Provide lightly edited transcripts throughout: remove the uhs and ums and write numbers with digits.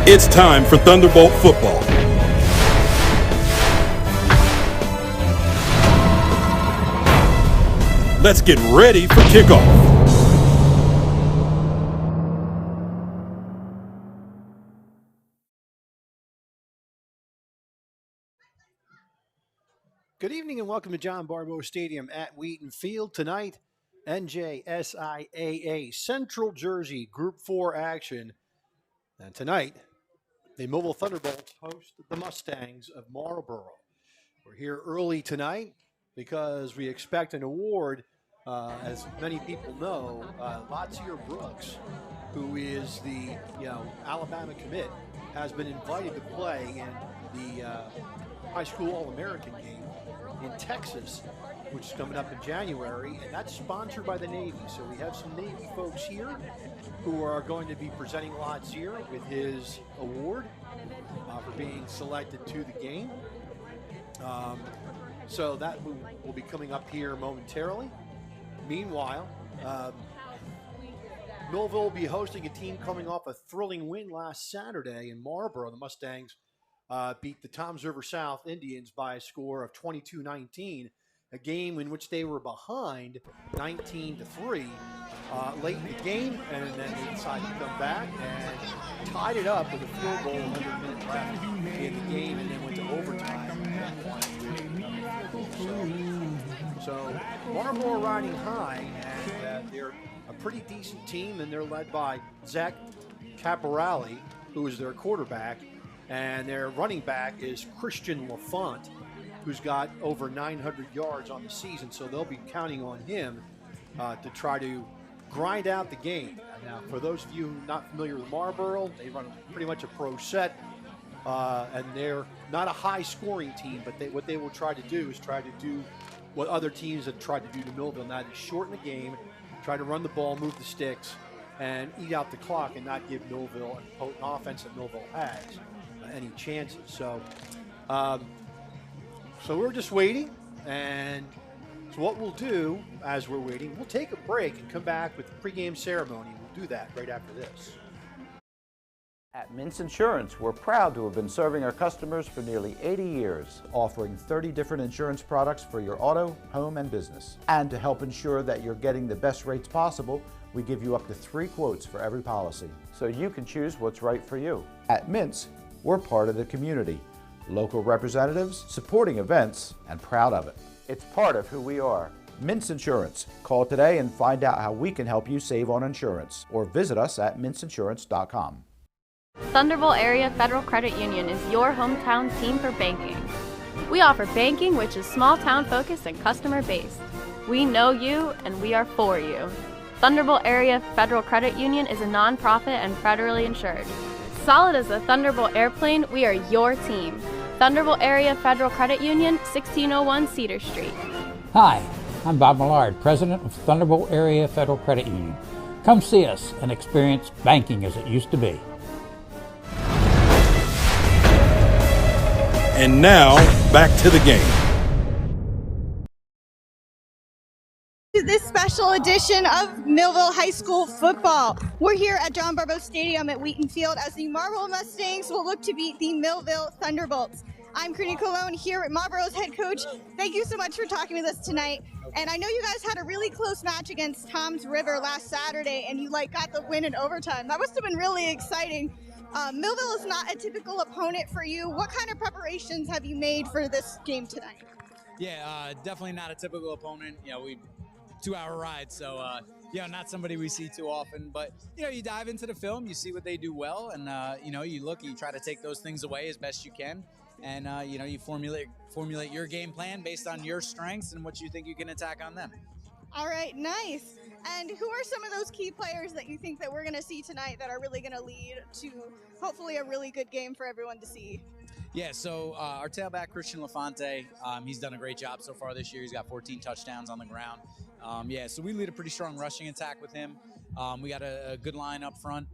It's time for Thunderbolt football. Let's get ready for kickoff. Good evening and welcome to John Barbose Stadium at Wheaton Field. Tonight, NJSIAA Central Jersey Group 4 action. And tonight, the Millville Thunderbolts host the Mustangs of Marlboro. We're here early tonight because we expect an award. As many people know, Lotzier Brooks, who is the Alabama commit, has been invited to play in the high school All-American game in Texas, which is coming up in January, and that's sponsored by the Navy. So we have some Navy folks here who are going to be presenting Lotzier with his award for being selected to the game. So that will be coming up here momentarily. Meanwhile, Millville will be hosting a team coming off a thrilling win last Saturday in Marboro. The Mustangs beat the Toms River South Indians by a score of 22-19, a game in which they were behind 19-3 late in the game, and then they decided to come back and tied it up with a field goal 100 minutes left in the game, and then went to overtime. So Marlboro riding high, and they're a pretty decent team, and they're led by Zach Caporale, who is their quarterback, and their running back is Christian LaFont, who's got over 900 yards on the season, so they'll be counting on him to try to grind out the game. Now, for those of you who are not familiar with Marlboro, they run pretty much a pro set, and they're not a high-scoring team, but what they will try to do is try to do what other teams have tried to do to Millville, and that is shorten the game, try to run the ball, move the sticks, and eat out the clock and not give Millville a potent offense that Millville has any chances. So we're just waiting, and so what we'll do as we're waiting, we'll take a break and come back with the pregame ceremony. We'll do that right after this. At Mintz Insurance, we're proud to have been serving our customers for nearly 80 years, offering 30 different insurance products for your auto, home, and business. And to help ensure that you're getting the best rates possible, we give you up to 3 quotes for every policy, so you can choose what's right for you. At Mintz, we're part of the community, local representatives, supporting events, and proud of it. It's part of who we are. Mintz Insurance. Call today and find out how we can help you save on insurance, or visit us at mintzinsurance.com. Thunderbolt Area Federal Credit Union is your hometown team for banking. We offer banking which is small town focused and customer based. We know you and we are for you. Thunderbolt Area Federal Credit Union is a nonprofit and federally insured. Solid as a Thunderbolt airplane, we are your team. Thunderbolt Area Federal Credit Union, 1601 Cedar Street. Hi, I'm Bob Millard, President of Thunderbolt Area Federal Credit Union. Come see us and experience banking as it used to be. And now, back to the game. This special edition of Millville High School football. We're here at John Barbose Stadium at Wheaton Field as the Marlboro Mustangs will look to beat the Millville Thunderbolts. I'm Courtney Colon here at Marboro's head coach. Thank you so much for talking with us tonight. And I know you guys had a really close match against Toms River last Saturday, and you got the win in overtime. That must have been really exciting. Millville is not a typical opponent for you. What kind of preparations have you made for this game tonight? Yeah, definitely not a typical opponent. We 2-hour ride, so not somebody we see too often. But you dive into the film, you see what they do well, and you look, you try to take those things away as best you can, and you formulate your game plan based on your strengths and what you think you can attack on them. All right, nice. And who are some of those key players that you think that we're going to see tonight that are really going to lead to hopefully a really good game for everyone to see? Yeah, so our tailback, Christian LaFonte, he's done a great job so far this year. He's got 14 touchdowns on the ground. So we lead a pretty strong rushing attack with him. We got a good line up front.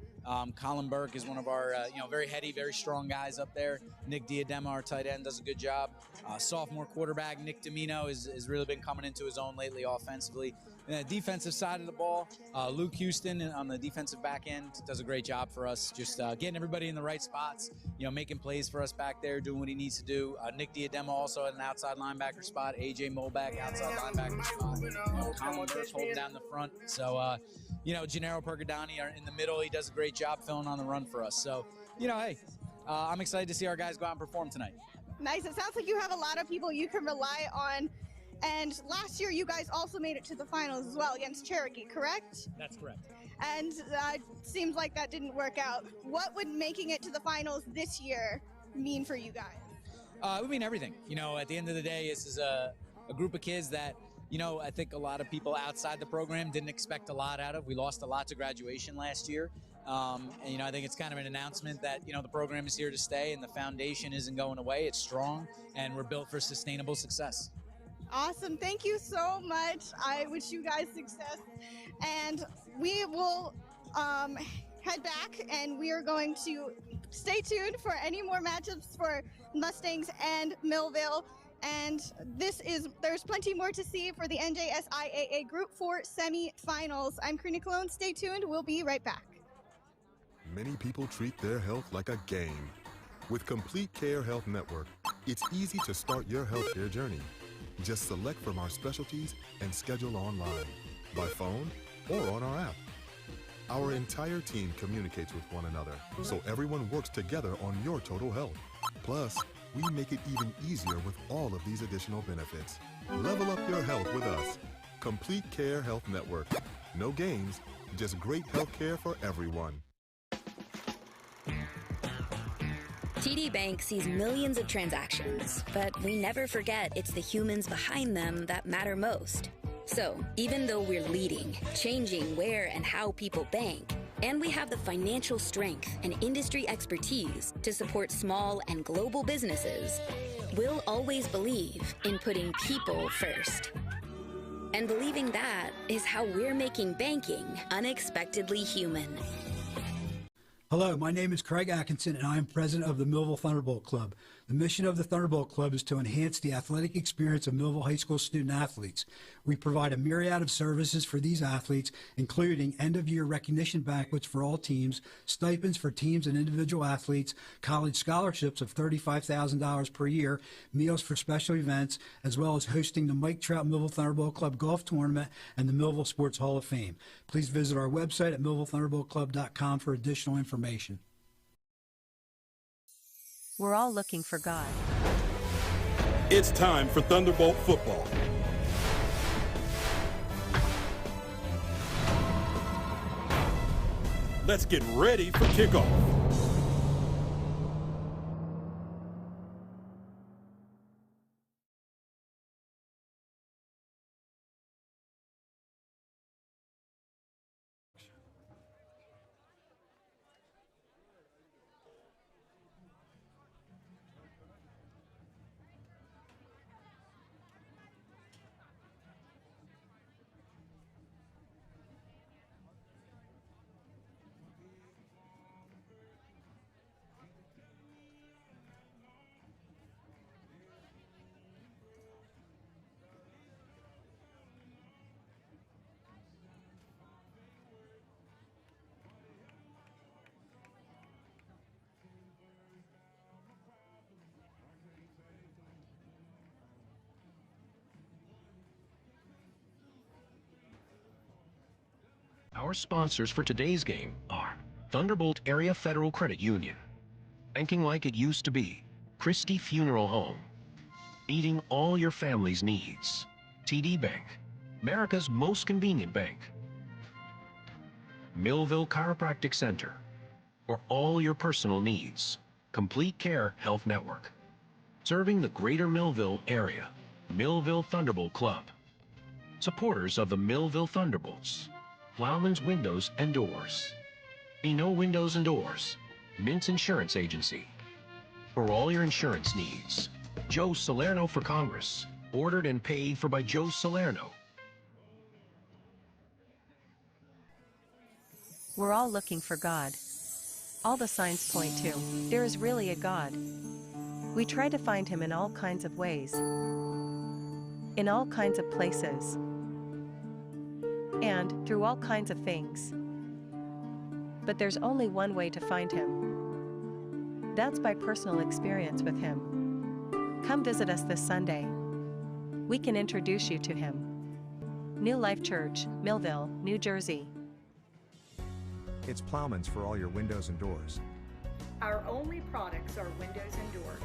Colin Burke is one of our very heady, very strong guys up there. Nick Diadema, our tight end, does a good job. Sophomore quarterback Nick Domino has really been coming into his own lately offensively. the defensive side of the ball, Luke Houston on the defensive back end does a great job for us, just getting everybody in the right spots, making plays for us back there, doing what he needs to do. Nick Diadema also at an outside linebacker spot, AJ Molback outside linebacker spot, Colin Burke holding down the front. So, Gennaro Pergadani are in the middle. He does a great job filling on the run for us. So, hey, I'm excited to see our guys go out and perform tonight. Nice. It sounds like you have a lot of people you can rely on. And last year, you guys also made it to the finals as well against Cherokee, correct? That's correct. And it seems like that didn't work out. What would making it to the finals this year mean for you guys? It would mean everything. At the end of the day, this is a group of kids that, I think a lot of people outside the program didn't expect a lot out of. We lost a lot to graduation last year. And, I think it's kind of an announcement that, the program is here to stay and the foundation isn't going away. It's strong and we're built for sustainable success. Awesome. Thank you so much. I wish you guys success. And we will head back and we are going to stay tuned for any more matchups for Mustangs and Millville. And there's plenty more to see for the NJSIAA Group 4 semifinals. I'm Karina Colon. Stay tuned. We'll be right back. Many people treat their health like a game. With Complete Care Health Network, it's easy to start your healthcare journey. Just select from our specialties and schedule online, by phone, or on our app. Our entire team communicates with one another, so everyone works together on your total health. Plus, we make it even easier with all of these additional benefits. Level up your health with us. Complete Care Health Network. No games, just great health care for everyone. TD Bank sees millions of transactions, but we never forget it's the humans behind them that matter most. So, even though we're leading, changing where and how people bank, and we have the financial strength and industry expertise to support small and global businesses, we'll always believe in putting people first. And believing that is how we're making banking unexpectedly human. Hello, my name is Craig Atkinson, and I am president of the Millville Thunderbolt Club. The mission of the Thunderbolt Club is to enhance the athletic experience of Millville High School student athletes. We provide a myriad of services for these athletes, including end-of-year recognition banquets for all teams, stipends for teams and individual athletes, college scholarships of $35,000 per year, meals for special events, as well as hosting the Mike Trout Millville Thunderbolt Club Golf Tournament and the Millville Sports Hall of Fame. Please visit our website at millvillethunderboltclub.com for additional information. We're all looking for God. It's time for Thunderbolt football. Let's get ready for kickoff. Our sponsors for today's game are Thunderbolt Area Federal Credit Union, Banking Like It Used to Be, Christie Funeral Home, Meeting All Your Family's Needs, TD Bank, America's most convenient bank, Millville Chiropractic Center, for all your personal needs, Complete Care Health Network, serving the greater Millville area, Millville Thunderbolt Club, supporters of the Millville Thunderbolts, Plowman's Windows and Doors, Eno Windows and Doors, Mintz Insurance Agency. For all your insurance needs, Joe Salerno for Congress, ordered and paid for by Joe Salerno. We're all looking for God. All the signs point to, there is really a God. We try to find him in all kinds of ways, in all kinds of places. and through all kinds of things. But there's only one way to find him. That's by personal experience with him. Come visit us this Sunday. We can introduce you to him. New Life Church, Millville, New Jersey. It's Plowman's for all your windows and doors. Our only products are windows and doors.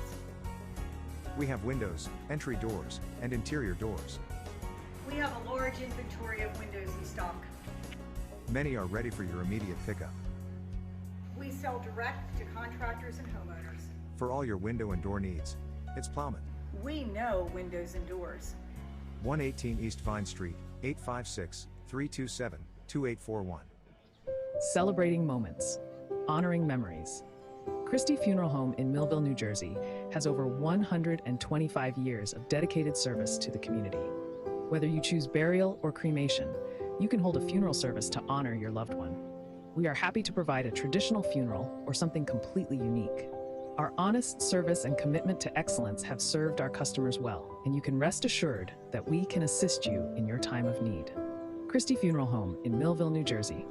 We have windows, entry doors, and interior doors. We have a large inventory of windows in stock. Many are ready for your immediate pickup. We sell direct to contractors and homeowners. For all your window and door needs, it's Plowman. We know windows and doors. 118 East Vine Street, 856-327-2841. Celebrating moments, honoring memories. Christie Funeral Home in Millville, New Jersey has over 125 years of dedicated service to the community. Whether you choose burial or cremation, you can hold a funeral service to honor your loved one. We are happy to provide a traditional funeral or something completely unique. Our honest service and commitment to excellence have served our customers well, and you can rest assured that we can assist you in your time of need. Christie Funeral Home in Millville, New Jersey.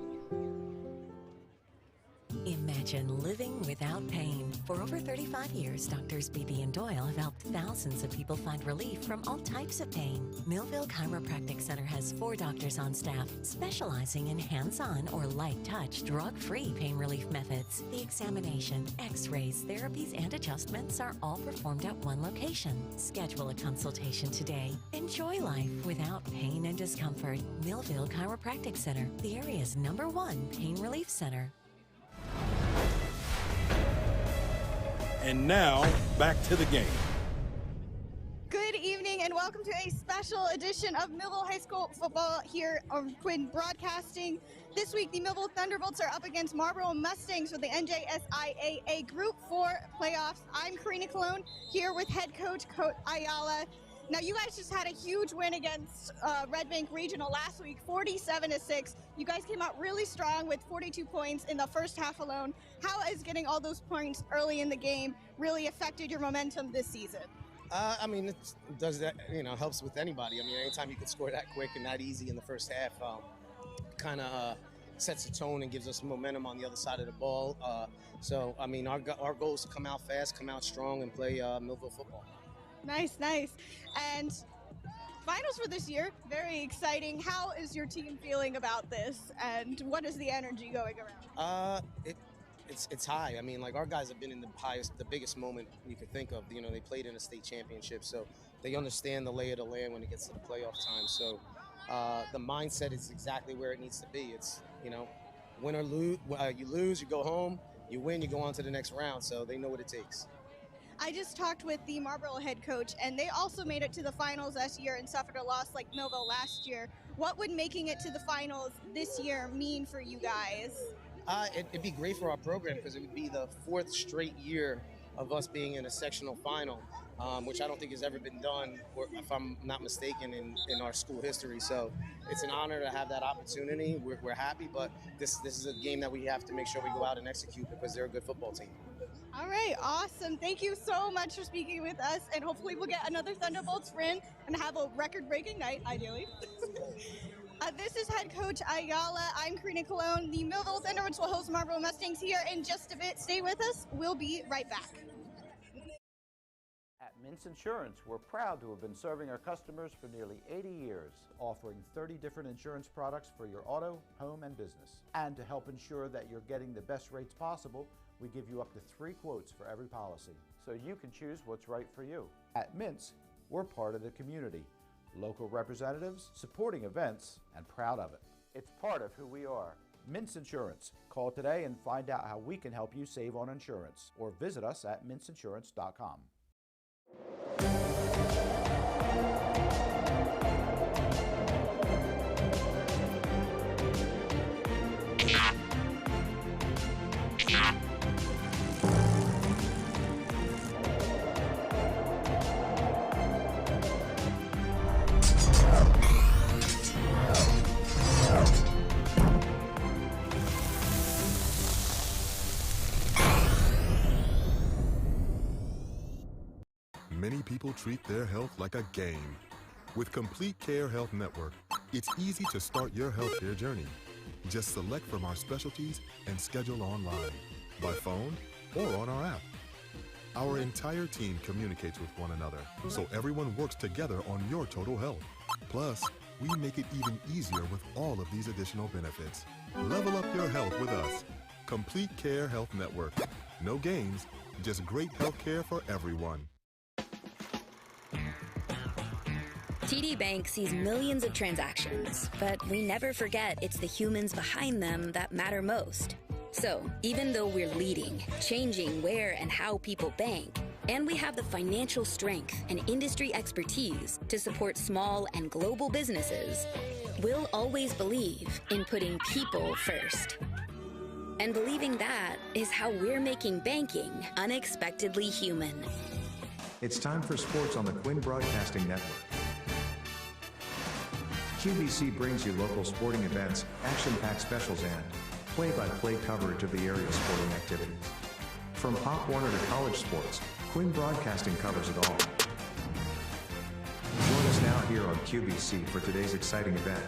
Imagine living without pain. For over 35 years, Doctors Beebe and Doyle have helped thousands of people find relief from all types of pain. Millville Chiropractic Center has 4 doctors on staff specializing in hands-on or light-touch, drug-free pain relief methods. The examination, x-rays, therapies, and adjustments are all performed at one location. Schedule a consultation today. Enjoy life without pain and discomfort. Millville Chiropractic Center, the area's #1 pain relief center. And now, back to the game. Good evening and welcome to a special edition of Millville High School football here on Quinn Broadcasting. This week, the Millville Thunderbolts are up against Marlboro Mustangs for the NJSIAA Group 4 playoffs. I'm Karina Colon here with head coach Ayala. Now, you guys just had a huge win against Red Bank Regional last week, 47-6. You guys came out really strong with 42 points in the first half alone. How has getting all those points early in the game really affected your momentum this season? I mean, it does that, helps with anybody. I mean, anytime you can score that quick and that easy in the first half, kind of sets a tone and gives us momentum on the other side of the ball. So, I mean, our goal is to come out fast, come out strong, and play Millville football. Nice. And finals for this year, very exciting. How is your team feeling about this, and what is the energy going around? It's high. I mean, like, our guys have been in the biggest moment you could think of. They played in a state championship, so they understand the lay of the land when it gets to the playoff time. So the mindset is exactly where it needs to be. It's, win or lose, you lose, you go home. You win, you go on to the next round. So they know what it takes. I just talked with the Marboro head coach, and they also made it to the finals last year and suffered a loss like Millville last year. What would making it to the finals this year mean for you guys? It'd be great for our program because it would be the 4th straight year of us being in a sectional final, which I don't think has ever been done, or if I'm not mistaken, in our school history. So it's an honor to have that opportunity. We're happy, but this is a game that we have to make sure we go out and execute because they're a good football team. All right, awesome. Thank you so much for speaking with us, and hopefully we'll get another Thunderbolts win and have a record-breaking night, ideally. This is head coach Ayala. I'm Karina Colon. The Millville Thunderbolts will host Marlboro Mustangs here in just a bit. Stay with us. We'll be right back. At Mintz Insurance, we're proud to have been serving our customers for nearly 80 years, offering 30 different insurance products for your auto, home, and business. And to help ensure that you're getting the best rates possible, we give you up to 3 quotes for every policy, so you can choose what's right for you. At Mintz, we're part of the community, local representatives, supporting events, and proud of it. It's part of who we are. Mintz Insurance. Call today and find out how we can help you save on insurance, or visit us at mintzinsurance.com. Many people treat their health like a game. With Complete Care Health Network, It's easy to start your healthcare journey. Just select from our specialties and schedule online, by phone, or on our app. Our entire team communicates with one another, so everyone works together on your total health. Plus, we make it even easier with all of these additional benefits. Level up your health with us. Complete Care Health Network. No games, just great health care for everyone. TD Bank sees millions of transactions, but we never forget it's the humans behind them that matter most. So, even though we're leading, changing where and how people bank, and we have the financial strength and industry expertise to support small and global businesses, we'll always believe in putting people first. And believing that is how we're making banking unexpectedly human. It's time for sports on the Quinn Broadcasting Network. QVC brings you local sporting events, action-packed specials, and play-by-play coverage of the area's sporting activities. From Pop Warner to college sports, Quinn Broadcasting covers it all. Join us now here on QVC for today's exciting event.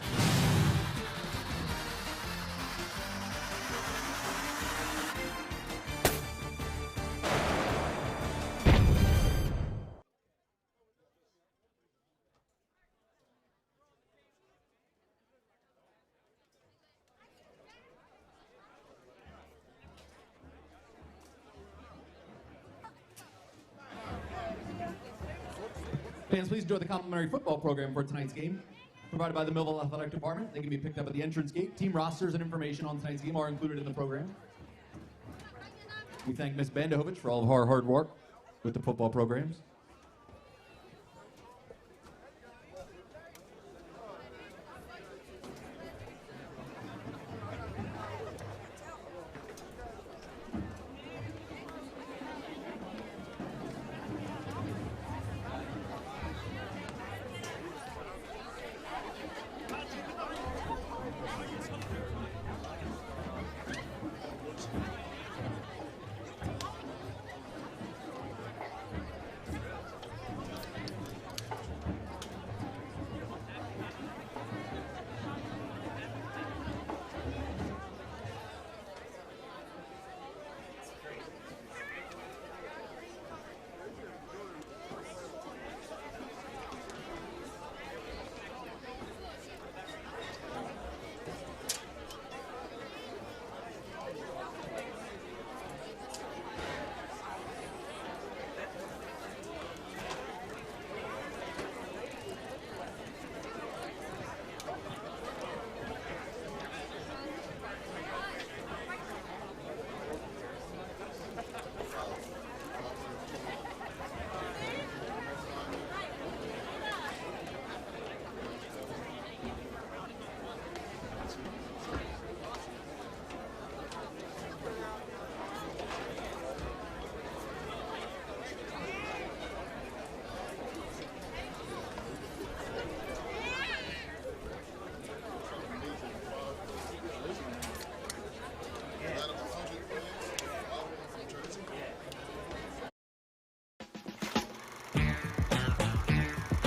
Fans, please enjoy the complimentary football program for tonight's game. Provided by the Millville Athletic Department. They can be picked up at the entrance gate. Team rosters and information on tonight's game are included in the program. We thank Ms. Bandohovich for all of her hard work with the football programs.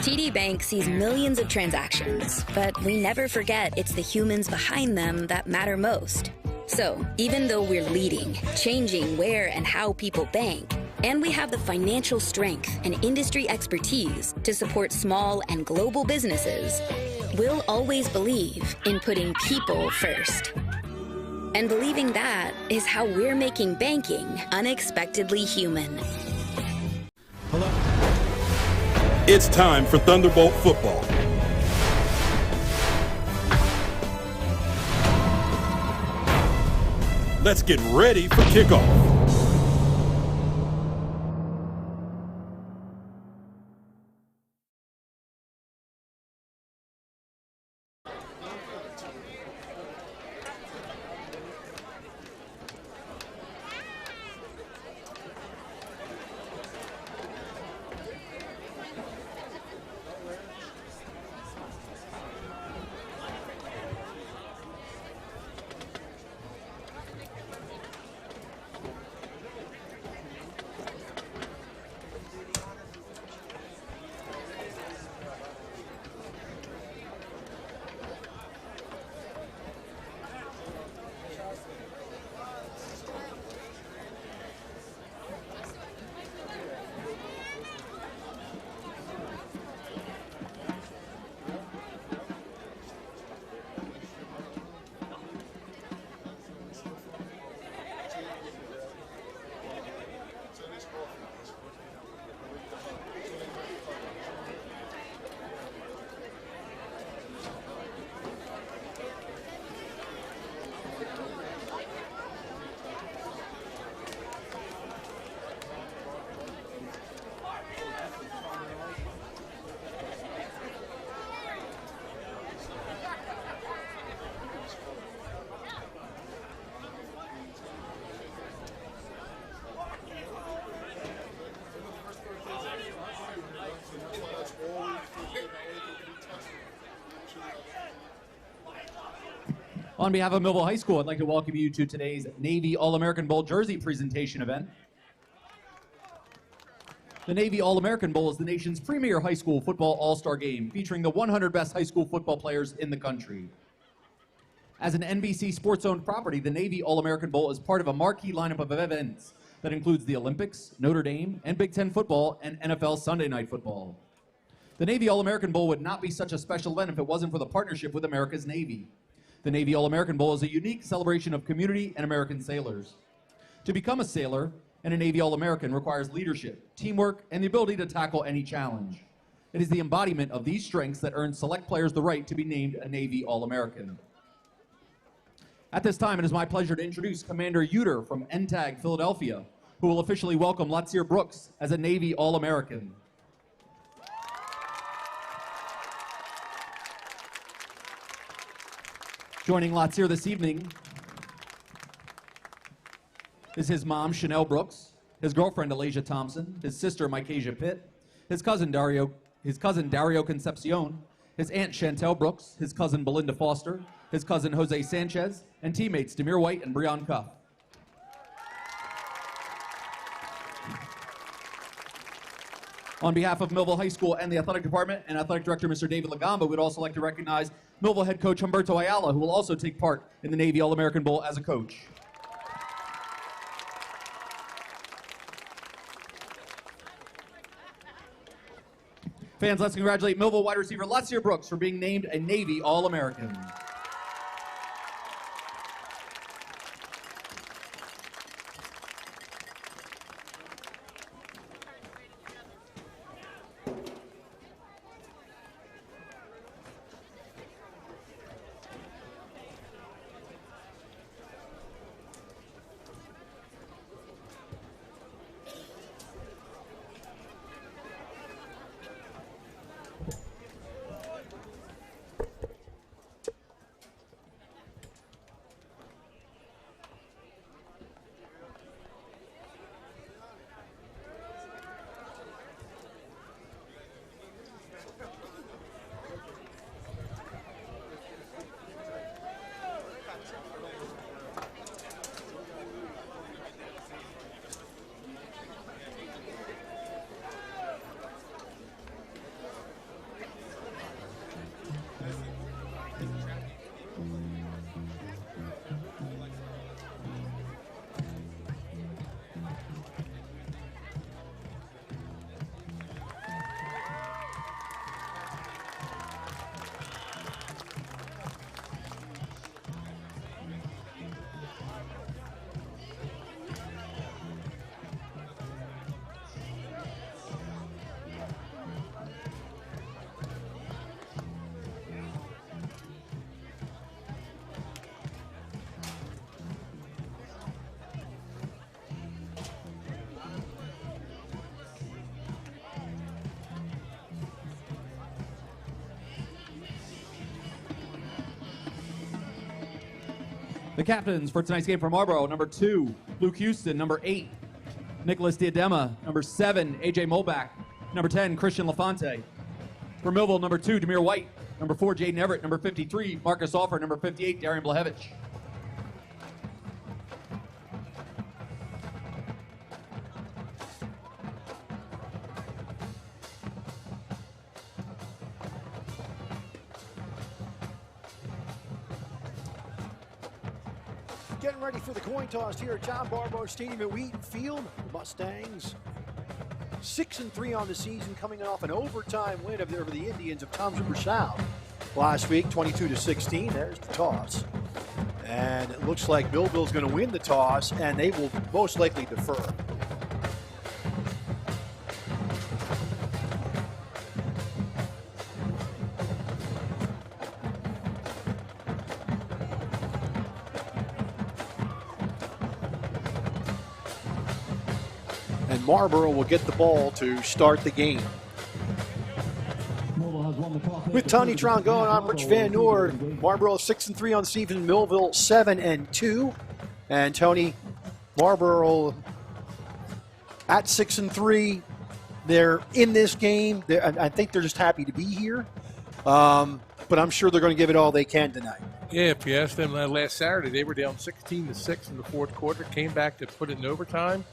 TD Bank sees millions of transactions, but we never forget it's the humans behind them that matter most. So, even though we're leading, changing where and how people bank, and we have the financial strength and industry expertise to support small and global businesses, we'll always believe in putting people first. And believing that is how we're making banking unexpectedly human. It's time for Thunderbolt football. Let's get ready for kickoff. On behalf of Millville High School, I'd like to welcome you to today's Navy All-American Bowl jersey presentation event. The Navy All-American Bowl is the nation's premier high school football all-star game, featuring the 100 best high school football players in the country. As an NBC sports-owned property, the Navy All-American Bowl is part of a marquee lineup of events that includes the Olympics, Notre Dame, and Big Ten football, and NFL Sunday Night Football. The Navy All-American Bowl would not be such a special event if it wasn't for the partnership with America's Navy. The Navy All-American Bowl is a unique celebration of community and American sailors. To become a sailor and a Navy All-American requires leadership, teamwork, and the ability to tackle any challenge. It is the embodiment of these strengths that earns select players the right to be named a Navy All-American. At this time, it is my pleasure to introduce Commander Uter from NTAG Philadelphia, who will officially welcome Lotzier Brooks as a Navy All-American. Joining Lotzier this evening is his mom, Chanel Brooks, his girlfriend, Alasia Thompson, his sister, Micaiah Pitt, his cousin Dario Concepcion, his aunt, Chantel Brooks, his cousin, Belinda Foster, his cousin, Jose Sanchez, and teammates, Demir White and Breon Cuff. On behalf of Millville High School and the athletic department and athletic director, Mr. David Lagamba, we'd also like to recognize Millville head coach Humberto Ayala, who will also take part in the Navy All-American Bowl as a coach. Fans, let's congratulate Millville wide receiver Lotzier Brooks for being named a Navy All-American. The captains for tonight's game for Marboro, number 2, Luke Houston, number 8, Nicholas Diadema, number 7, AJ Molback, number 10, Christian Lafante. For Millville, number 2, Demir White, number 4, Jaden Everett, number 53, Marcus Offer, number 58, Darian Blahevich. Getting ready for the coin toss here at John Barbose Stadium at Wheaton Field. The Mustangs 6-3 on the season, coming off an overtime win over the Indians of Toms River South last week, 22-16. There's the toss. And it looks like Millville's going to win the toss, and they will most likely defer. And Marboro will get the ball to start the game. With Tony Tron going, I'm Rich Van Noord. Marboro 6-3 on the season, Millville 7-2. And Tony, Marboro at 6-3. They're in this game. I think they're just happy to be here. But I'm sure they're going to give it all they can tonight. Yeah, if you asked them last Saturday, they were down 16-6 in the fourth quarter, came back to put it in overtime,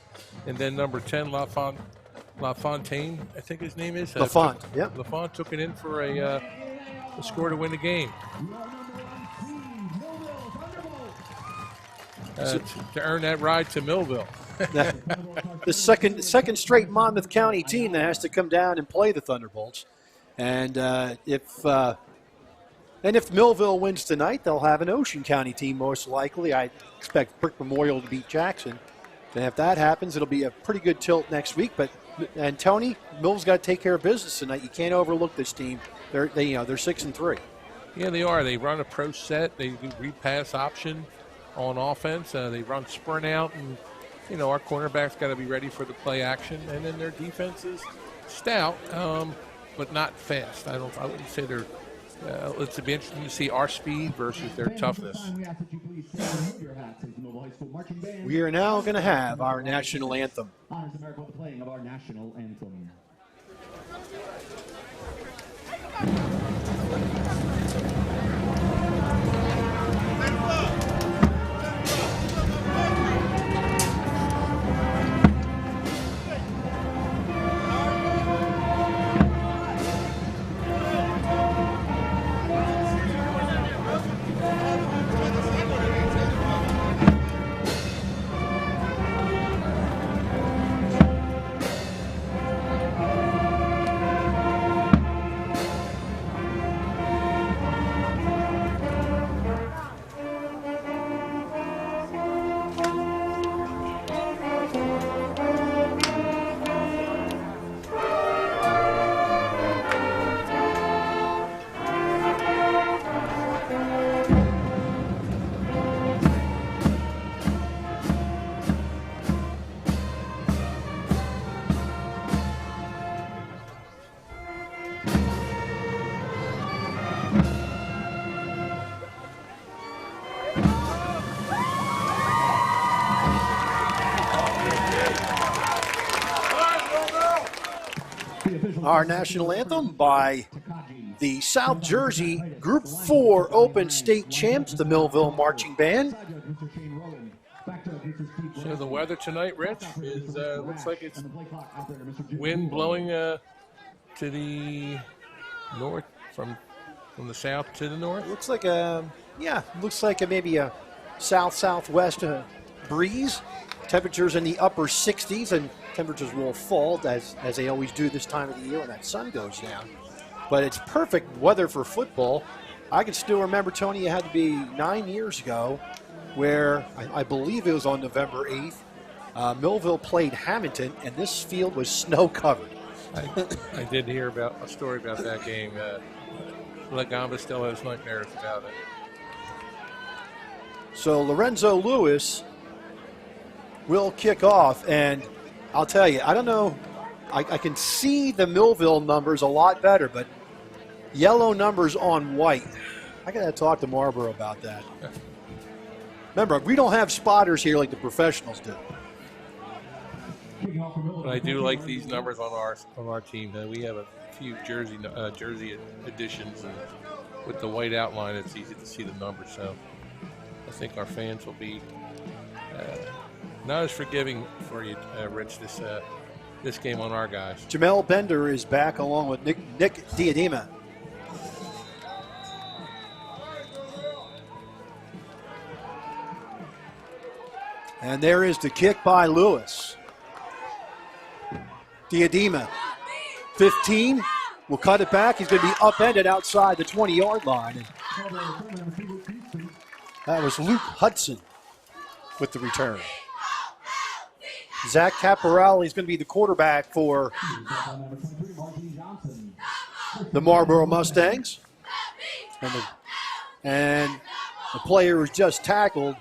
and then number 10, LaFontaine, I think his name is. Lafont, yep. Lafont took it in for a score to win the game. To earn that ride to Millville. The second straight Monmouth County team that has to come down and play the Thunderbolts. And if Millville wins tonight, they'll have an Ocean County team most likely. I expect Brick Memorial to beat Jackson. And if that happens, it'll be a pretty good tilt next week. And Tony, Millville's got to take care of business tonight. You can't overlook this team. They're 6-3. Yeah, they are. They run a pro set. They do repass option on offense. They run sprint out, and our cornerback's got to be ready for the play action. And then their defense is stout, but not fast. I wouldn't say they're. It's be interesting to see our speed versus their toughness. We are now going to have our national anthem. Honors America with the playing of our national anthem. Our national anthem by the South Jersey Group 4 Open State Champs, the Millville Marching Band. So the weather tonight, Rich, is looks like it's wind blowing to the north from the south to the north. Looks like maybe a south-southwest breeze. Temperatures in the upper 60s, and temperatures will fall as they always do this time of the year when that sun goes down. But it's perfect weather for football. I can still remember, Tony, it had to be 9 years ago where I believe it was on November 8th. Millville played Hamilton, and this field was snow-covered. I did hear about a story about that game. Lagamba still has nightmares about it. So Lorenzo Lewis will kick off, and I'll tell you, I don't know, I can see the Millville numbers a lot better, but yellow numbers on white. I got to talk to Marboro about that. Remember, we don't have spotters here like the professionals do. But I do like these numbers on our team. We have a few jersey additions, and with the white outline, it's easy to see the numbers. So I think our fans will be not as forgiving for you, Rich, this game on our guys. Jamel Bender is back along with Nick Diadema. And there is the kick by Lewis. Diadema, 15, will cut it back. He's going to be upended outside the 20-yard line. That was Luke Hudson with the return. Zach Caporelli is going to be the quarterback for the Marlboro Mustangs. And the player who's just tackled,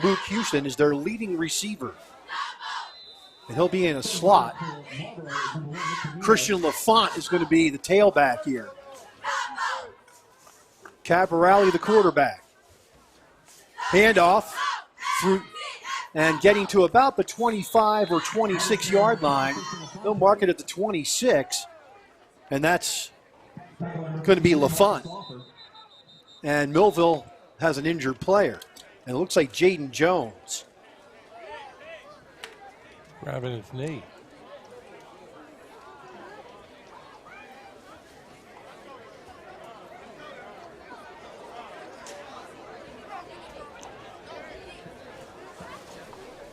Luke Houston, is their leading receiver. And he'll be in a slot. Christian Lafont is going to be the tailback here. Caporelli, the quarterback. Handoff through. And getting to about the 25 or 26-yard line. They'll mark it at the 26. And that's going to be Lafont. And Millville has an injured player. And it looks like Jaden Jones. Grabbing his knee.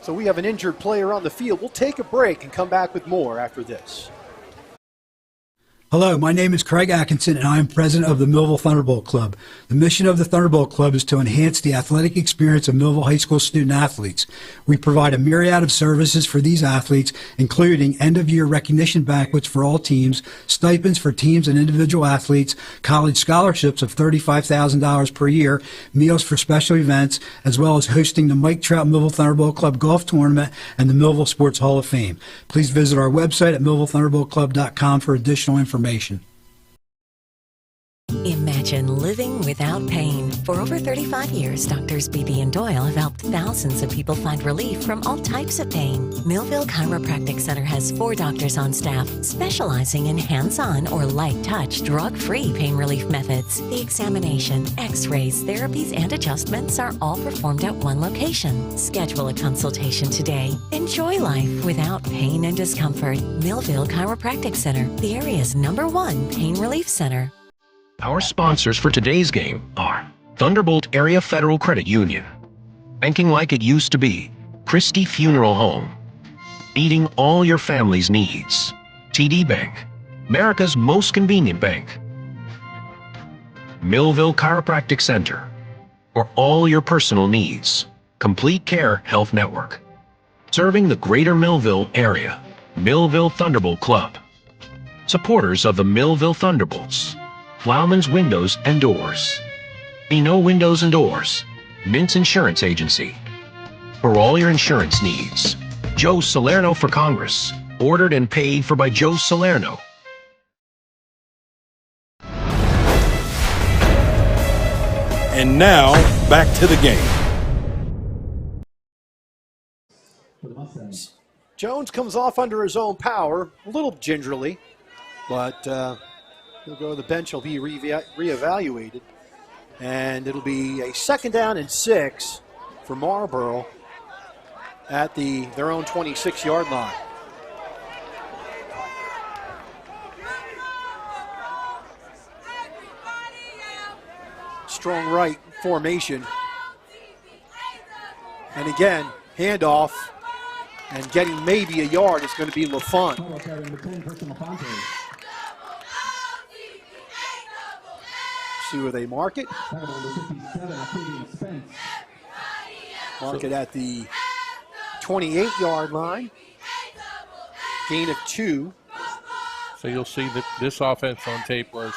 So we have an injured player on the field. We'll take a break and come back with more after this. Hello, my name is Craig Atkinson, and I am president of the Millville Thunderbolt Club. The mission of the Thunderbolt Club is to enhance the athletic experience of Millville High School student athletes. We provide a myriad of services for these athletes, including end-of-year recognition banquets for all teams, stipends for teams and individual athletes, college scholarships of $35,000 per year, meals for special events, as well as hosting the Mike Trout Millville Thunderbolt Club Golf Tournament and the Millville Sports Hall of Fame. Please visit our website at millvillethunderboltclub.com for additional information. Imagine living without pain. For over 35 years, Doctors Beebe and Doyle have helped thousands of people find relief from all types of pain. Millville Chiropractic Center has 4 doctors on staff specializing in hands-on or light-touch, drug-free pain relief methods. The examination, x-rays, therapies, and adjustments are all performed at one location. Schedule a consultation today. Enjoy life without pain and discomfort. Millville Chiropractic Center, the area's #1 pain relief center. Our sponsors for today's game are Thunderbolt Area Federal Credit Union, banking like it used to be, Christie Funeral Home, meeting all your family's needs, TD Bank, America's most convenient bank, Millville Chiropractic Center, for all your personal needs, Complete Care Health Network, serving the greater Millville area, Millville Thunderbolt Club, supporters of the Millville Thunderbolts, Plowman's Windows and Doors, Mino Windows and Doors, Mintz Insurance Agency. For all your insurance needs, Joe Salerno for Congress, ordered and paid for by Joe Salerno. And now, back to the game. Jones comes off under his own power, a little gingerly, but he'll go to the bench. He'll be reevaluated. And it'll be a 2nd down and 6 for Marboro at their own 26-yard line. Strong right formation. And again, handoff. And getting maybe a yard is going to be LaFont. See where they mark it. Mark it at the 28-yard line. Gain of 2. So you'll see that this offense on tape was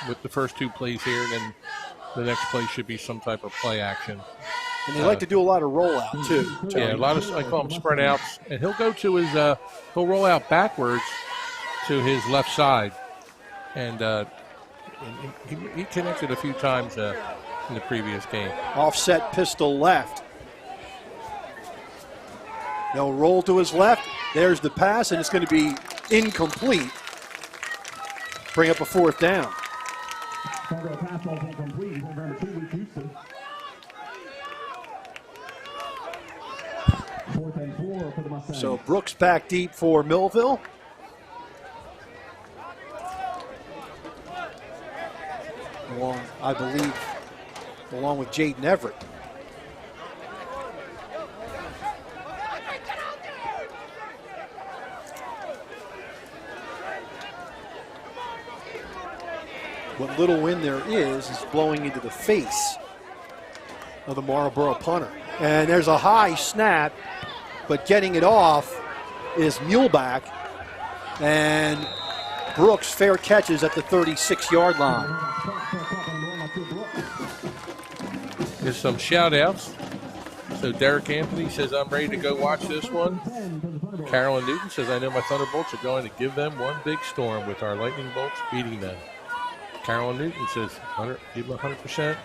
with the first 2 plays here, and then the next play should be some type of play action. And they like to do a lot of rollout, too. Yeah, a lot of, I call them sprint outs. And he'll go to his, he'll roll out backwards to his left side. And he connected a few times in the previous game. Offset pistol left. They'll roll to his left. There's the pass, and it's going to be incomplete. Bring up a 4th down. So Brooks back deep for Millville. I believe, along with Jaden Everett. What little wind there is blowing into the face of the Marlboro punter. And there's a high snap, but getting it off is Muleback. And Brooks fair catches at the 36-yard line. There's some shout-outs. So Derek Anthony says, I'm ready to go watch this one. Carolyn Newton says, I know my Thunderbolts are going to give them one big storm with our Lightning Bolts beating them. Carolyn Newton says, give them 100%.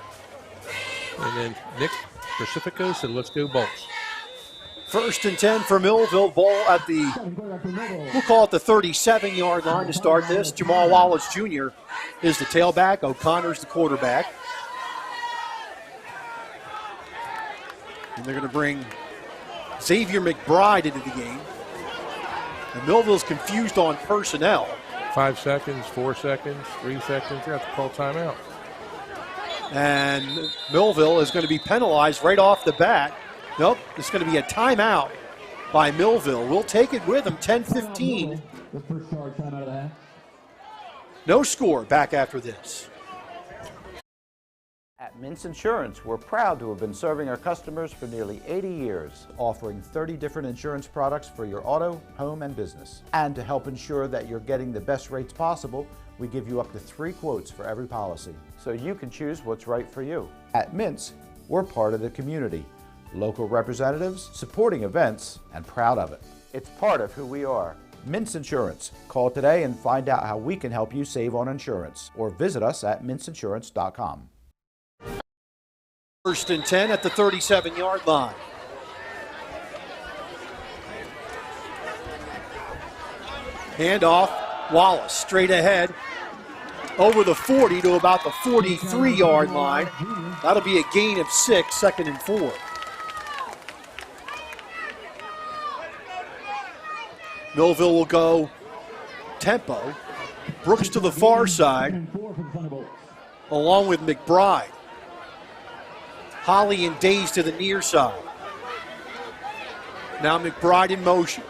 And then Nick Pacifico said, let's go Bolts. 1st and 10 for Millville. Ball at the, we'll call it the 37-yard line to start this. Jamal Wallace Jr. is the tailback. O'Connor's the quarterback. And they're going to bring Xavier McBride into the game. And Millville's confused on personnel. 5 seconds, 4 seconds, 3 seconds. You have to call timeout. And Millville is going to be penalized right off the bat. Nope, it's going to be a timeout by Millville. We'll take it with them, 10-15. The first charge timeout of the half. No score back after this. At Mintz Insurance, we're proud to have been serving our customers for nearly 80 years, offering 30 different insurance products for your auto, home, and business. And to help ensure that you're getting the best rates possible, we give you up to 3 quotes for every policy, so you can choose what's right for you. At Mintz, we're part of the community, local representatives, supporting events, and proud of it. It's part of who we are. Mintz Insurance. Call today and find out how we can help you save on insurance, or visit us at mintzinsurance.com. 1st and 10 at the 37-yard line. Handoff, Wallace straight ahead, over the 40 to about the 43-yard line. That'll be a gain of 6, 2nd and 4. Millville will go tempo. Brooks to the far side, along with McBride. Holly and Days to the near side. Now McBride in motion.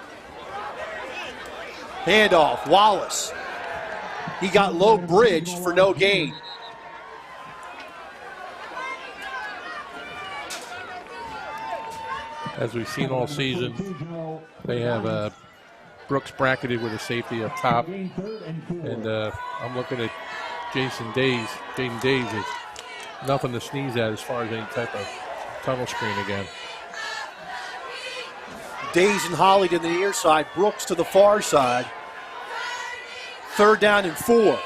Handoff, Wallace. He got low bridged for no gain. As we've seen all season, they have Brooks bracketed with a safety up top. And I'm looking at Jaden Days. It's nothing to sneeze at as far as any type of tunnel screen again. Days and Holly to the near side, Brooks to the far side. 3rd down and 4.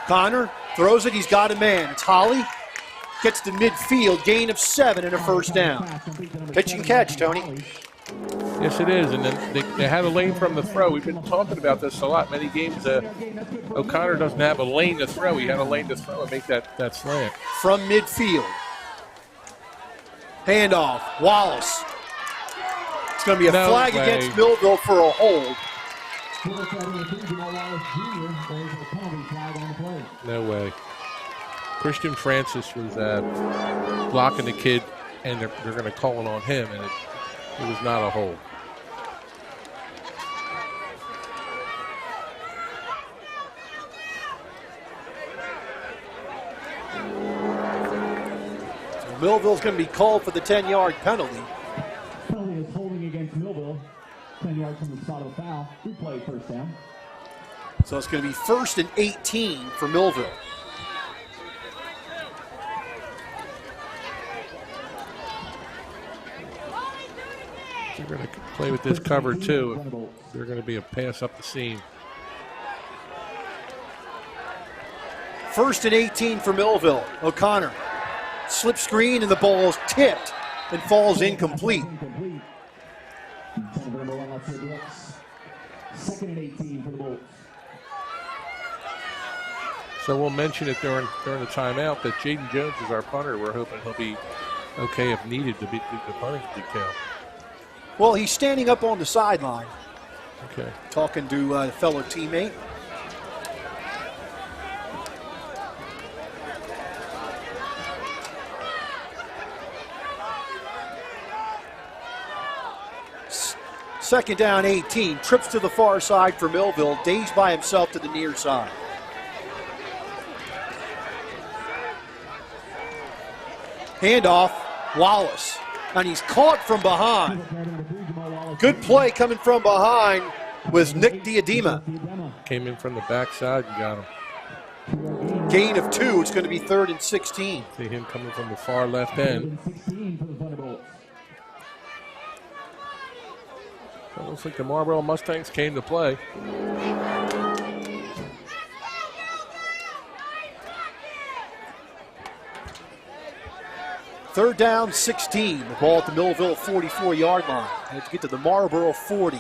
Connor throws it, he's got a man. It's Holly, gets to midfield, gain of 7 and a 1st down. Pitch and catch, Tony. Yes, it is, and then they had a lane from the throw. We've been talking about this a lot. Many games, O'Connor doesn't have a lane to throw. He had a lane to throw and make that slant. From midfield. Handoff, Wallace. It's going to be a flag against Millville for a hold. No way. Christian Francis was blocking the kid, and they're going to call it on him, and it was not a hold. So Millville's going to be called for the 10-yard penalty. Penalty is holding against Millville. 10 yards from the spot of the foul. Replay, 1st down. So it's going to be 1st and 18 for Millville. They're going to play with this cover too. They're going to be a pass up the seam. 1st and 18 for Millville. O'Connor, slip screen, and the ball is tipped and falls incomplete. 2nd and 18 for the Bolts. So we'll mention it during the timeout that Jaden Jones is our punter. We're hoping he'll be okay if needed to be the punting detail. Well, he's standing up on the sideline. Okay. Talking to a fellow teammate. Second down, 18. Trips to the far side for Millville. Days by himself to the near side. Handoff, Wallace. And he's caught from behind. Good play coming from behind was Nick Diadema. Came in from the backside and got him. Gain of 2. It's going to be 3rd and 16. See him coming from the far left end. It looks like the Marlboro Mustangs came to play. Third down, 16. The ball at the Millville 44-yard line. They have to get to the Marboro 40.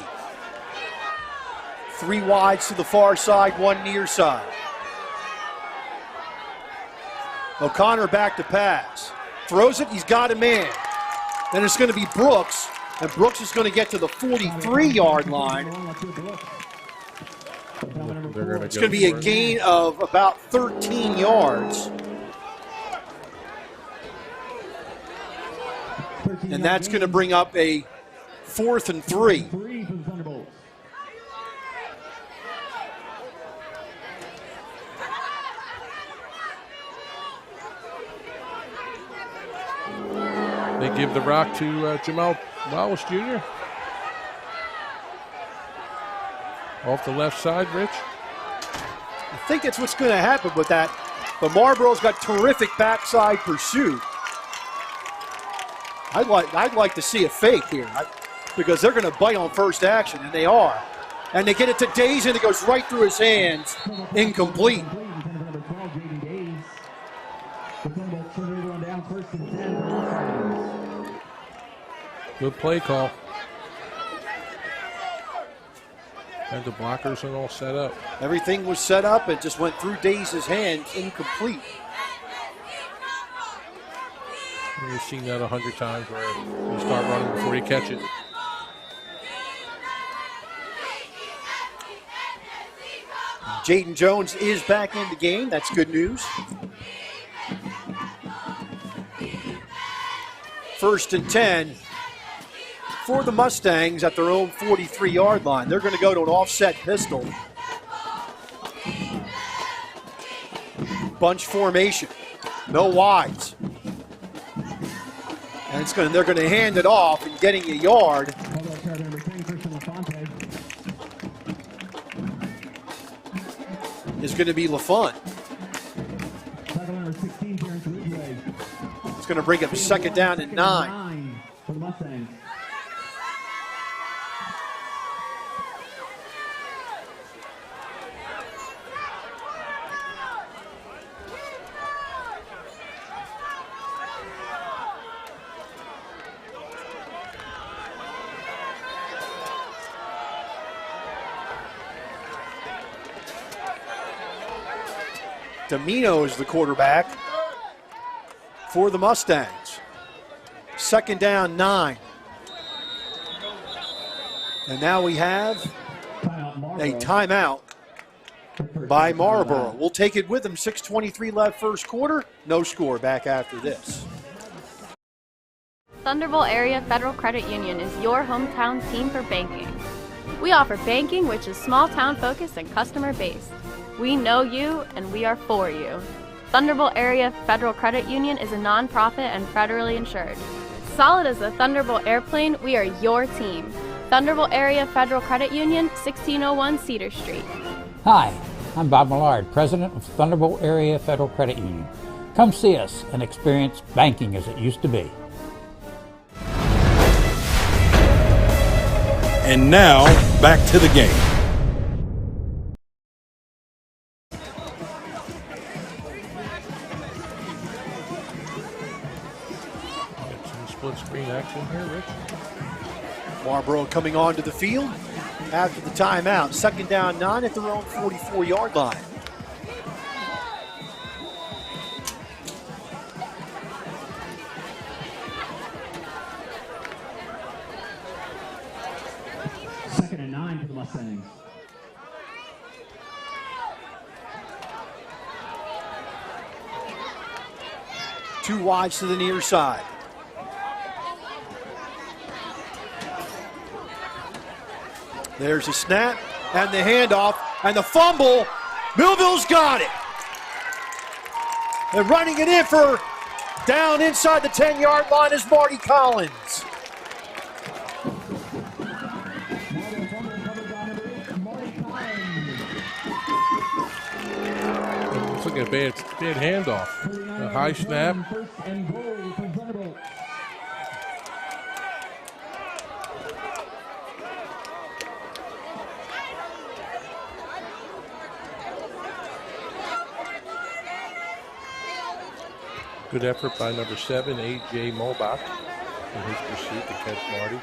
3 wides to the far side, 1 near side. O'Connor back to pass. throws it, he's got a man. Then it's going to be Brooks, and Brooks is going to get to the 43-yard line. It's going to be a gain of about 13 yards. And that's going to bring up a 4th and 3. They give the rock to Jamal Wallace Jr. Off the left side, Rich. I think that's what's going to happen with that. But Marboro's got terrific backside pursuit. I'd like to see a fake here because they're going to bite on first action, and they are. And they get it to Days, and it goes right through his hands. Incomplete. Good play call. And the blockers are all set up. Everything was set up. It just went through Days' hands. Incomplete. You've seen that 100 times where you start running before you catch it. Jaden Jones is back in the game. That's good news. 1st and 10 for the Mustangs at their own 43-yard line. They're going to go to an offset pistol. Bunch formation. No wides. And they're going to hand it off, and getting a yard is going to be LaFont. It's going to bring up 2nd down and 9. For the Mustangs. Domino is the quarterback for the Mustangs. 2nd down, 9. And now we have a timeout by Marboro. We'll take it with them. 6:23 left first quarter. No score. Back after this. Thunderbolt Area Federal Credit Union is your hometown team for banking. We offer banking which is small town focused and customer based. We know you and we are for you. Thunderbolt Area Federal Credit Union is a nonprofit and federally insured. Solid as a Thunderbolt airplane, we are your team. Thunderbolt Area Federal Credit Union, 1601 Cedar Street. Hi, I'm Bob Millard, President of Thunderbolt Area Federal Credit Union. Come see us and experience banking as it used to be. And now, back to the game. Split screen action here, Rich. Marboro coming onto the field after the timeout. 2nd down, 9 at their own 44-yard line. Second and 9 for the Mustangs. Two wides to the near side. There's a snap and the handoff and the fumble. Millville's got it. They're running it in for down inside the 10-yard line is Marty Collins. It's like a bad handoff. A high snap. Good effort by number 7, A.J. Mulbach, in his pursuit to catch Marty.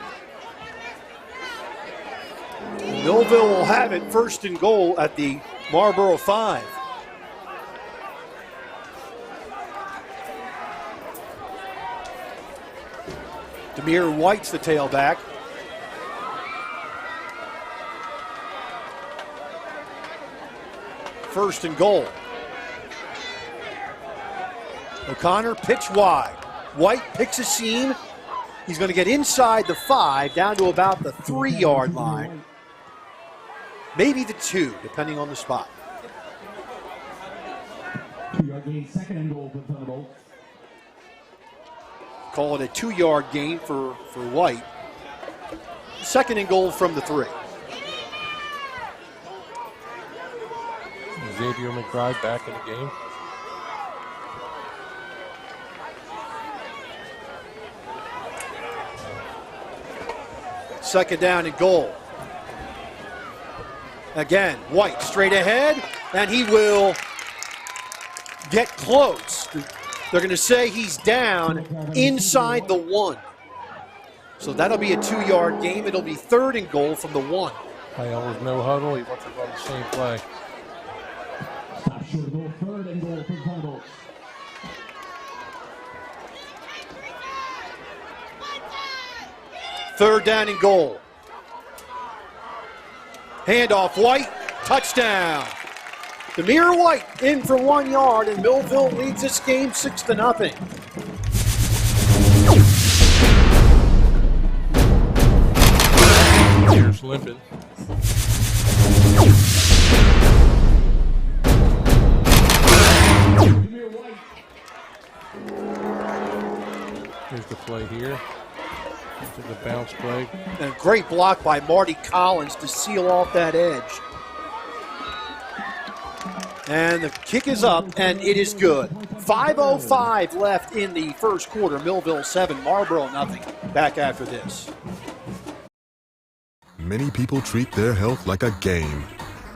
Millville will have it 1st and goal at the Marboro 5. Demir White's the tailback. First and goal. O'Connor pitch wide. White picks a seam. He's going to get inside the 5, down to about the 3-yard line. Maybe the 2, depending on the spot. 2-yard gain, second and goal for the Thunderbolts. Call it a 2-yard gain for White. Second and goal from the 3. Xavier McBride back in the game. Second down and goal. Again, White straight ahead, and he will get close. They're going to say he's down inside the 1. So that'll be a 2-yard game. It'll be third and goal from the 1. Play always no huddle. He wants to run the same play. Stop short of goal, third and goal for the Thunderbolts. Third down and goal. Handoff, White, touchdown. Demir White in for 1 yard, and Millville leads this game 6-0. Here's limping. Here's the play here. To the bounce play. And a great block by Marty Collins to seal off that edge. And the kick is up, and it is good. 5:05 left in the first quarter. Millville 7, Marboro nothing. Back after this. Many people treat their health like a game.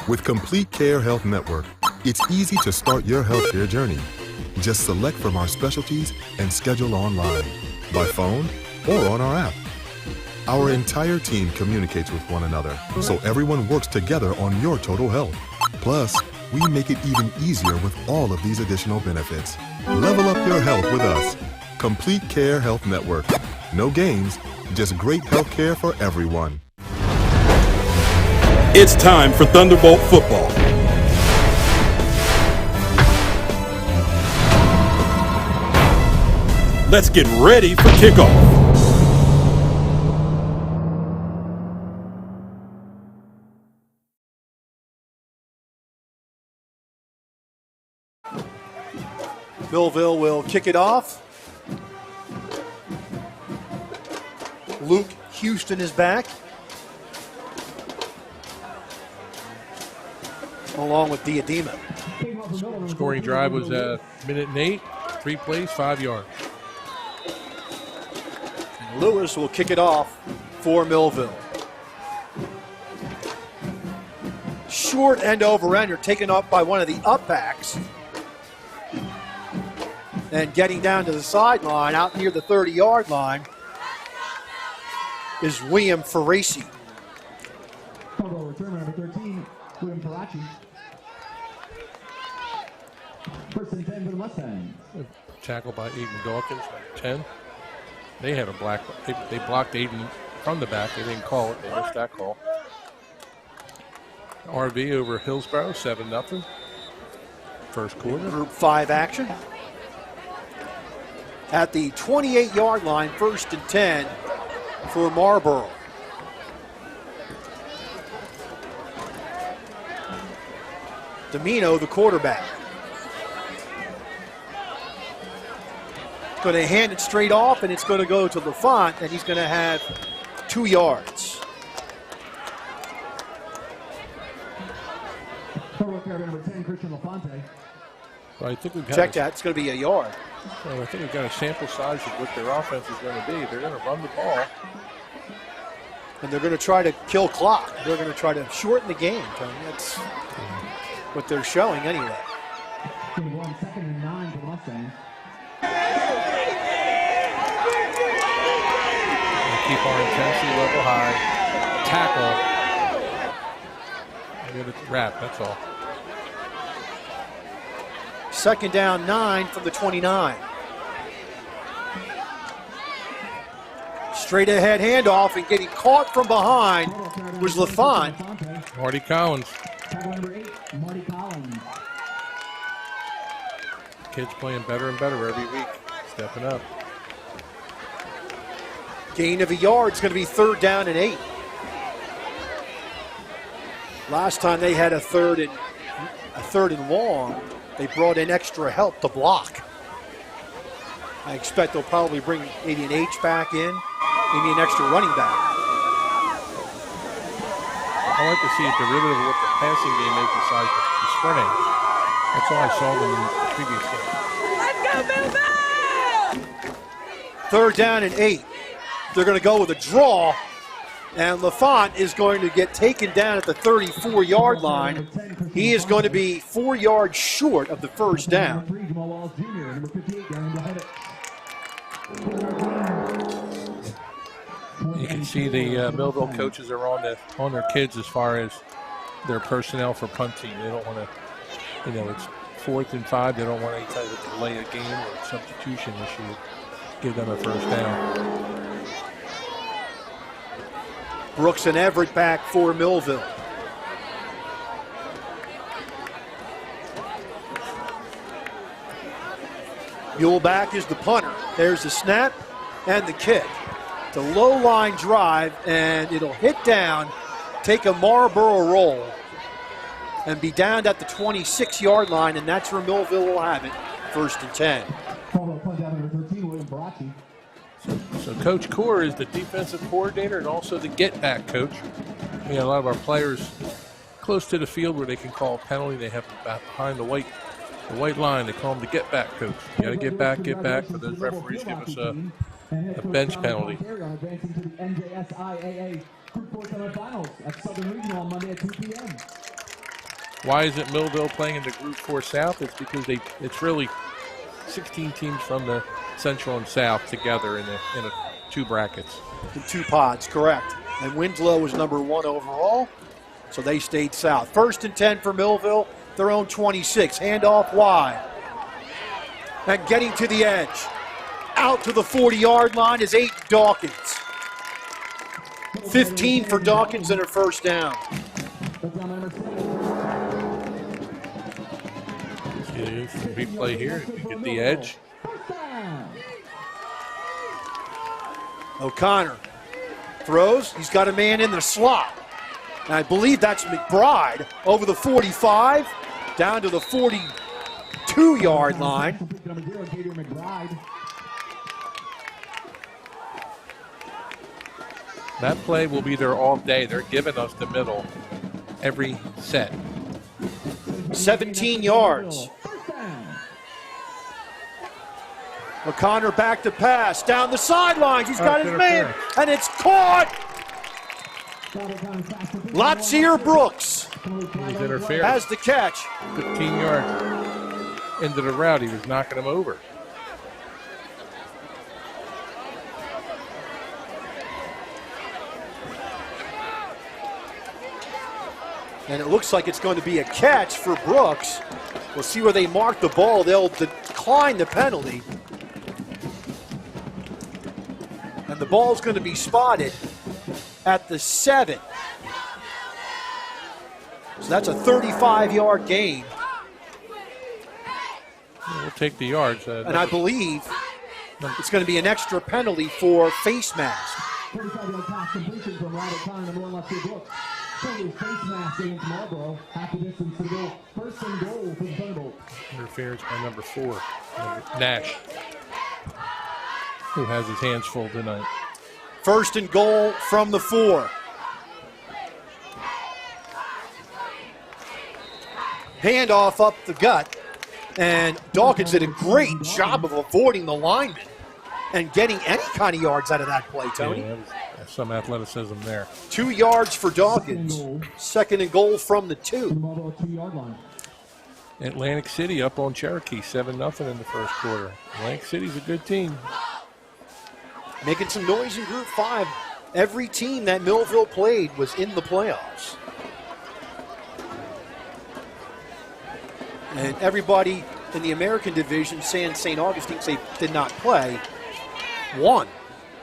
With Complete Care Health Network, it's easy to start your healthcare journey. Just select from our specialties and schedule online, by phone, or on our app. Our entire team communicates with one another, so everyone works together on your total health. Plus, we make it even easier with all of these additional benefits. Level up your health with us. Complete Care Health Network. No games, just great health care for everyone. It's time for Thunderbolt football. Let's get ready for kickoff. Millville will kick it off. Luke Houston is back, along with Diadema. Scoring drive was a minute and 8, 3 plays, 5 yards. And Lewis will kick it off for Millville. Short end over end are taken up by one of the up backs. And getting down to the sideline, out near the 30-yard line, is William Ferraci. Return number 13, William Ferraci. First and 10 for the Mustangs. Tackle by Aiden Dawkins, 10. They had a black. They blocked Aiden from the back. They didn't call it. They missed that call. RV over Hillsborough, 7-0. First quarter. Group 5 action. At the 28-yard line, first and 10 for Marboro. Domino, the quarterback. Going to hand it straight off, and it's going to go to LaFont, and he's going to have 2 yards. Number 10, Christian LaFonte. Well, I think we've Check that. It's going to be a yard. So I think we've got a sample size of what their offense is going to be. They're going to run the ball. And they're going to try to kill clock. They're going to try to shorten the game, Tony. That's what they're showing anyway. Second and 9 for the Mustangs. Keep our intensity level high. Tackle. And get it wrap, that's all. Second down, 9 from the 29. Straight ahead handoff, and getting caught from behind was LaFont. Marty Collins. Kids playing better and better every week, stepping up. Gain of a yard. It's going to be 3rd down and 8. Last time they had a third and long, they brought in extra help to block. I expect they'll probably bring maybe an H back in, maybe an extra running back. I like to see a derivative of what the passing game is besides the sprinting. That's all I saw them in the previous game. Let's go, Millville! 3rd down and 8. They're going to go with a draw, and LaFont is going to get taken down at the 34-yard line. He is going to be 4 yards short of the 1st down. You can see the Millville coaches are on their kids as far as their personnel for punting. They don't want to, it's 4th and 5. They don't want any type of delay a game or substitution issue. Give them a 1st down. Brooks and Everett back for Millville. Muleback is the punter. There's the snap and the kick. It's a low line drive, and it'll hit down, take a Marboro roll, and be down at the 26-yard line, and that's where Millville will have it, 1st and 10. So Coach Core is the defensive coordinator and also the get-back coach. We got a lot of our players close to the field where they can call a penalty. They have behind the white line. They call them the get-back coach. You got to get back, but those referees give us a bench penalty. Why isn't Millville playing in the Group 4 South? It's because it's really 16 teams from the Central and South together in 2 brackets. In 2 pods, correct. And Winslow was number 1 overall, so they stayed south. 1st and 10 for Millville, their own 26. Handoff wide. And getting to the edge. Out to the 40-yard line is Aiden Dawkins. 15 for Dawkins and a 1st down. Replay here, get the edge. O'Connor throws. He's got a man in the slot. And I believe that's McBride over the 45, down to the 42-yard line. That play will be there all day. They're giving us the middle every set. 17 yards. O'Connor back to pass, down the sidelines. He's got his man, and it's caught. Lotzier Brooks has the catch. 15 yards into the route. He was knocking him over. And it looks like it's going to be a catch for Brooks. We'll see where they mark the ball. They'll decline the penalty. And the ball's going to be spotted at the 7. So that's a 35-yard gain. We'll take the yards. And I believe it's going to be an extra penalty for face mask. Interference by number 4, Nash, who has his hands full tonight. 1st and goal from the 4. Handoff up the gut, and Dawkins did a great job of avoiding the lineman and getting any kind of yards out of that play, Tony. Yeah, some athleticism there. 2 yards for Dawkins. 2nd and goal from the 2. Atlantic City up on Cherokee, 7-0 in the 1st quarter. Atlantic City's a good team. Making some noise in Group 5. Every team that Millville played was in the playoffs. And everybody in the American division, St. Augustine's they did not play, won.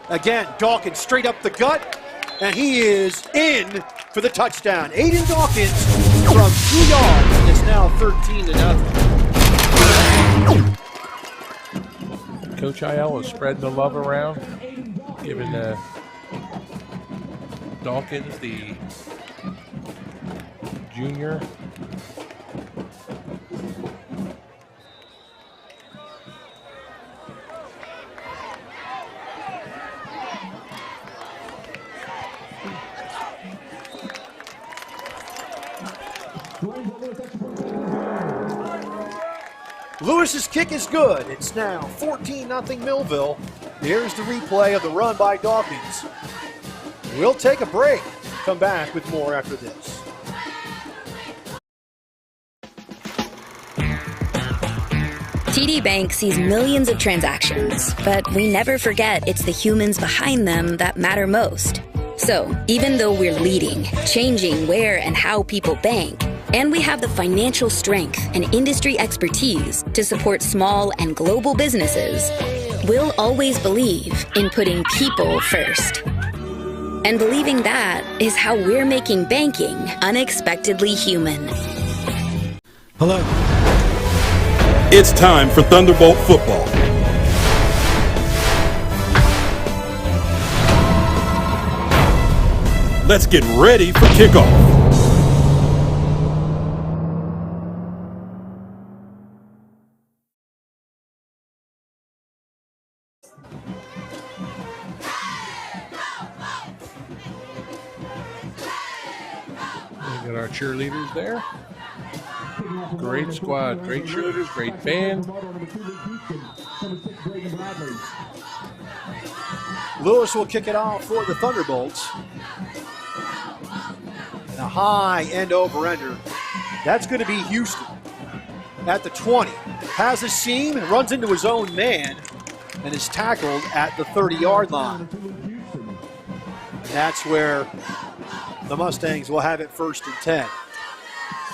Again, Dawkins straight up the gut, and he is in for the touchdown. Aiden Dawkins from 2 yards, and it's now 13-0. Coach Aiello is spreading the love around, giving Dawkins, the junior, Lewis's kick is good. It's now 14-0 Millville. Here's the replay of the run by Dawkins. We'll take a break. Come back with more after this. TD Bank sees millions of transactions, but we never forget it's the humans behind them that matter most. So, even though we're leading, changing where and how people bank, and we have the financial strength and industry expertise to support small and global businesses, we'll always believe in putting people first. And believing that is how we're making banking unexpectedly human. Hello. It's time for Thunderbolt football. Let's get ready for kickoff. We got our cheerleaders there. Great squad, great cheerleaders, great band. Lewis will kick it off for the Thunderbolts. And a high end-over-ender. That's going to be Houston at the 20. Has a seam and runs into his own man and is tackled at the 30-yard line. And that's where the Mustangs will have it 1st and 10.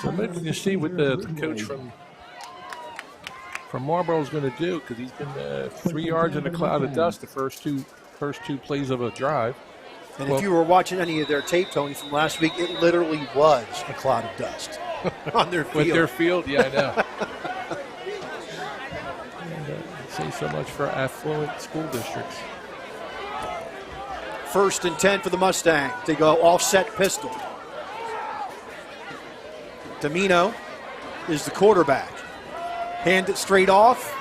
So I'm interested to see what the coach from Marboro is going to do, because he's been 3 yards in a cloud of dust the first two plays of a drive. And if you were watching any of their tape, Tony, from last week, it literally was a cloud of dust on their field. With their field, yeah, I know. Say so much for affluent school districts. 1st and 10 for the Mustangs. They go offset pistol. Domino is the quarterback. Hand it straight off,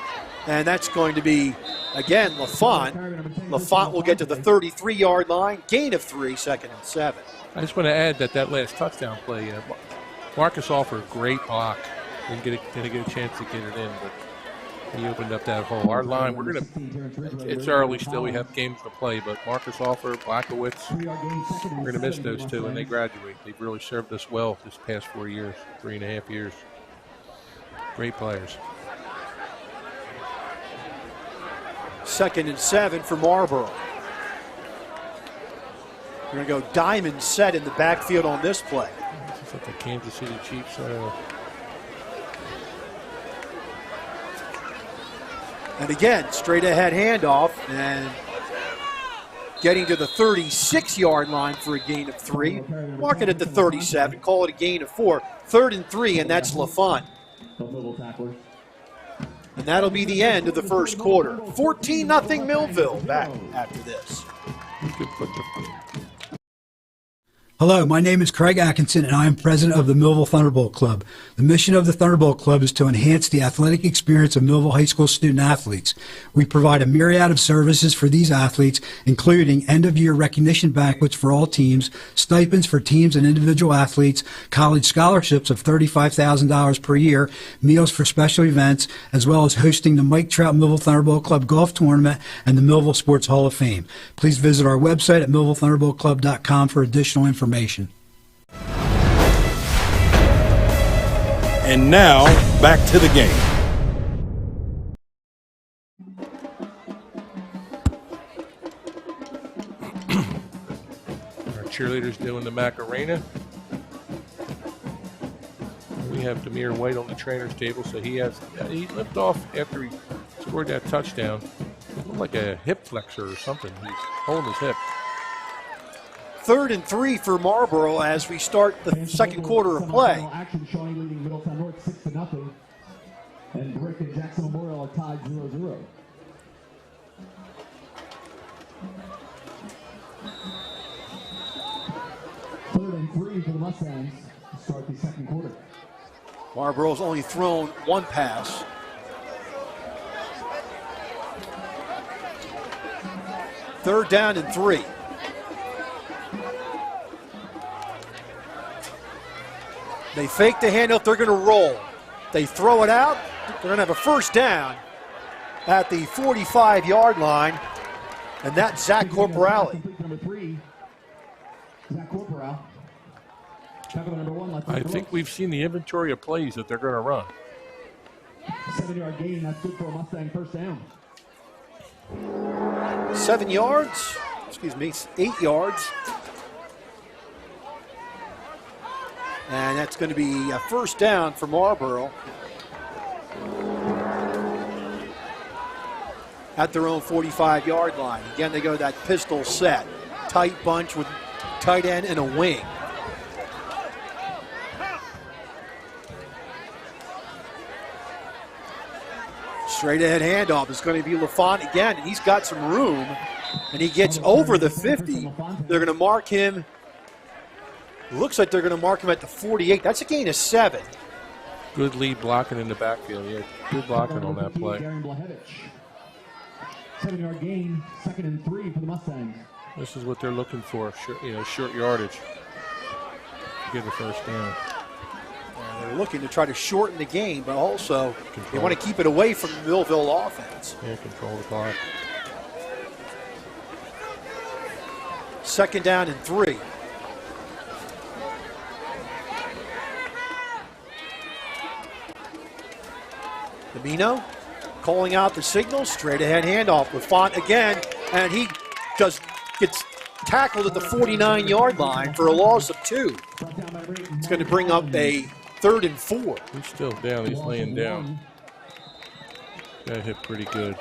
and that's going to be, again, Lafont. Lafont will get to the 33-yard line. Gain of 3, 2nd and 7. I just want to add that last touchdown play, Marcus offered a great block. Didn't get a chance to get it in, but he opened up that hole. Our line, it's early still, we have games to play, but Marcus Offer, Blackowitz, we're going to miss those two when they graduate. They've really served us well this past 4 years, 3.5 years. Great players. 2nd and 7 for Marboro. We're going to go diamond set in the backfield on this play. It's like the Kansas City Chiefs. And again, straight ahead handoff and getting to the 36-yard line for a gain of 3. Mark it at the 37, call it a gain of 4. 3rd and 3, and that's Lafont. And that'll be the end of the first quarter. 14-0 Millville. Back after this. Hello, my name is Craig Atkinson, and I am president of the Millville Thunderbolt Club. The mission of the Thunderbolt Club is to enhance the athletic experience of Millville High School student athletes. We provide a myriad of services for these athletes, including end-of-year recognition banquets for all teams, stipends for teams and individual athletes, college scholarships of $35,000 per year, meals for special events, as well as hosting the Mike Trout Millville Thunderbolt Club Golf Tournament and the Millville Sports Hall of Fame. Please visit our website at millvillethunderboltclub.com for additional information. And now, back to the game. Our cheerleaders doing the Macarena. We have Demir White on the trainer's table, so he limped off after he scored that touchdown. Like a hip flexor or something. He's holding his hip. 3rd and 3 for Marboro as we start the second quarter of play. Action showing leading Middletown North 6-0. And Brick and Jackson Memorial are tied 0-0. Third and 3 for the Mustangs to start the second quarter. Marboro's only thrown one pass. Third down and 3. They fake the handoff, they're going to roll. They throw it out, they're going to have a first down at the 45-yard line, and that's Zach Corporale. Number 3, Zach Corporale. Number 1, I think we've seen the inventory of plays that they're going to run. 7-yard gain, that's good for a Mustang first down. 7 yards, 8 yards. And that's going to be a first down for Marboro at their own 45-yard line. Again, they go that pistol set. Tight bunch with tight end and a wing. Straight ahead handoff is going to be LaFont again, and he's got some room, and he gets over the 50. They're going to mark him. Looks like they're going to mark him at the 48. That's a gain of 7. Good lead blocking in the backfield. Yeah, good blocking on that play. 7-yard gain, 2nd and 3 for the Mustangs. This is what they're looking for, short yardage to get the first down. They're looking to try to shorten the game, but also they want to keep it away from the Millville offense. Yeah, control the clock. 2nd down and 3. Domino calling out the signal, straight ahead handoff with Font again, and he just gets tackled at the 49-yard line for a loss of 2. It's going to bring up a 3rd and 4. He's still down, he's laying down. Got hit pretty good.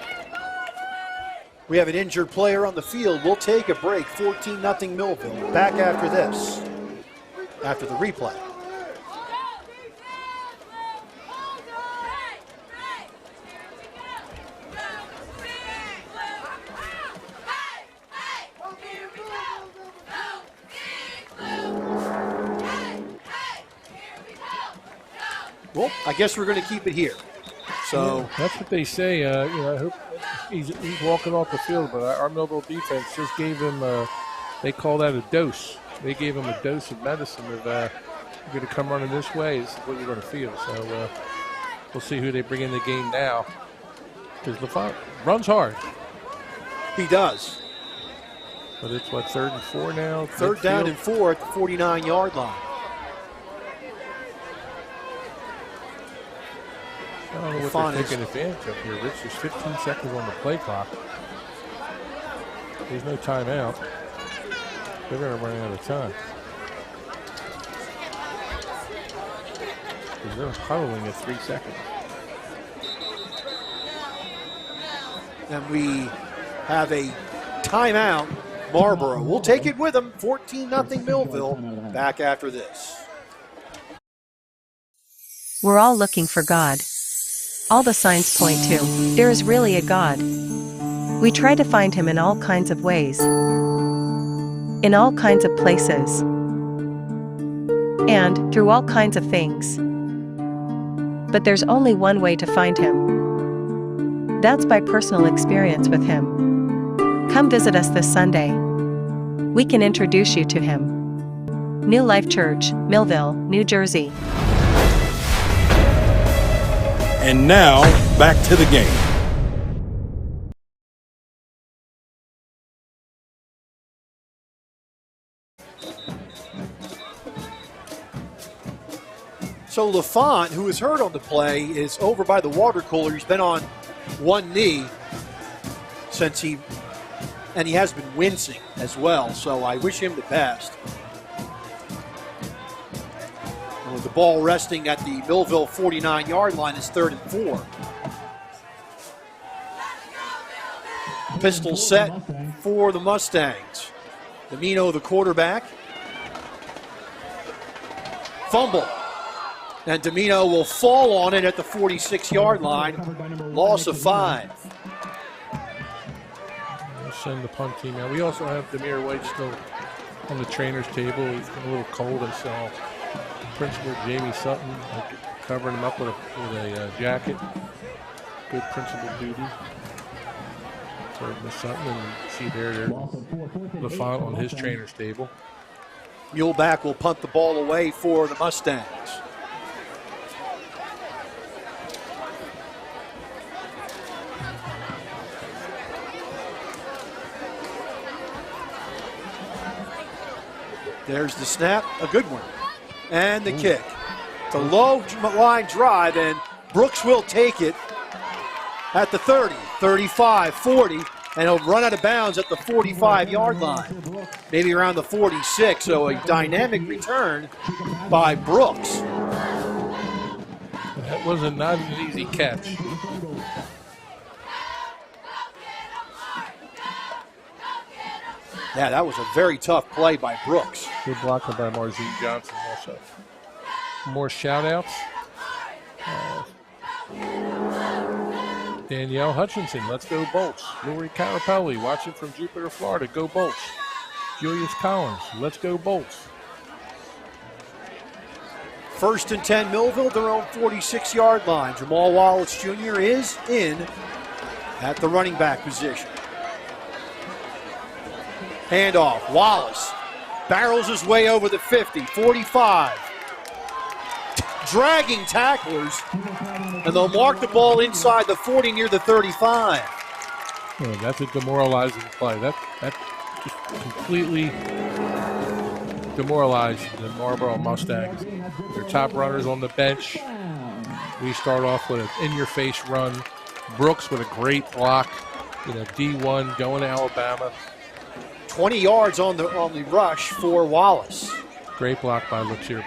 We have an injured player on the field. We'll take a break, 14-0 Millville. Back after this, after the replay. Well, I guess we're going to keep it here. So yeah, that's what they say. I hope he's walking off the field, but our Millville defense just gave him. They call that a dose. They gave him a dose of medicine of you're going to come running this way. This is what you're going to feel. So we'll see who they bring in the game now. Because LaFont runs hard. He does. But it's what, 3rd and 4 now? 3rd down and 4 at the 49-yard line. I don't know what they're taking advantage of here, Rich. There's 15 seconds on the play clock. There's no timeout. They're going to run out of time. Because they're huddling at 3 seconds. And we have a timeout, Marboro. We'll take it with them, 14-0 Millville. Back after this. We're all looking for God. All the signs point to, there is really a God. We try to find him in all kinds of ways, in all kinds of places, and through all kinds of things. But there's only one way to find him. That's by personal experience with him. Come visit us this Sunday. We can introduce you to him. New Life Church, Millville, New Jersey. And now, back to the game. So LaFont, who is hurt on the play, is over by the water cooler. He's been on one knee since he has been wincing as well. So I wish him the best. With the ball resting at the Millville 49-yard line, is 3rd and 4. Pistol set for the Mustangs. Domino, the quarterback. Fumble. And Domino will fall on it at the 46-yard line. Loss of 5. We'll send the punt team out. We also have Demir White still on the trainer's table. He's been a little cold. I saw Principal Jamie Sutton covering him up with a jacket. Good principal duty. So Miss Sutton, and you see there the font on his trainer's table. Muleback will punt the ball away for the Mustangs. There's the snap, a good one. And the kick. It's a low line drive, and Brooks will take it at the 30, 35, 40, and he'll run out of bounds at the 45-yard line, maybe around the 46, so a dynamic return by Brooks. That was not an easy catch. Yeah, that was a very tough play by Brooks. Good blocking by Marzine Johnson also. More shout-outs. Danielle Hutchinson, let's go Bolts. Lori Carapelli, watching from Jupiter, Florida, go Bolts. Julius Collins, let's go Bolts. 1st and 10 Millville, their own 46-yard line. Jamal Wallace Jr. is in at the running back position. Handoff, Wallace barrels his way over the 50, 45. Dragging tacklers, and they'll mark the ball inside the 40 near the 35. Yeah, that's a demoralizing play. That just completely demoralized the Marlboro Mustangs. Their top runners on the bench. We start off with an in-your-face run. Brooks with a great block. D1 going to Alabama. 20 yards on the rush for Wallace. Great block by Lotzier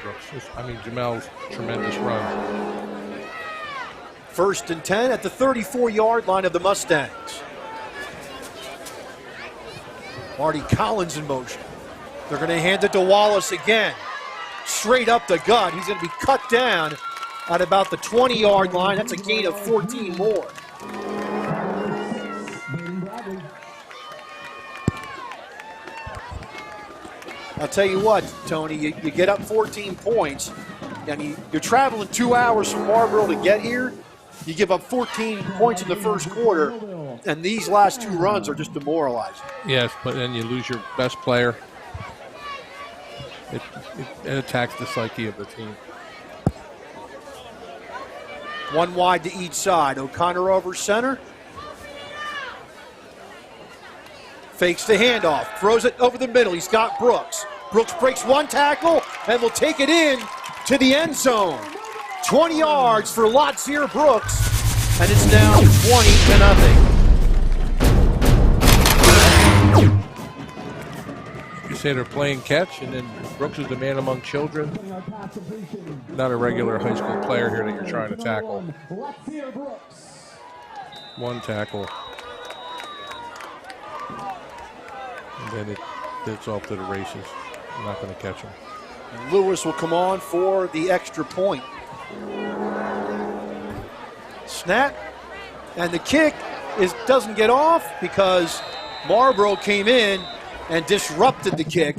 Brooks. Jamel's tremendous run. 1st and 10 at the 34-yard line of the Mustangs. Marty Collins in motion. They're going to hand it to Wallace again. Straight up the gut. He's going to be cut down at about the 20-yard line. That's a gain of 14 more. I'll tell you what, Tony, you get up 14 points, and you're traveling 2 hours from Marboro to get here. You give up 14 points in the first quarter, and these last 2 runs are just demoralizing. Yes, but then you lose your best player. It attacks the psyche of the team. 1 wide to each side. O'Connor over center. Fakes the handoff, throws it over the middle. He's got Brooks. Brooks breaks 1 tackle and will take it in to the end zone. 20 yards for Lotzier Brooks, and it's now 20-0. You say they're playing catch, and then Brooks is the man among children. Not a regular high school player here that you're trying to tackle. 1 tackle. And then it's off to the races. I'm not going to catch him. And Lewis will come on for the extra point. Snap, and the kick doesn't get off because Marboro came in and disrupted the kick.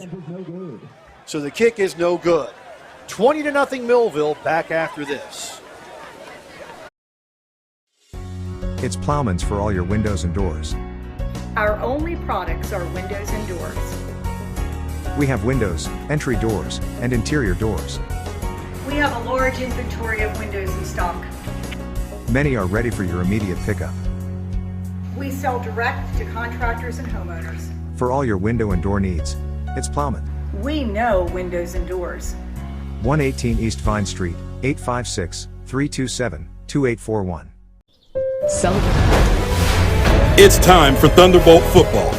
So the kick is no good. 20-0 Millville. Back after this. It's Plowman's for all your windows and doors. Our only products are windows and doors. We have windows, entry doors, and interior doors. We have a large inventory of windows in stock. Many are ready for your immediate pickup. We sell direct to contractors and homeowners. For all your window and door needs, it's Plowman. We know windows and doors. 118 East Vine Street, 856-327-2841. It's time for Thunderbolt football.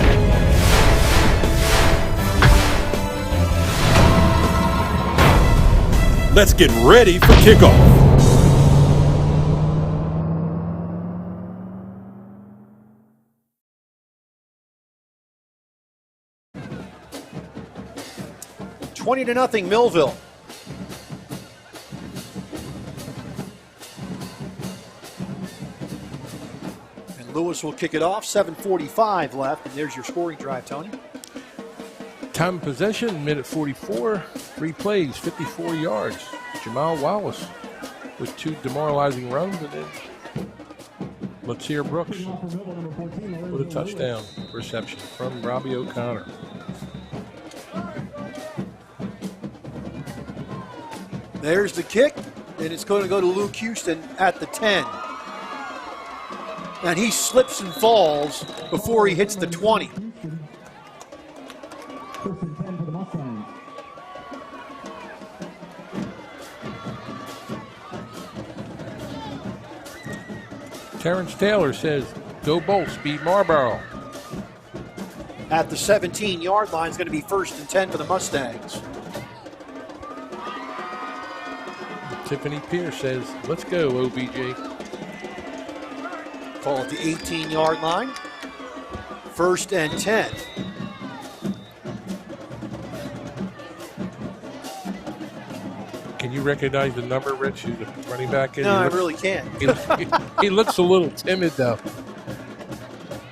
Let's get ready for kickoff. 20-0 Millville. And Lewis will kick it off. 7:45 left, and there's your scoring drive, Tony. Time of possession, minute 44. 3 plays, 54 yards. Jamal Wallace with 2 demoralizing runs, and then Lotzier Brooks with a touchdown reception from Robbie O'Connor. There's the kick, and it's going to go to Luke Houston at the 10. And he slips and falls before he hits the 20. Terrence Taylor says, "Go Bolts, beat Marboro." At the 17-yard line, it's going to be 1st and 10 for the Mustangs. Tiffany Pierce says, "Let's go, OBJ." Call it the 18-yard line. 1st and 10. Can you recognize the number, Rich, who the running back is? No, I really can't. He looks a little timid, though.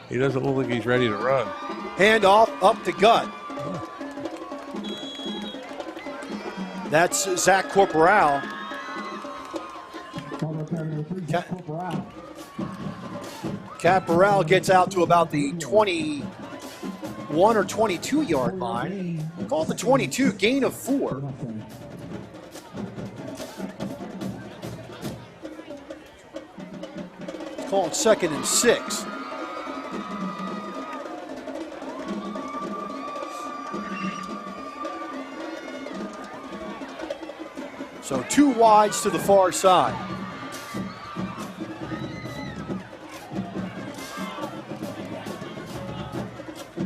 He doesn't look like he's ready to run. Hand off, up to gut. That's Zach Corporal. Caporal gets out to about the 21 or 22-yard line. Call the 22, gain of 4. Call it 2nd and 6. So 2 wides to the far side.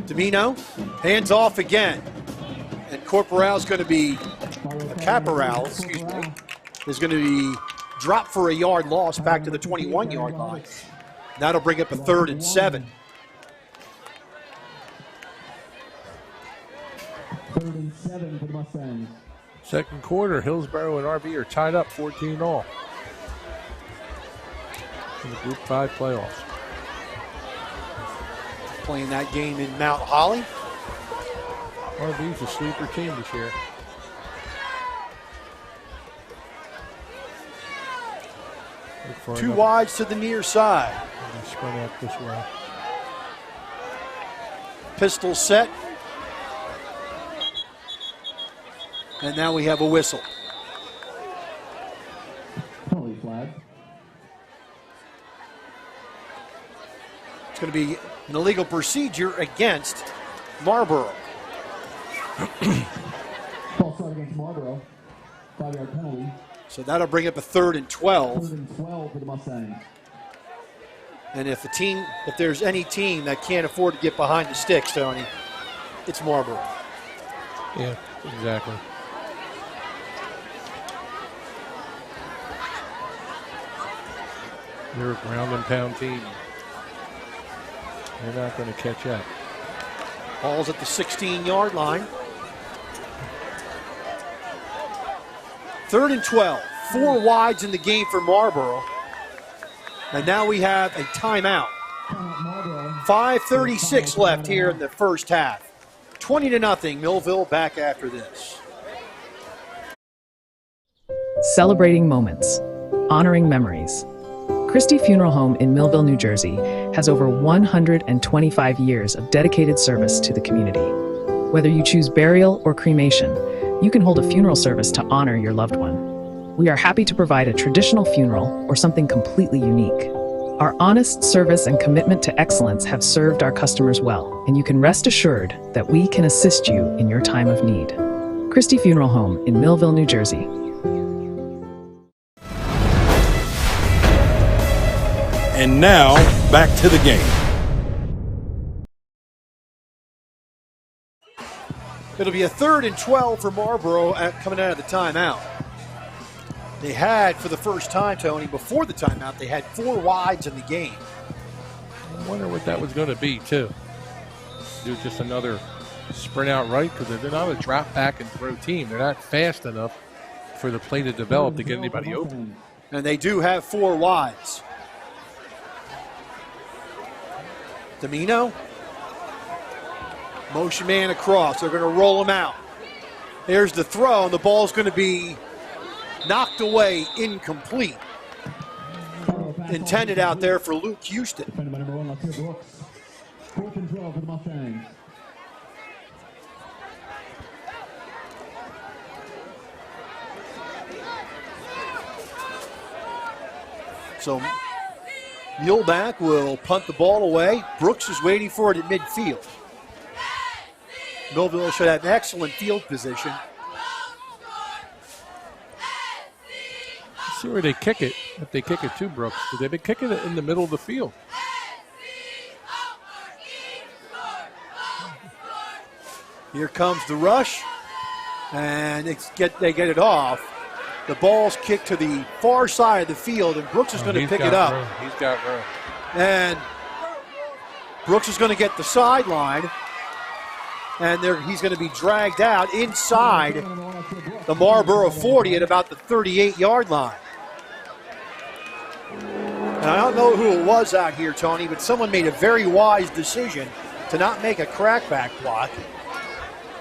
Domino, hands off again. And Corporal's going to be, Caporal, excuse me, is going to be dropped for a yard loss back to the 21-yard line. That'll bring up a 3rd and 7. 3rd and 7 for the Mustangs. Second quarter, Hillsborough and RB are tied up 14-all in the Group 5 playoffs. Playing that game in Mount Holly. RB's a sleeper team this year. Two wides to the near side. Sprint out this way. Pistol set. And now we have a whistle. Penalty flag. It's going to be an illegal procedure against Marboro. False start against Marboro. 5-yard penalty. So that'll bring up a 3rd and 12. 3rd and 12 for the Mustangs. And if there's any team that can't afford to get behind the sticks, Tony, it's Marboro. Yeah, exactly. They're a ground and pound team. They're not going to catch up. Ball's at the 16-yard line. 3rd and 12. 4 wides in the game for Marboro. And now we have a timeout. 5:36 left here in the first half. 20-0, Millville back after this. Celebrating moments, honoring memories. Christie Funeral Home in Millville, New Jersey has over 125 years of dedicated service to the community. Whether you choose burial or cremation, you can hold a funeral service to honor your loved one. We are happy to provide a traditional funeral or something completely unique. Our honest service and commitment to excellence have served our customers well, and you can rest assured that we can assist you in your time of need. Christie Funeral Home in Millville, New Jersey. And now, back to the game. It'll be a 3rd and 12 for Marboro coming out of the timeout. They had, for the first time, Tony, before the timeout, they had 4 wides in the game. I wonder what that was going to be, too. Do just another sprint out right because they're not a drop back and throw team. They're not fast enough for the play to develop to get anybody open. And they do have 4 wides. Domino. Motion man across. They're going to roll him out. There's the throw, and the ball's going to be knocked away, incomplete. Intended out there for Luke Houston. Number 1, Lotzier Brooks. 4th and 12 for the Mustangs. So Muleback will punt the ball away. Brooks is waiting for it at midfield. Millville should have excellent field position. Let's see where they kick it. If they kick it to Brooks, because they've been kicking it in the middle of the field. Here comes the rush, and they get it off. The ball's kicked to the far side of the field, and Brooks is going to pick it up. Room. He's got room. And Brooks is going to get the sideline, and he's going to be dragged out inside the Marboro 40 at about the 38-yard line. And I don't know who it was out here, Tony, but someone made a very wise decision to not make a crackback block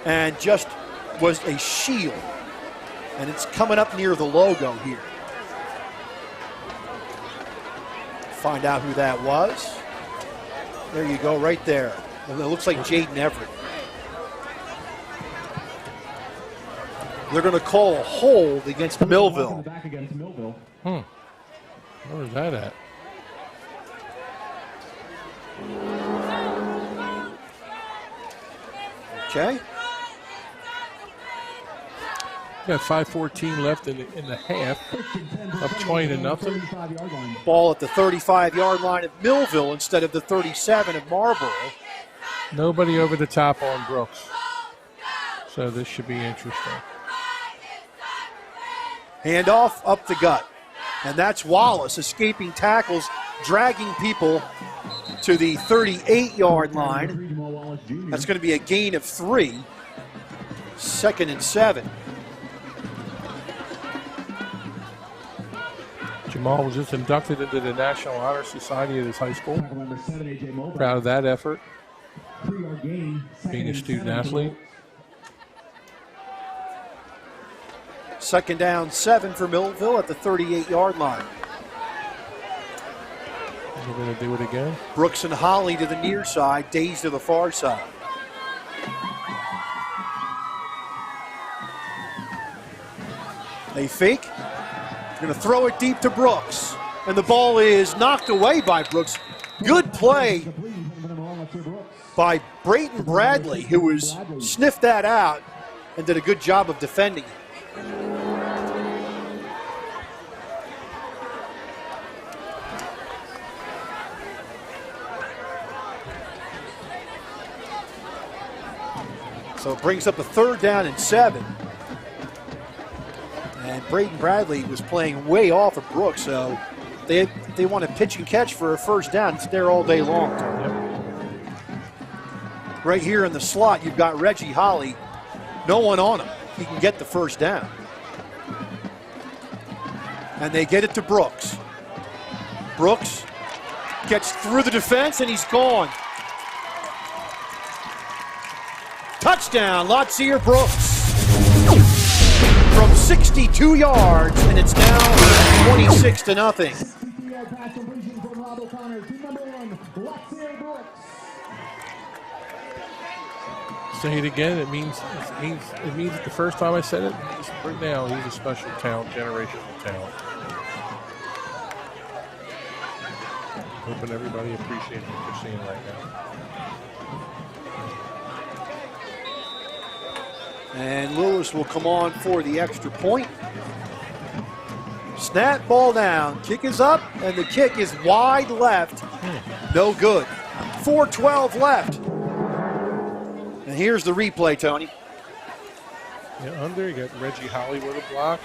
and just was a shield. And it's coming up near the logo here. Find out who that was. There you go, right there. It looks like Jaden Everett. They're going to call a hold against Millville. Where is that at? Okay. Got 5:14 left in the half. Up 20-0. Ball at the 35-yard line of Millville instead of the 37 of Marboro. Nobody over the top on Brooks. So this should be interesting. Handoff up the gut. And that's Wallace escaping tackles, dragging people to the 38-yard line. That's going to be a gain of 3. 2nd and 7. Jamal was just inducted into the National Honor Society at his high school. Proud of that effort. Being a student athlete. 2nd down 7 for Millville at the 38-yard line. We're going to do it again. Brooks and Holly to the near side, Days to the far side. They fake. Going to throw it deep to Brooks. And the ball is knocked away by Brooks. Good play by Brayton Bradley, who was sniffed that out and did a good job of defending it. So it brings up a 3rd down and 7. And Brayton Bradley was playing way off of Brooks, so they want to pitch and catch for a 1st down. It's there all day long. Yep. Right here in the slot, you've got Reggie Holly. No one on him. He can get the 1st down. And they get it to Brooks. Brooks gets through the defense, and he's gone. Touchdown, Lotzier Brooks. From 62 yards, and it's now 26-0. Say it again. It means the first time I said it. Right now, he's a special talent, generational talent. Hoping everybody appreciates what they're seeing right now. And Lewis will come on for the extra point. Snap, ball down. Kick is up, and the kick is wide left. No good. 4:12 left. And here's the replay, Tony. Yeah, under. You got Reggie Holly with a block.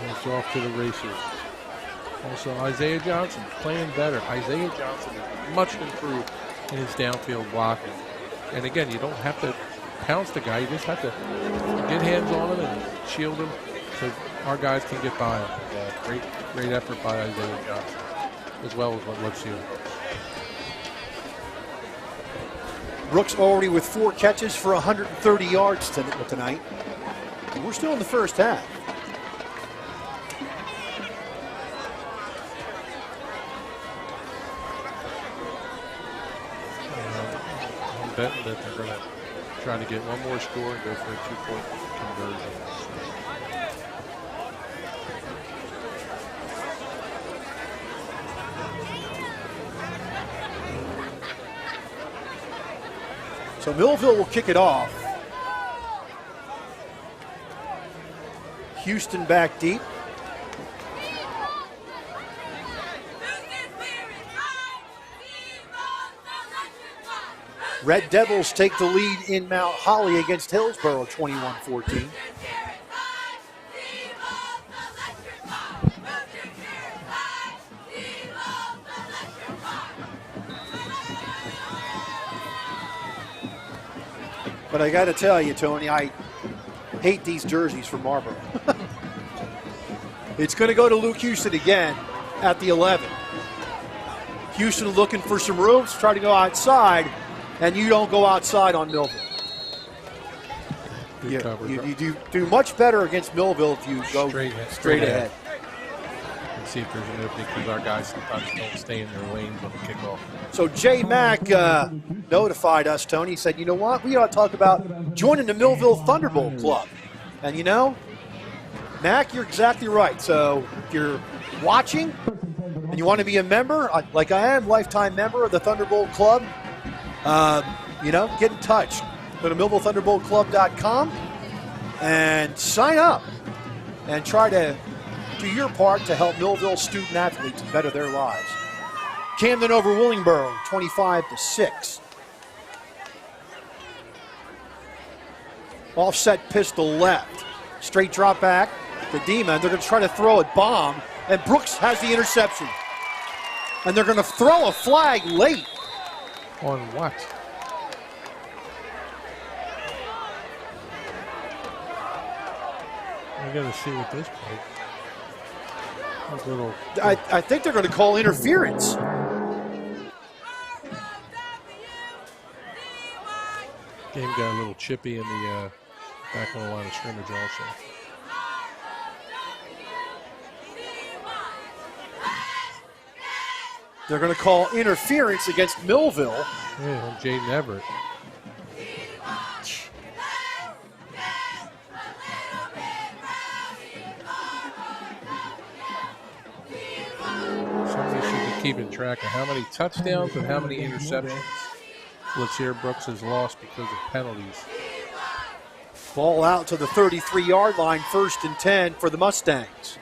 And it's off to the races. Also, Isaiah Johnson playing better. Isaiah Johnson is much improved in his downfield blocking. And again, you don't have to pounce the guy. You just have to get hands on him and shield him so our guys can get by him. Great effort by Isaiah Johnson, as well as what Lotzier. Brooks already with 4 catches for 130 yards tonight. And we're still in the first half. I'm betting that they're going to try to get one more score and go for a 2-point conversion. So Millville will kick it off. Houston back deep. Red Devils take the lead in Mount Holly against Hillsboro, 21-14. But I got to tell you, Tony, I hate these jerseys for Marboro. It's going to go to Luke Houston again at the 11. Houston looking for some rooms, try to go outside, and you don't go outside on Millville. You do much better against Millville if you go straight ahead. And see if there's an opening, because our guys sometimes don't stay in their lanes on the kickoff. So Jay Mack notified us, Tony, said, you know what, we ought to talk about joining the Millville Thunderbolt Club. And you know, Mac, you're exactly right. So if you're watching and you want to be a member, like I am, lifetime member of the Thunderbolt Club, you know, get in touch. Go to MillvilleThunderboltClub.com and sign up and try to do your part to help Millville student athletes better their lives. Camden over Willingboro, 25-6. Offset pistol left. Straight drop back to Dima. They're going to try to throw it bomb, and Brooks has the interception. And they're going to throw a flag late. On what? I got to see what this play. I think they're going to call interference. Game got a little chippy in the back on the line of scrimmage also. They're going to call interference against Millville. Yeah, on Jaden Everett. Somebody should be keeping track of how many touchdowns and how many interceptions Lotzier Brooks has lost because of penalties. Ball out to the 33-yard line, 1st and 10 for the Mustangs.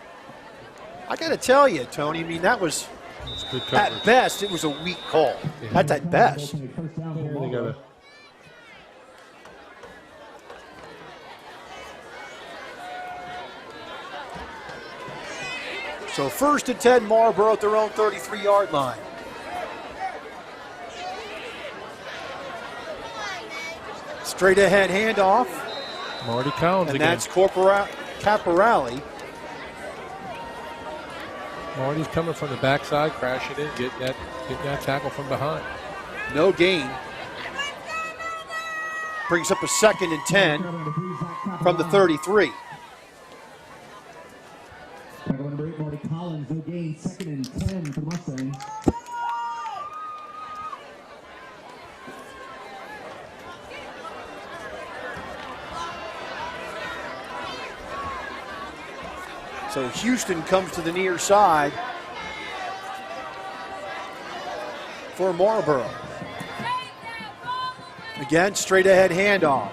I got to tell you, Tony, I mean, that was, at best, it was a weak call. Yeah. That's at best. They got to. So 1st and 10, Marboro at their own 33-yard line. Straight ahead handoff. Marty Collins and again. That's Caporale. Marty's coming from the backside, crashing in, getting that tackle from behind. No gain. Brings up a 2nd and 10 from the 33. Marty Collins, no gain, 2nd and 10 for the Mustangs. So Houston comes to the near side for Marboro. Again, straight ahead handoff.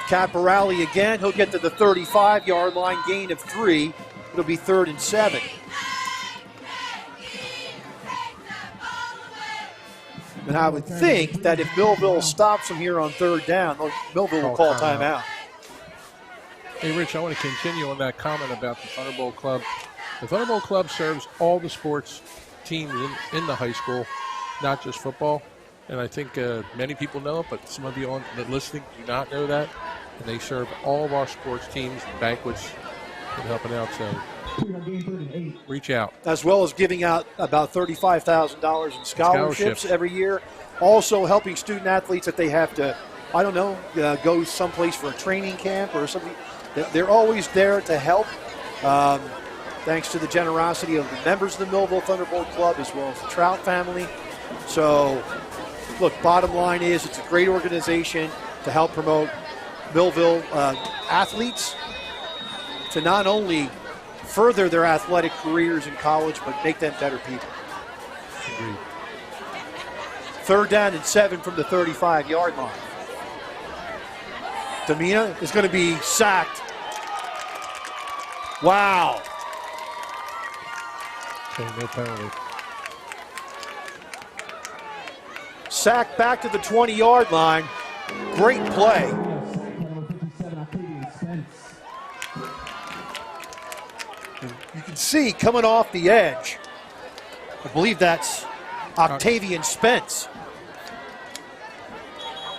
Caporale again. He'll get to the 35-yard line, gain of 3. It'll be 3rd and 7. And I would think that if Millville stops them here on 3rd down, Millville will call timeout. Hey, Rich, I want to continue on that comment about the Thunderbolt Club The Thunderbolt Club serves all the sports teams in the high school, not just football. And I think many people know it, but some of you listening do not know that. And they serve all of our sports teams, banquets, and helping out. So reach out. As well as giving out about $35,000 in scholarships every year. Also helping student athletes if they have to, I don't know, go someplace for a training camp or something. They're always there to help. Thanks to the generosity of the members of the Millville Thunderbolt Club as well as the Trout family. So, look, bottom line is it's a great organization to help promote Millville athletes to not only further their athletic careers in college, but make them better people. Agreed. 3rd down and 7 from the 35-yard line. Damina is going to be sacked. Wow. Okay, no penalty. Sacked back to the 20-yard line. Great play. You can see coming off the edge, I believe that's Octavian Spence.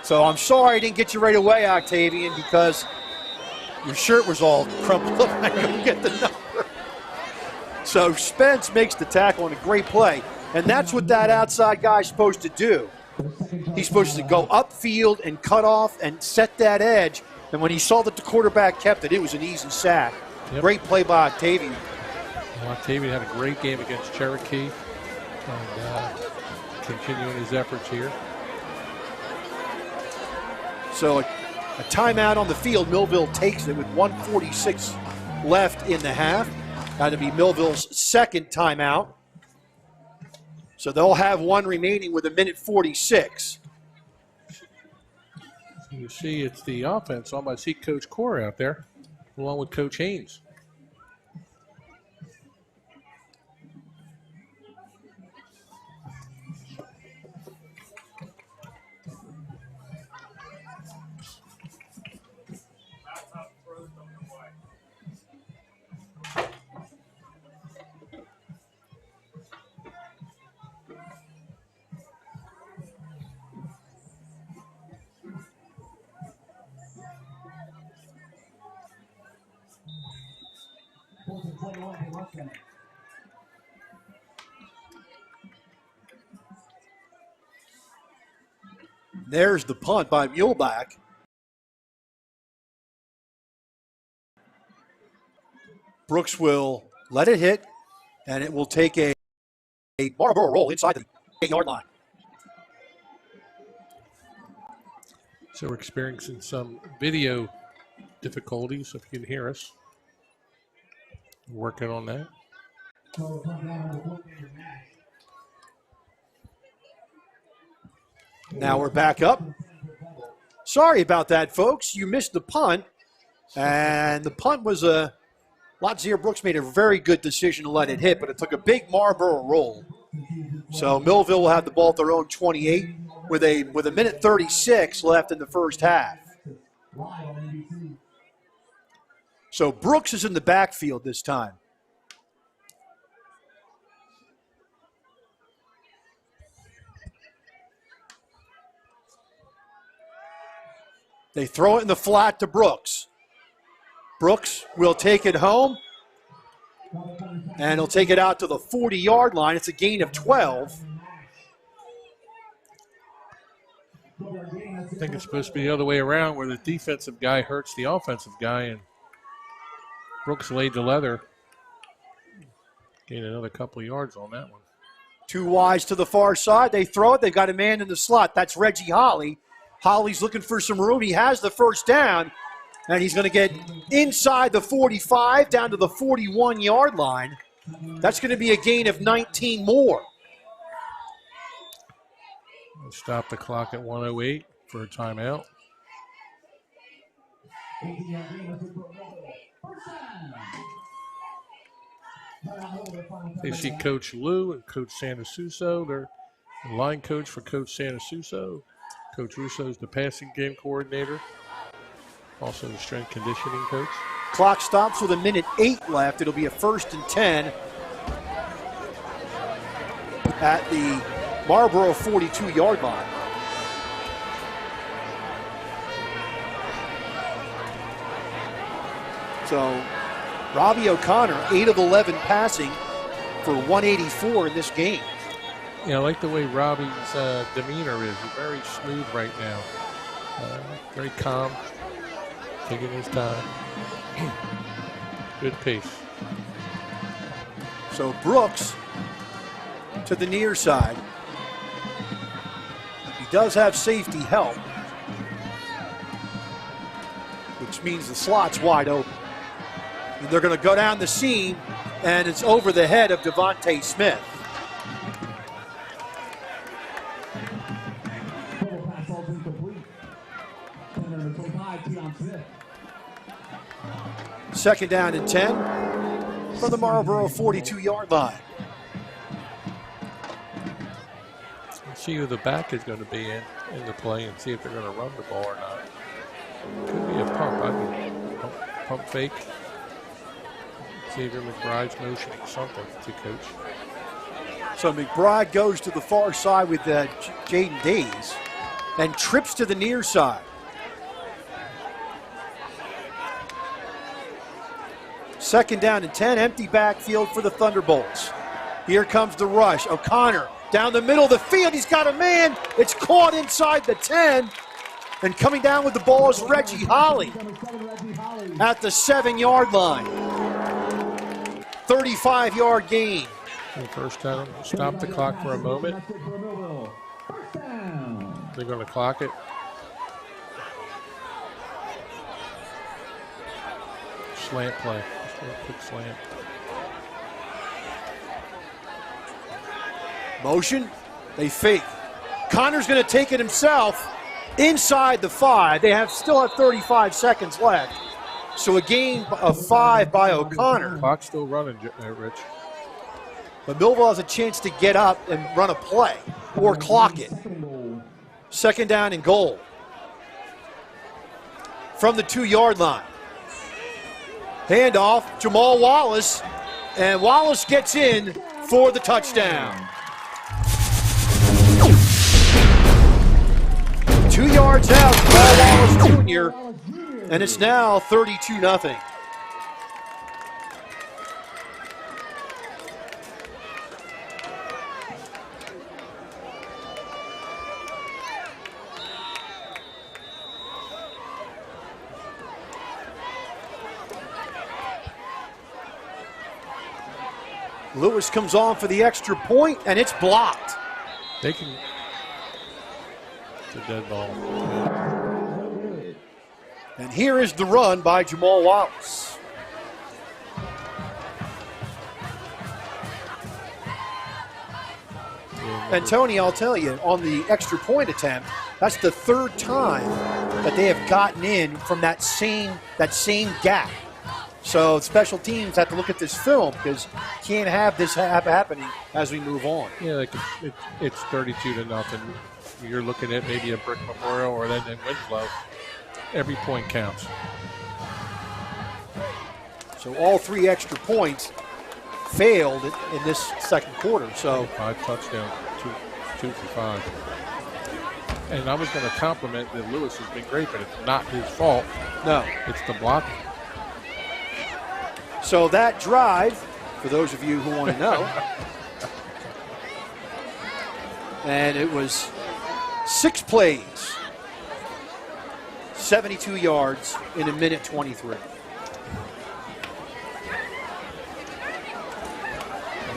So I'm sorry I didn't get you right away, Octavian, because your shirt was all crumpled up. I couldn't get the number. So Spence makes the tackle on a great play. And that's what that outside guy's supposed to do. He's supposed to go upfield and cut off and set that edge. And when he saw that the quarterback kept it, it was an easy sack. Yep. Great play by Octavian. Well, Octavian had a great game against Cherokee and continuing his efforts here. So a timeout on the field. Millville takes it with 1:46 left in the half. Got to be Millville's second timeout. So they'll have one remaining with 1:46. You see it's the offense. I see Coach Core out there along with Coach Haynes. There's the punt by Muleback. Brooks will let it hit, and it will take a Marboro roll inside the 8-yard line. So we're experiencing some video difficulties, if you can hear us. We're working on that. Now we're back up. Sorry about that, folks. You missed the punt. And the punt was a Lotzier Brooks made a very good decision to let it hit, but it took a big Marboro roll. So Millville will have the ball at their own 28 with a 1:36 left in the first half. So Brooks is in the backfield this time. They throw it in the flat to Brooks. Brooks will take it home, and he'll take it out to the 40-yard line. It's a gain of 12. I think it's supposed to be the other way around, where the defensive guy hurts the offensive guy, and Brooks laid the leather. Gain another couple of yards on that one. Two wides to the far side. They throw it. They've got a man in the slot. That's Reggie Holly. Holly's looking for some room. He has the first down, and he's going to get inside the 45 down to the 41-yard line. That's going to be a gain of 19 more. We'll stop the clock at 1:08 for a timeout. They see Coach Lou and Coach Sanasuso. They're the line coach for Coach Sanasuso. Coach Russo is the passing game coordinator, also the strength conditioning coach. Clock stops with 1:08 left. It'll be a 1st and 10 at the Marboro 42-yard line. So Robbie O'Connor, 8 of 11 passing for 184 in this game. Yeah, I like the way Robbie's demeanor is. He's very smooth right now. Very calm, taking his time. Good pace. So Brooks to the near side. He does have safety help, which means the slot's wide open. And they're going to go down the seam, and it's over the head of Devontae Smith. Second down and 10 from the Marboro 42-yard line. Let's see who the back is going to be in the play and see if they're going to run the ball or not. Could be a pump. I mean, pump fake. Xavier McBride's motioning something to coach. So McBride goes to the far side with Jaden Days and trips to the near side. Second down and 10, empty backfield for the Thunderbolts. Here comes the rush. O'Connor down the middle of the field. He's got a man. It's caught inside the 10. And coming down with the ball is Reggie Holly at the 7-yard line. 35-yard gain. First down, stop the clock for a moment. They're going to clock it. Slant play. Just a quick slant. Motion. They fake. Connor's going to take it himself inside the 5. They still have 35 seconds left. So a gain of 5 by O'Connor. Clock's still running, Rich. But Millville has a chance to get up and run a play or clock it. Second down and goal. From the 2-yard line. Handoff, Jamal Wallace. And Wallace gets in for the touchdown. 2 yards out, Jamal Wallace Jr. And it's now 32-0. Lewis comes on for the extra point, and it's blocked. They can. It's a dead ball. And here is the run by Jamal Wallace. And Tony, I'll tell you, on the extra point attempt, that's the 3rd time that they have gotten in from that same gap. So special teams have to look at this film because you can't have this happening as we move on. Yeah, like it's 32-0. You're looking at maybe a Brick Memorial or then in Winslow. Every point counts. So all 3 extra points failed in this second quarter. So 5 touchdowns, 2 for 5. And I was going to compliment that Lewis has been great, but it's not his fault. No. It's the blocking. So that drive, for those of you who want to know, and it was 6 plays, 72 yards in 1:23.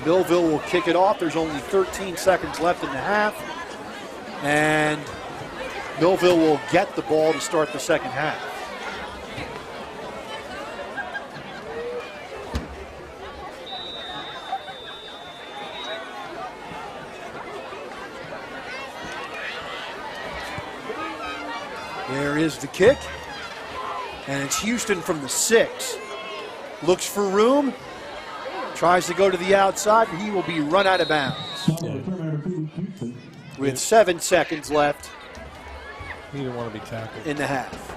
Millville will kick it off. There's only 13 seconds left in the half. And Millville will get the ball to start the second half. There is the kick, and it's Houston from the 6. Looks for room, tries to go to the outside, and he will be run out of bounds. With 7 seconds left. He didn't want to be tackled in the half.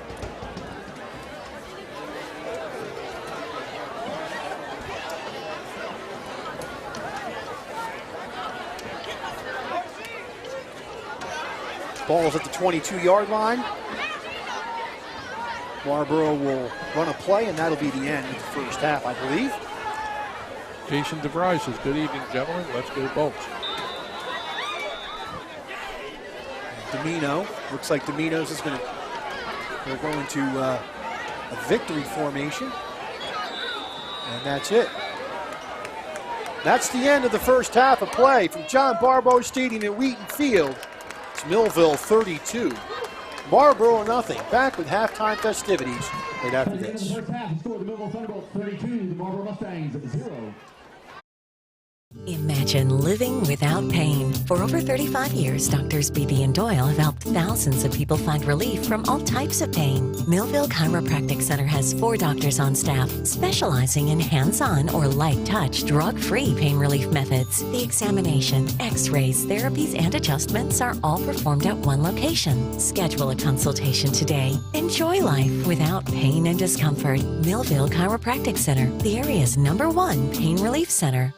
Ball's at the 22-yard line. Marboro will run a play, and that'll be the end of the first half, I believe. Jason DeVries says, good evening, gentlemen. Let's go Bolts. Domino. Looks like Domino's is going to, they're going to a victory formation. And that's it. That's the end of the first half of play from John Barbose Stadium at Wheaton Field. It's Millville 32. Marboro nothing. Back with halftime festivities right after this. The first half, score the Millville Thunderbolts 32, the Marlboro Mustangs 0. Imagine living without pain. For over 35 years, Doctors Beebe and Doyle have helped thousands of people find relief from all types of pain. Millville Chiropractic Center has 4 doctors on staff specializing in hands-on or light-touch, drug-free pain relief methods. The examination, x-rays, therapies, and adjustments are all performed at one location. Schedule a consultation today. Enjoy life without pain and discomfort. Millville Chiropractic Center, the area's #1 pain relief center.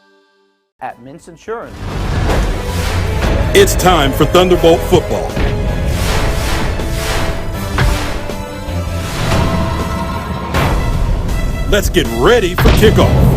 At Mintz Insurance. It's time for Thunderbolt football. Let's get ready for kickoff.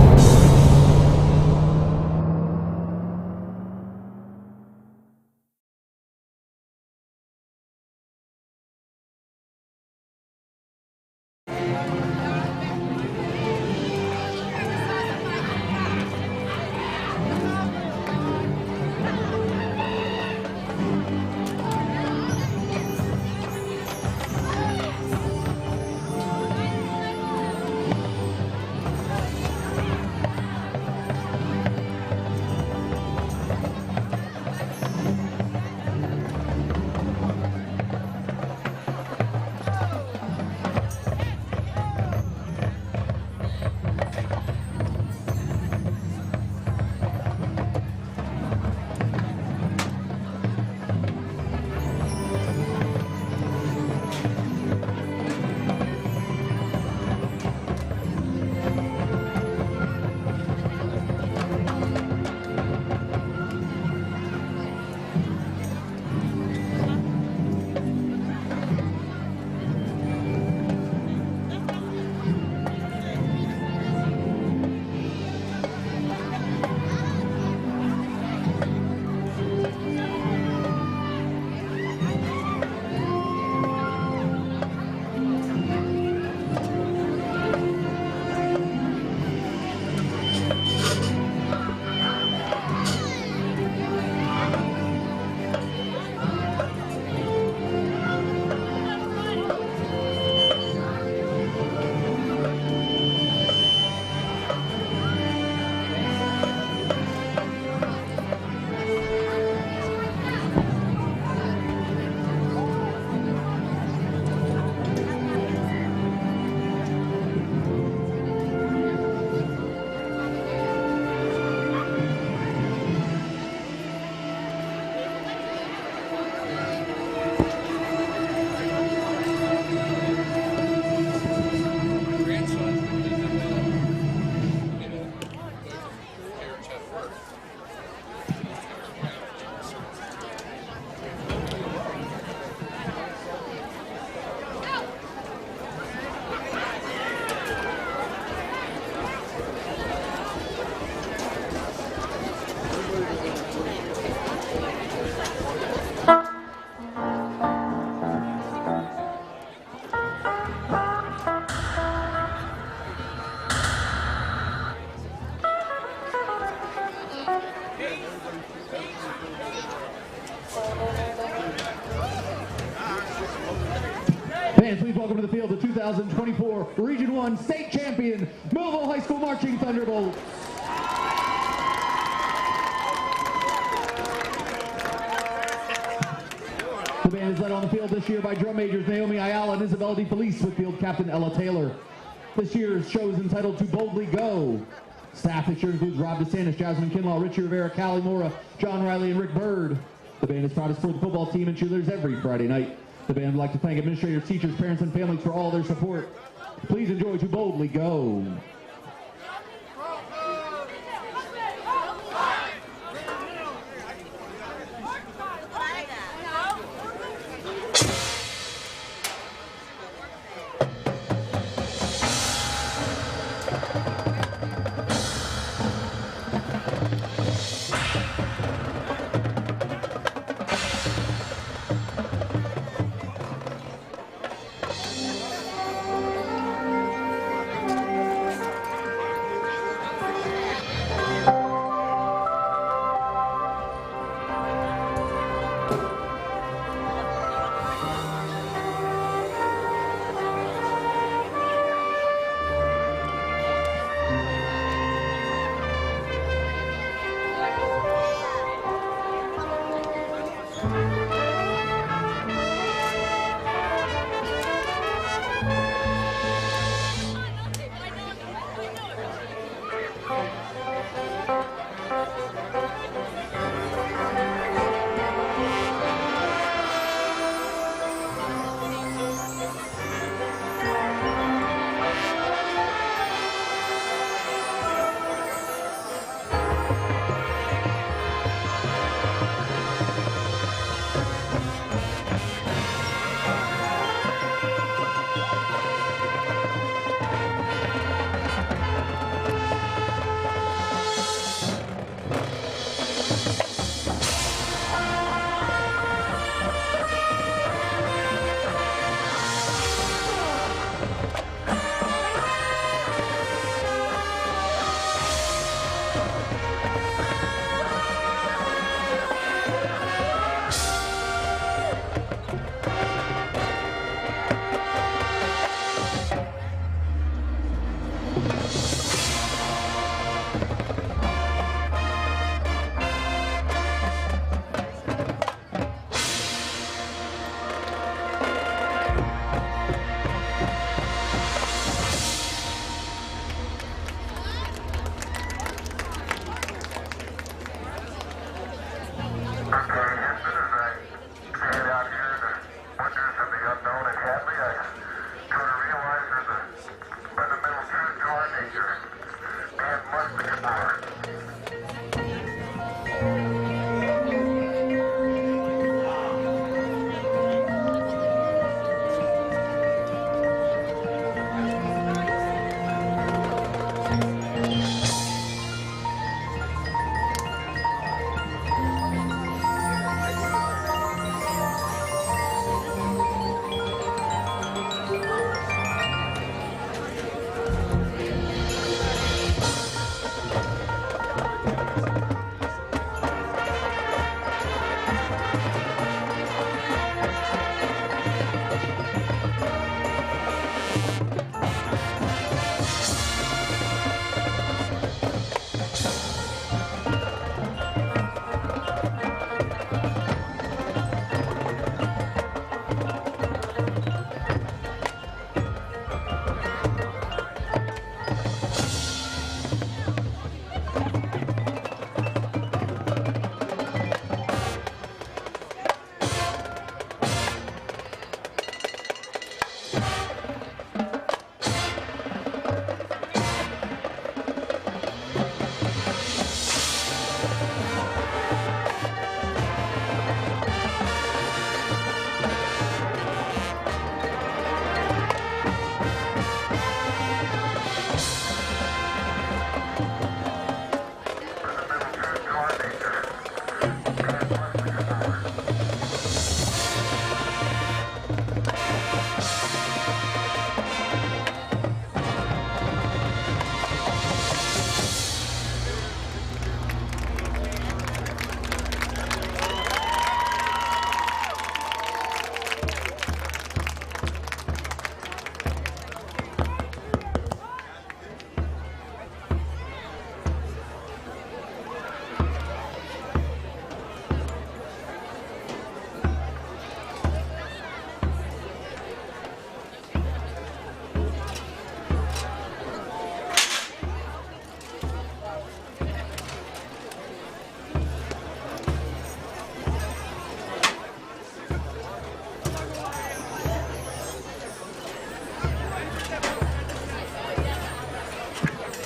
Fans, please welcome to the field the 2024 Region 1 State Champion, Millville High School Marching Thunderbolts. The band is led on the field this year by drum majors Naomi Ayala and Isabel DeFelice with field captain Ella Taylor. This year's show is entitled To Boldly Go. Staff this year includes Rob DeSantis, Jasmine Kinlaw, Richie Rivera, Callie Mora, John Riley, and Rick Bird. The band is proud to support the football team and cheerleaders every Friday night. The band would like to thank administrators, teachers, parents, and families for all their support. Please enjoy To Boldly Go.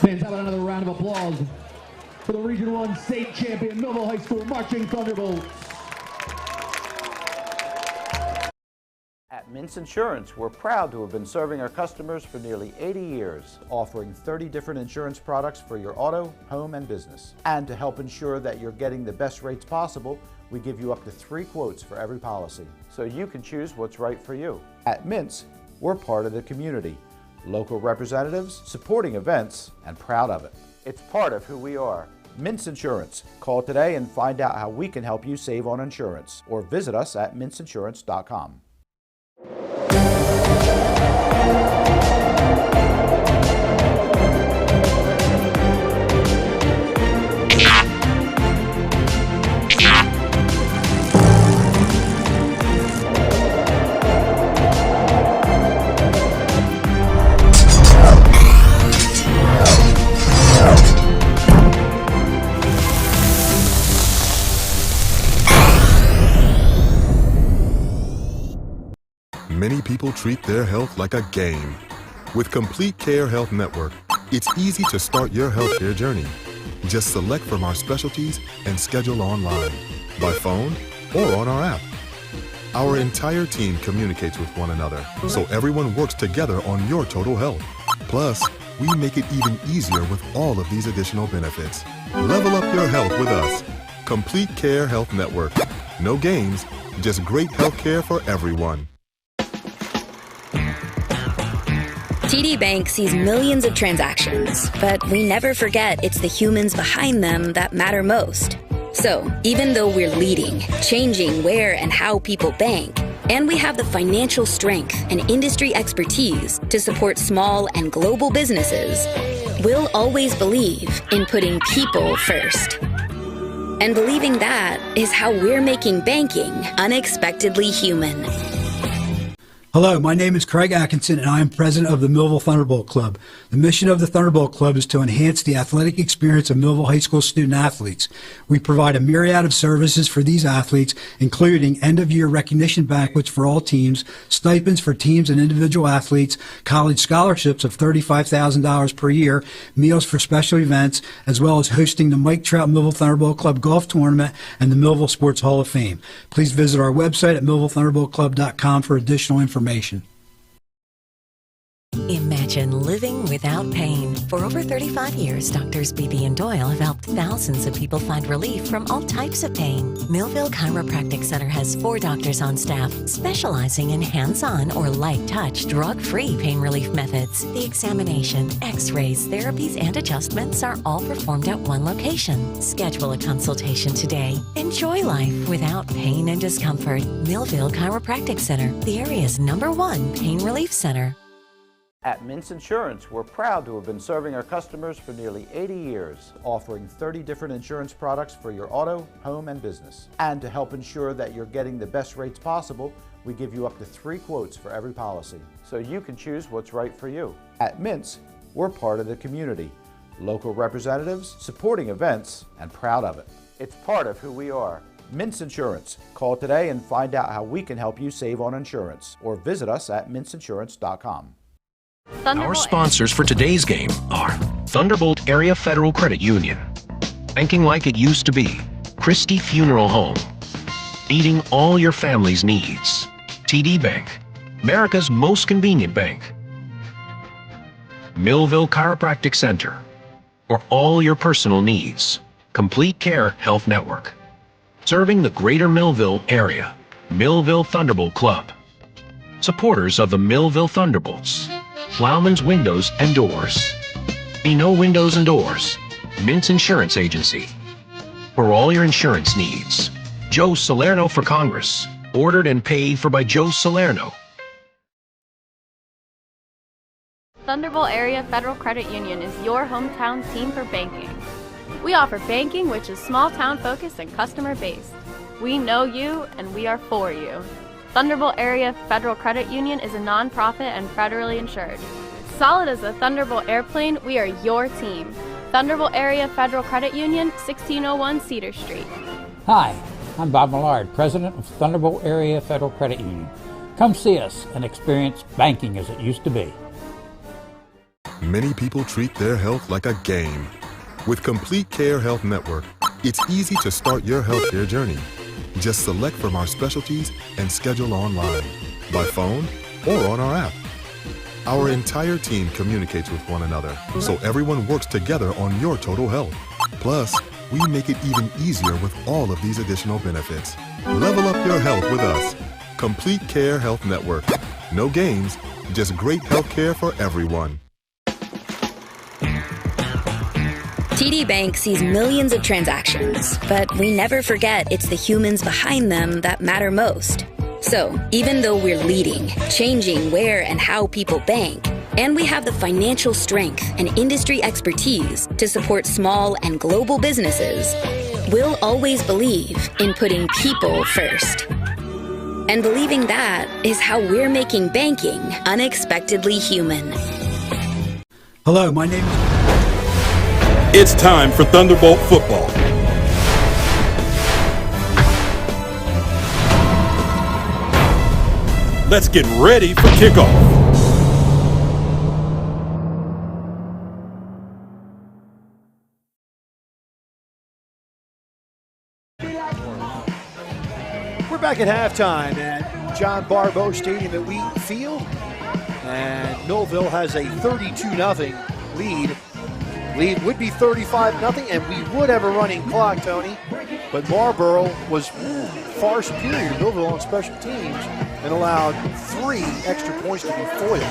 Fans, how about another round of applause for the Region 1 state champion Millville High School Marching Thunderbolts. At Mintz Insurance, we're proud to have been serving our customers for nearly 80 years, offering 30 different insurance products for your auto, home, and business. And to help ensure that you're getting the best rates possible, we give you up to 3 quotes for every policy, so you can choose what's right for you. At Mintz, we're part of the community, local representatives, supporting events, and proud of it. It's part of who we are. Mintz Insurance. Call today and find out how we can help you save on insurance, or visit us at mintzinsurance.com. Many people treat their health like a game. With Complete Care Health Network, it's easy to start your healthcare journey. Just select from our specialties and schedule online, by phone, or on our app. Our entire team communicates with one another, so everyone works together on your total health. Plus, we make it even easier with all of these additional benefits. Level up your health with us. Complete Care Health Network. No games, just great healthcare for everyone. TD Bank sees millions of transactions, but we never forget it's the humans behind them that matter most. So, even though we're leading, changing where and how people bank, and we have the financial strength and industry expertise to support small and global businesses, we'll always believe in putting people first. And believing that is how we're making banking unexpectedly human. Hello, my name is Craig Atkinson, and I am president of the Millville Thunderbolt Club. The mission of the Thunderbolt Club is to enhance the athletic experience of Millville High School student athletes. We provide a myriad of services for these athletes, including end-of-year recognition banquets for all teams, stipends for teams and individual athletes, college scholarships of $35,000 per year, meals for special events, as well as hosting the Mike Trout Millville Thunderbolt Club Golf Tournament and the Millville Sports Hall of Fame. Please visit our website at millvillethunderboltclub.com for additional information. Imagine living without pain. For over 35 years, Doctors Beebe and Doyle have helped thousands of people find relief from all types of pain. Millville Chiropractic Center has 4 doctors on staff specializing in hands-on or light-touch, drug-free pain relief methods. The examination, x-rays, therapies, and adjustments are all performed at one location. Schedule a consultation today. Enjoy life without pain and discomfort. Millville Chiropractic Center, the area's #1 pain relief center. At Mintz Insurance, we're proud to have been serving our customers for nearly 80 years, offering 30 different insurance products for your auto, home, and business. And to help ensure that you're getting the best rates possible, we give you up to 3 quotes for every policy, so you can choose what's right for you. At Mintz, we're part of the community, local representatives, supporting events, and proud of it. It's part of who we are. Mintz Insurance. Call today and find out how we can help you save on insurance, or visit us at mintzinsurance.com. Our sponsors for today's game are Thunderbolt Area Federal Credit Union, banking like it used to be, Christie Funeral Home, meeting all your family's needs, TD Bank, America's most convenient bank, Millville Chiropractic Center, for all your personal needs, Complete Care Health Network, serving the greater Millville area, Millville Thunderbolt Club, supporters of the Millville Thunderbolts, Plowman's Windows and Doors, Bino Windows and Doors, Mintz Insurance Agency. For all your insurance needs, Joe Salerno for Congress, ordered and paid for by Joe Salerno. Thunderbolt Area Federal Credit Union is your hometown team for banking. We offer banking which is small town focused and customer based. We know you and we are for you. Thunderbolt Area Federal Credit Union is a nonprofit and federally insured. Solid as a Thunderbolt airplane, we are your team. Thunderbolt Area Federal Credit Union, 1601 Cedar Street. Hi, I'm Bob Millard, president of Thunderbolt Area Federal Credit Union. Come see us and experience banking as it used to be. Many people treat their health like a game. With Complete Care Health Network, it's easy to start your healthcare journey. Just select from our specialties and schedule online, by phone, or on our app. Our entire team communicates with one another, so everyone works together on your total health. Plus, we make it even easier with all of these additional benefits. Level up your health with us. Complete Care Health Network. No games, just great health care for everyone. TD Bank sees millions of transactions, but we never forget it's the humans behind them that matter most. So, even though we're leading, changing where and how people bank, and we have the financial strength and industry expertise to support small and global businesses, we'll always believe in putting people first. And believing that is how we're making banking unexpectedly human. Hello, my name is... It's time for Thunderbolt football. Let's get ready for kickoff. We're back at halftime at John Barbose Stadium at Wheaton Field. And Millville has a 32-0 lead. Lead would be 35-0, and we would have a running clock, Tony. But Marboro was far superior to Millville on special teams and allowed 3 extra points to be foiled.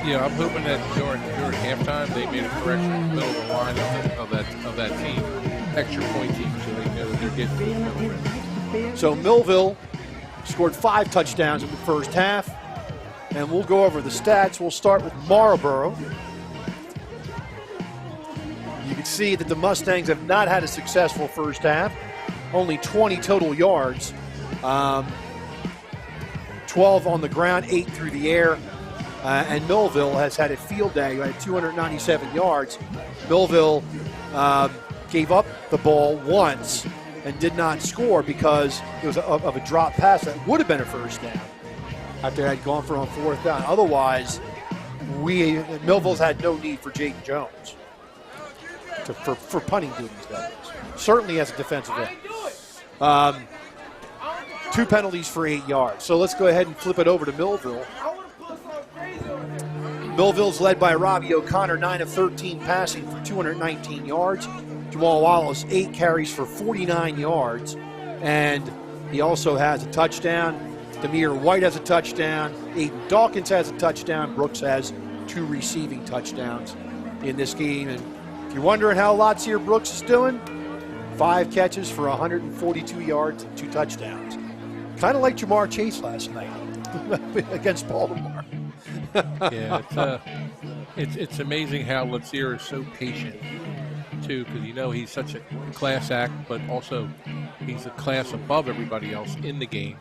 Yeah, I'm hoping that during halftime they made a correction in the middle of the line of that team, extra point team, so they know that they're getting. So Millville scored 5 touchdowns in the first half, and we'll go over the stats. We'll start with Marboro. You can see that the Mustangs have not had a successful first half. Only 20 total yards. 12 on the ground, 8 through the air. And Millville has had a field day, had 297 yards. Millville gave up the ball once and did not score because it was of a drop pass that would have been a first down after it had gone for on 4th down. Otherwise, Millville's had no need for Jaden Jones for punting duties, that is. Certainly as a defensive end. 2 penalties for 8 yards. So let's go ahead and flip it over to Millville. Millville's led by Robbie O'Connor, 9 of 13 passing for 219 yards. Jamal Wallace, 8 carries for 49 yards. And he also has a touchdown. Demir White has a touchdown. Aiden Dawkins has a touchdown. Brooks has 2 receiving touchdowns in this game. And if you're wondering how Lotzier Brooks is doing, 5 catches for 142 yards and 2 touchdowns. Kind of like Jamar Chase last night against Baltimore. Yeah, it's amazing how Lotzier is so patient, too, because he's such a class act, but also he's a class above everybody else in the game,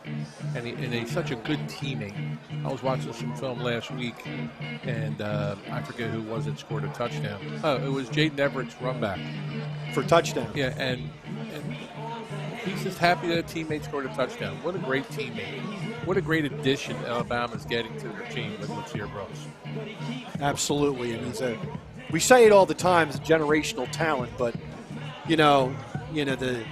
and he's such a good teammate. I was watching some film last week, and I forget who was it scored a touchdown. Oh, it was Jaden Everett's run back. For touchdown. Yeah, and he's just happy that a teammate scored a touchdown. What a great teammate. What a great addition Alabama's getting to their team with Lotzier Brooks. Absolutely. And we say it all the time, it's a generational talent, but, the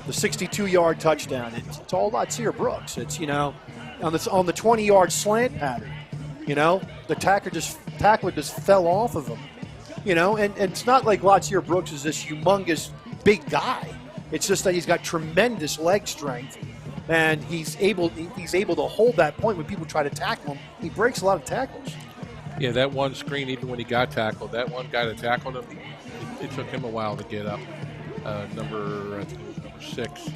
62-yard touchdown, it's all Lotzier Brooks. It's, on the 20-yard slant pattern, the tackler just fell off of him. And it's not like Lotzier Brooks is this humongous big guy. It's just that he's got tremendous leg strength, and he's able to hold that point when people try to tackle him. He breaks a lot of tackles. Yeah, that one screen, even when he got tackled, that one guy that tackled him, it took him a while to get up. Number 6,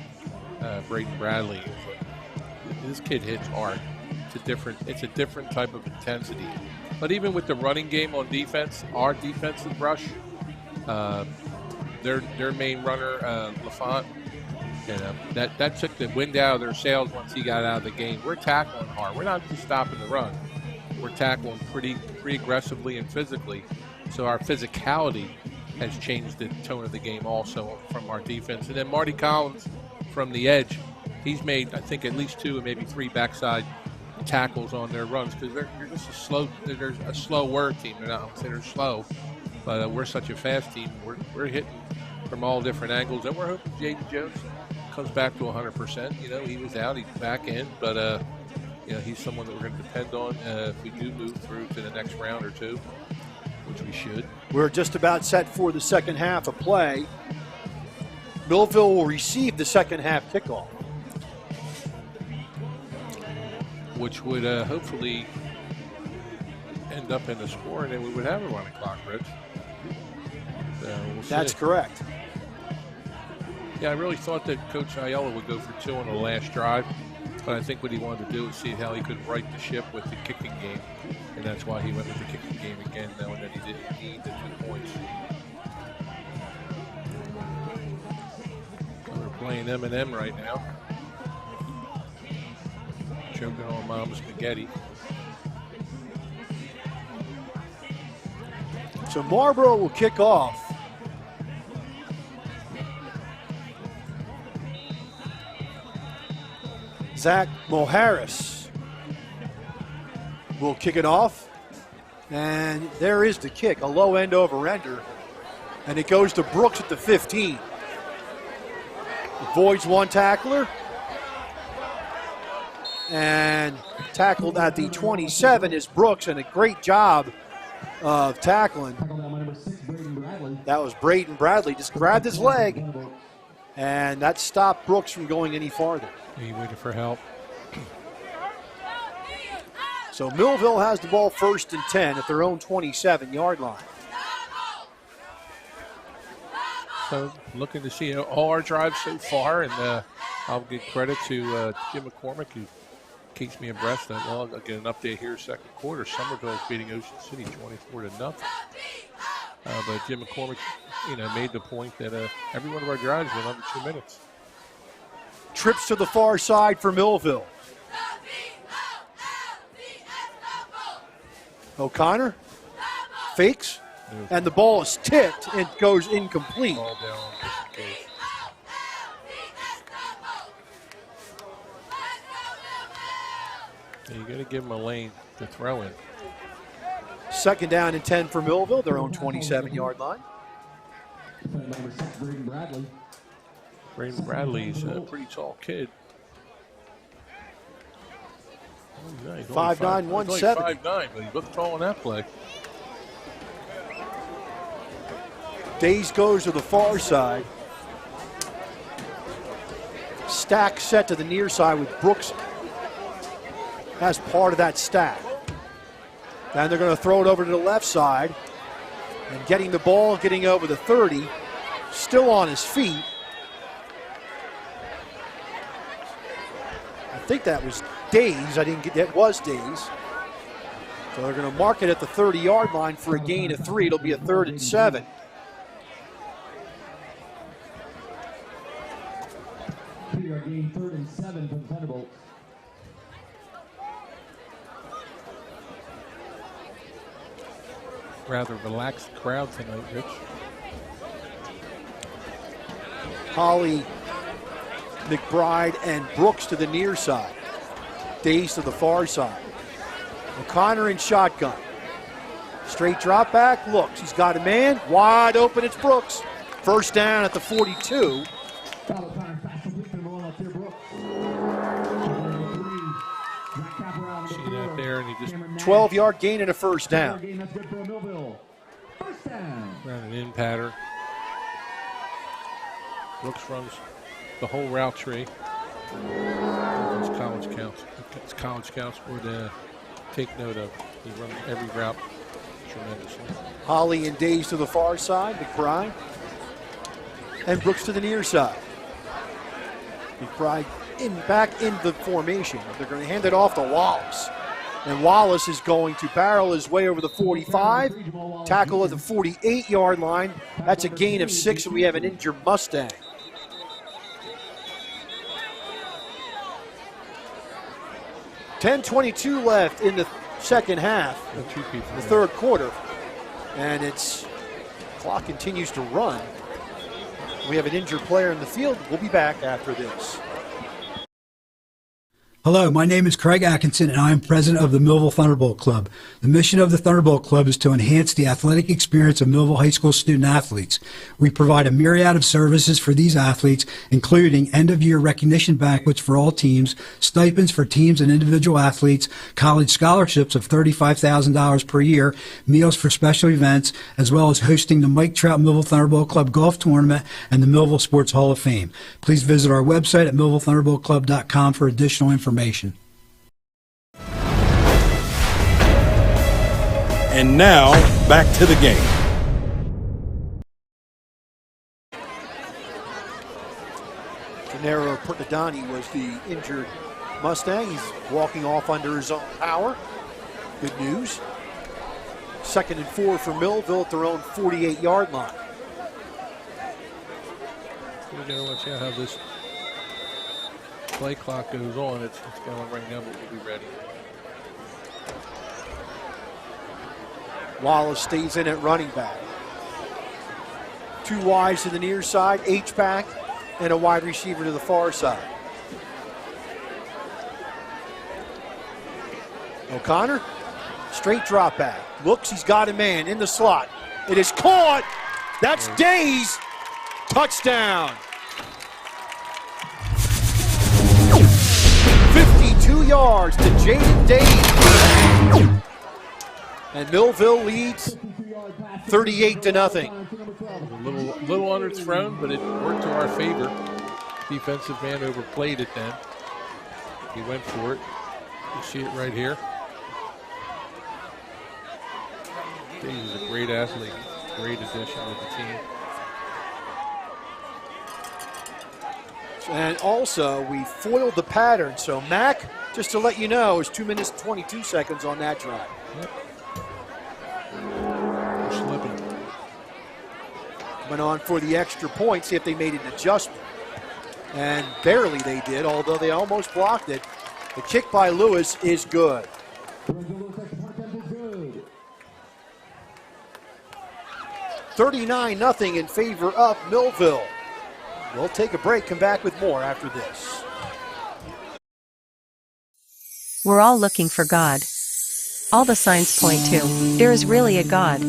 Braden Bradley. This kid hits hard. It's a different type of intensity. But even with the running game on defense, our defensive rush, their main runner, LaFont, that took the wind out of their sails once he got out of the game. We're tackling hard. We're not just stopping the run. We're tackling pretty aggressively and physically. So our physicality has changed the tone of the game also from our defense. And then Marty Collins from the edge, he's made, I think, at least 2 and maybe 3 backside tackles on their runs because they're just they're a slower team. They're not considered slow, but we're such a fast team. We're hitting from all different angles, and we're hoping Jaden Jones comes back to 100%. You know, he was out, he's back in, but you know, he's someone that we're going to depend on if we do move through to the next round or two, which we should. We're just about set for the second half of play. Millville will receive the second half kickoff, which would hopefully end up in the score, and then we would have a running clock, Rich. So we'll That's see. correct. Yeah, I really thought that Coach Ayala would go for 2 on the last drive, but I think what he wanted to do was see how he could right the ship with the kicking game, and that's why he went with the kicking game again, knowing that he didn't need the 2 points. We're playing M&M right now. Choking on Mom's spaghetti. So Marboro will kick off. Zach Moharis will kick it off. And there is the kick, a low end over-ender. And it goes to Brooks at the 15. Avoids one tackler. And tackled at the 27 is Brooks, and a great job of tackling. That was Braden Bradley. Just grabbed his leg, and that stopped Brooks from going any farther. He waited for help. So Millville has the ball 1st and 10 at their own 27-yard line. So looking to see all our drives so far, and I'll give credit to Jim McCormick, who keeps me abreast. Well, I'll get an update here second quarter. Somerville is beating Ocean City 24-0. But Jim McCormick, you know, made the point that every one of our drives went under 2 minutes. Trips to the far side for Millville. O'Connor fakes, and the ball is tipped and goes incomplete. Ball down just in case. You got to give them a lane to throw in. 2nd down and 10 for Millville, their own 27-yard line. Braden Bradley's a pretty tall kid. 5'9", 170. 5'9", but he looked tall on that play. Days goes to the far side. Stack set to the near side with Brooks as part of that stack. And they're going to throw it over to the left side. And getting the ball, getting over the 30. Still on his feet. I think that was Days. I didn't get that. Was Days. So they're going to mark it at the 30-yard line for a gain of 3. It'll be a 3rd and 7. Gain 3rd and 7 for the Thunderbolts. Rather relaxed crowd tonight, Rich. Holly, McBride, and Brooks to the near side. Days to the far side. O'Connor in shotgun. Straight drop back, looks. He's got a man. Wide open, it's Brooks. 1st down at the 42. See that there, and he just 12-yard gain and a 1st down. ran an in pattern. Brooks runs the whole route tree. It's college counts would take note of. He runs every route tremendously. Holly and Days to the far side, McBride. And Brooks to the near side. McBride back in the formation. They're going to hand it off to Wallace. And Wallace is going to barrel his way over the 45. Tackle at the 48-yard line. That's a gain of 6, and we have an injured Mustang. $10:22 left in the second half, the third quarter. And clock continues to run. We have an injured player in the field. We'll be back after this. Hello, my name is Craig Atkinson, and I am president of the Millville Thunderbolt Club. The mission of the Thunderbolt Club is to enhance the athletic experience of Millville High School student-athletes. We provide a myriad of services for these athletes, including end-of-year recognition banquets for all teams, stipends for teams and individual athletes, college scholarships of $35,000 per year, meals for special events, as well as hosting the Mike Trout Millville Thunderbolt Club Golf Tournament and the Millville Sports Hall of Fame. Please visit our website at millvillethunderboltclub.com for additional information. And now, back to the game. Gennaro Pertadani was the injured Mustang. He's walking off under his own power. Good news. 2nd and 4 for Millville at their own 48-yard line. We're going to watch out how this play clock goes on. It's going right now, but we'll be ready. Wallace stays in at running back. 2 wides to the near side, H-back, and a wide receiver to the far side. O'Connor, straight drop back. Looks, he's got a man in the slot. It is caught. That's Days. Touchdown. 52 yards to Jaden Days. And Millville leads 38-0. A little underthrown, but it worked to our favor. Defensive man overplayed it then. He went for it. You see it right here. Days is a great athlete, great addition to the team. And also, we foiled the pattern. So Mack, just to let you know, is 2 minutes 22 seconds on that drive. Yep. Slipping. Went on for the extra point, see if they made an adjustment. And barely they did, although they almost blocked it. The kick by Lewis is good. 39-0 in favor of Millville. We'll take a break, come back with more after this. We're all looking for God. All the signs point to, there is really a God.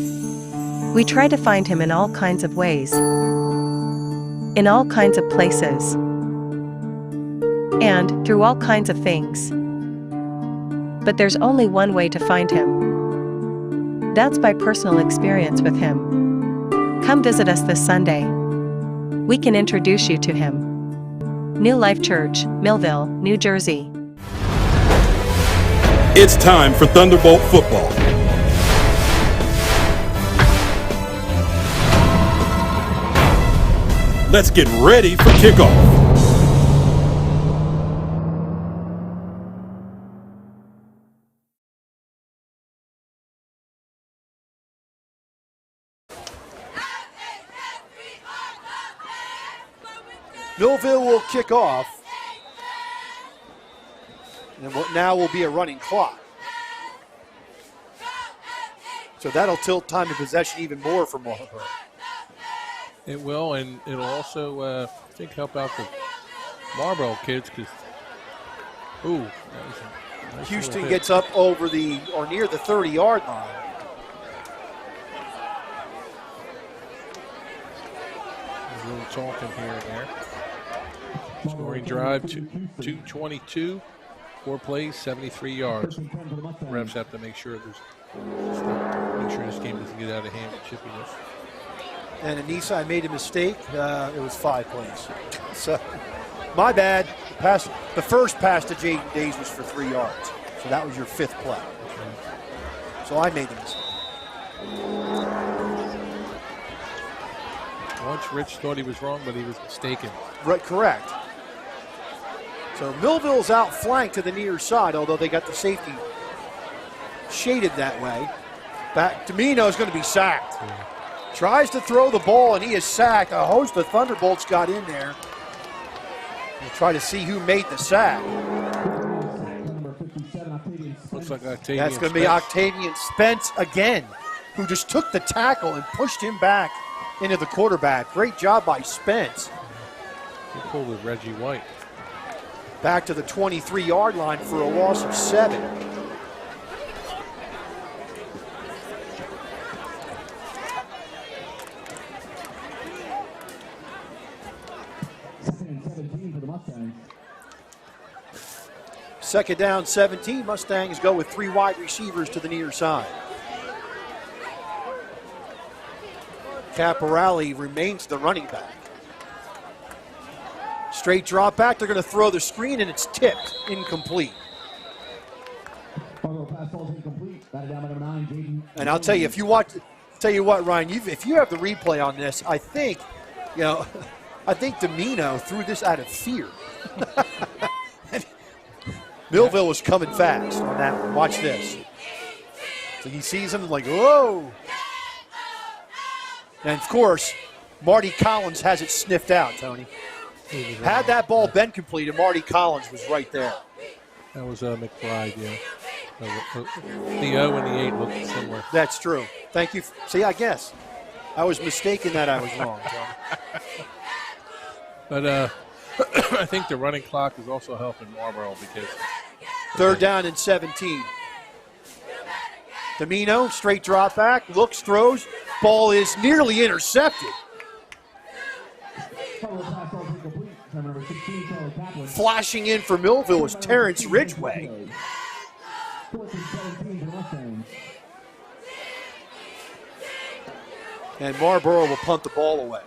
We try to find him in all kinds of ways, in all kinds of places, and through all kinds of things. But there's only one way to find him. That's by personal experience with him. Come visit us this Sunday. We can introduce you to him. New Life Church, Millville, New Jersey. It's time for Thunderbolt football. Let's get ready for kickoff. Millville will kick off. And what now will be a running clock. So that'll tilt time of possession even more for Marboro. It will, and it'll also, I think, help out the Marboro kids because, nice Houston gets up over the, or near the 30-yard line. There's a little talking here and there. Scoring drive, 222, 4 plays, 73 yards. Refs have to make sure this game doesn't get out of hand with chippiness. And Anissa, I made a mistake. It was 5 plays. So, my bad. The first pass to Jaden Days was for 3 yards. So that was your 5th play. So I made the mistake. Once Rich thought he was wrong, but he was mistaken. Right, correct. So Millville's outflanked to the near side, although they got the safety shaded that way. Back, Domino's going to be sacked. Tries to throw the ball, and he is sacked. A host of Thunderbolts got in there. We'll try to see who made the sack. Looks like Octavian That's going to be Octavian Spence again, who just took the tackle and pushed him back into the quarterback. Great job by Spence. He pulled with Reggie White. back to the 23-yard line for a loss of 7. Second down, 17. Mustangs go with 3 wide receivers to the near side. Caporale remains the running back. Straight drop back. They're going to throw the screen, and it's tipped. Incomplete. And I'll tell you, if you watch, tell you what, Ryan, if you have the replay on this, I think, I think Domino threw this out of fear. Millville was coming fast on that one. Watch this. So he sees him like, whoa. And, of course, Marty Collins has it sniffed out, Tony. Had that ball been completed, Marty Collins was right there. That was McBride, yeah. The O and the 8 look similar. That's true. Thank you. See, I guess. I was mistaken that I was wrong, But I think the running clock is also helping Marboro because... Third down and 17. Domino, straight drop back, looks, throws. Ball is nearly intercepted. Flashing in for Millville is Terrence Ridgway. And Marboro will punt the ball away.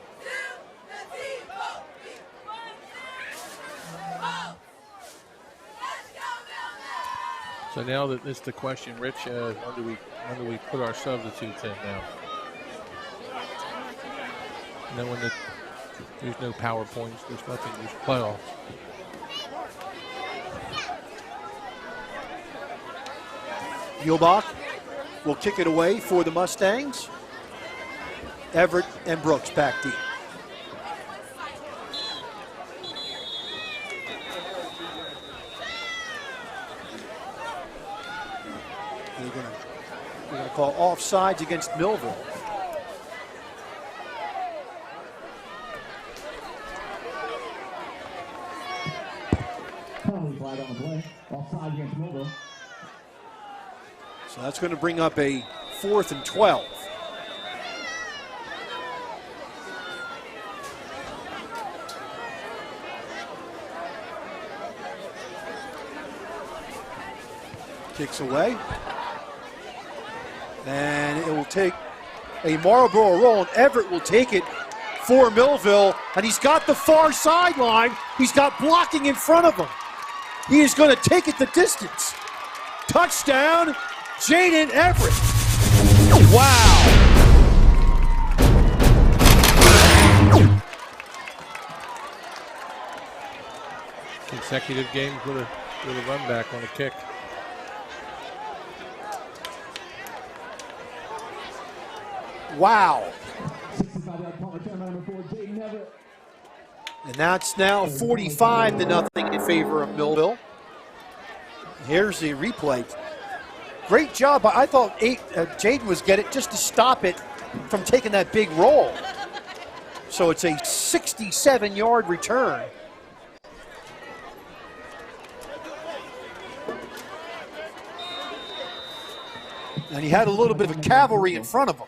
So now that this is the question, Rich, when do we put our substitutes in now? Knowing that there's no PowerPoints, there's nothing, there's playoffs. Muehlbach will kick it away for the Mustangs. Everett and Brooks back deep. They're going to call offsides against Millville. Flag on the play. Offside against Millville. So that's going to bring up a 4th and 12. Kicks away. And it will take a Marlboro roll, and Everett will take it for Millville. And he's got the far sideline. He's got blocking in front of him. He is going to take it the distance. Touchdown, Jaden Everett. Wow. Consecutive games with a run back on a kick. Wow. And that's now 45-0 in favor of Millville. Here's the replay. Great job. I thought Jaden was getting it just to stop it from taking that big roll. So it's a 67-yard return. And he had a little bit of a cavalry in front of him.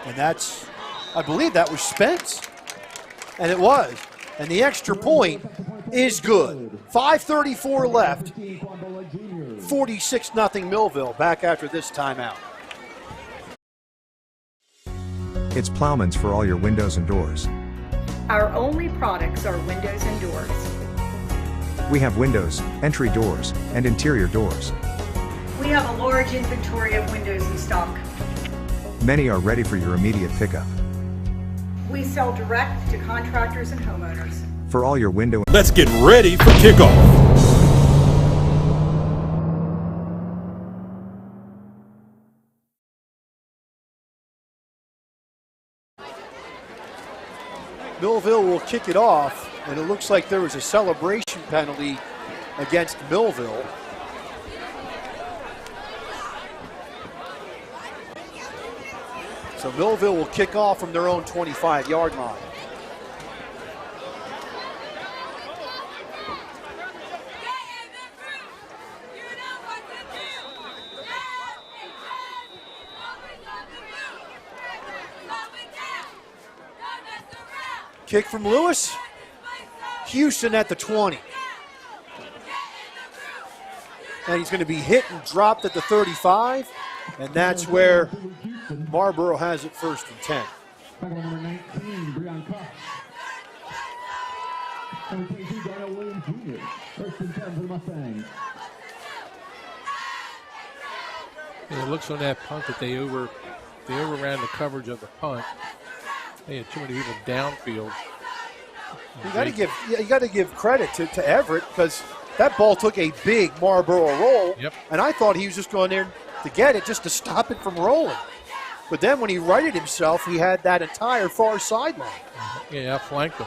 And that's, I believe that was Spence. And it was. And the extra point is good. 5:34 left. 46-0 Millville. Back after this timeout. It's Plowman's for all your windows and doors. Our only products are windows and doors. We have windows, entry doors, and interior doors. We have a large inventory of windows in stock. Many are ready for your immediate pickup. We sell direct to contractors and homeowners. For all your window... Let's get ready for kickoff. Millville will kick it off, and it looks like there was a celebration penalty against Millville. So Millville will kick off from their own 25-yard line. Kick from Lewis. Houston at the 20. And he's going to be hit and dropped at the 35. And that's where Marboro has it 1st and 10. Number 19, Breon Cox. Number 22, Darnell Williams Jr. 1st and 10 for the Mustangs. And it looks on that punt that they overran the coverage of the punt. They had too many people downfield. You got to give credit to Everett, because that ball took a big Marlboro roll. Yep. And I thought he was just going there to get it, just to stop it from rolling. But then when he righted himself, he had that entire far sideline. Yeah, flanked him.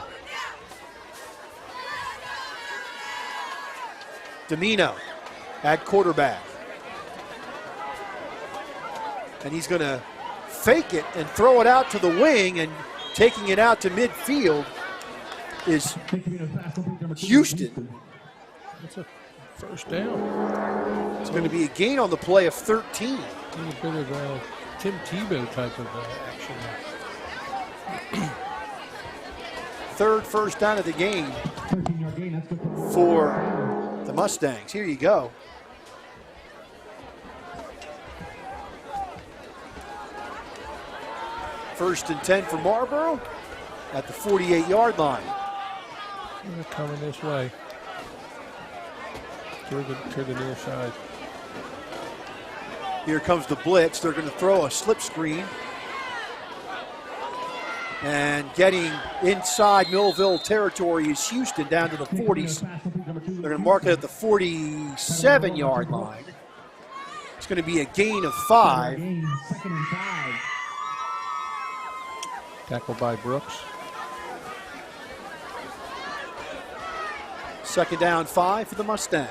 Domino at quarterback. And he's going to fake it and throw it out to the wing, and taking it out to midfield is Houston. That's a 1st down. It's going to be a gain on the play of 13. A bit of a Tim Tebow type of action. 3rd 1st down of the game for the Mustangs. Here you go. First and 10 for Marboro at the 48-yard line. They're coming this way. To the near side. Here comes the blitz. They're going to throw a slip screen. And getting inside Millville territory is Houston down to the 40s. They're going to mark it at the 47-yard line. It's going to be a gain of 5. 2nd and 5. Tackled by Brooks. 2nd down 5 for the Mustangs.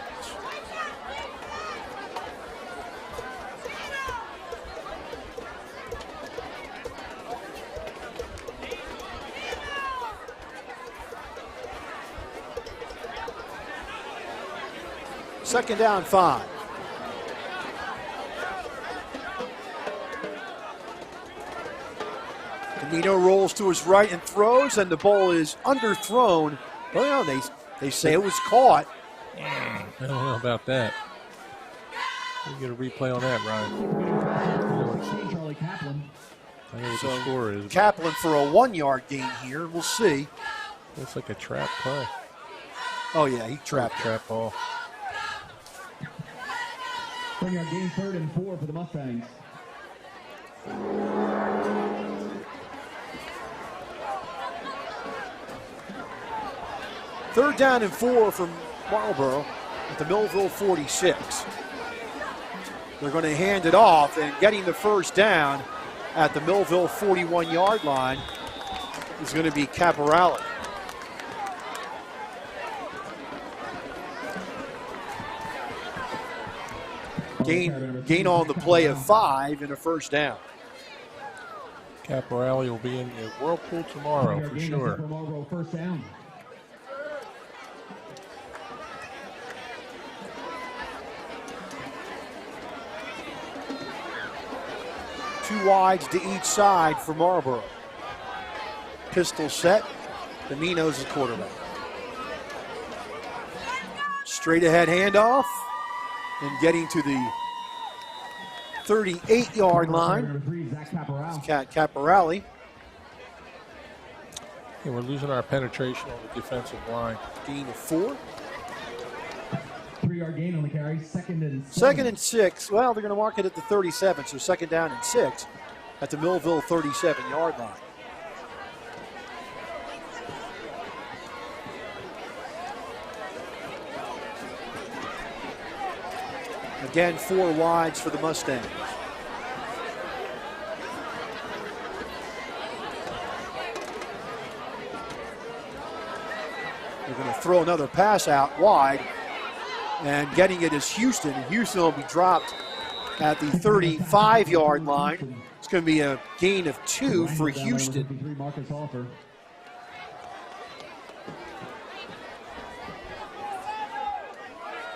Second down 5. Domino rolls to his right and throws, and the ball is underthrown. Well, they say it was caught. I don't know about that. We get a replay on that, Ryan. Charlie Kaplan. I know what the score is. Kaplan for a 1-yard gain here. We'll see. Looks like a trap play. Oh, yeah, he trapped. Trap ball. 1-yard gain, 3rd and 4 for the Mustangs. Third down and 4 from Marlboro at the Millville 46. They're going to hand it off, and getting the 1st down at the Millville 41-yard line is going to be Caporale. Gain on the play of 5 and a 1st down. Caporale will be in the whirlpool tomorrow for sure. 1st down. Two wides to each side for Marboro. Pistol set. Domino's the quarterback. Straight ahead handoff. And getting to the 38-yard line. Caporale. Yeah, we're losing our penetration on the defensive line. Gain of 4. 3-yard gain on the carry. 2nd and 6. 2nd and 6. Well, they're going to mark it at the 37, so 2nd down and 6 at the Millville 37-yard line. Again, 4 wides for the Mustangs. They're going to throw another pass out wide, and getting it is Houston. Houston will be dropped at the 35-yard line. It's going to be a gain of 2 for Houston.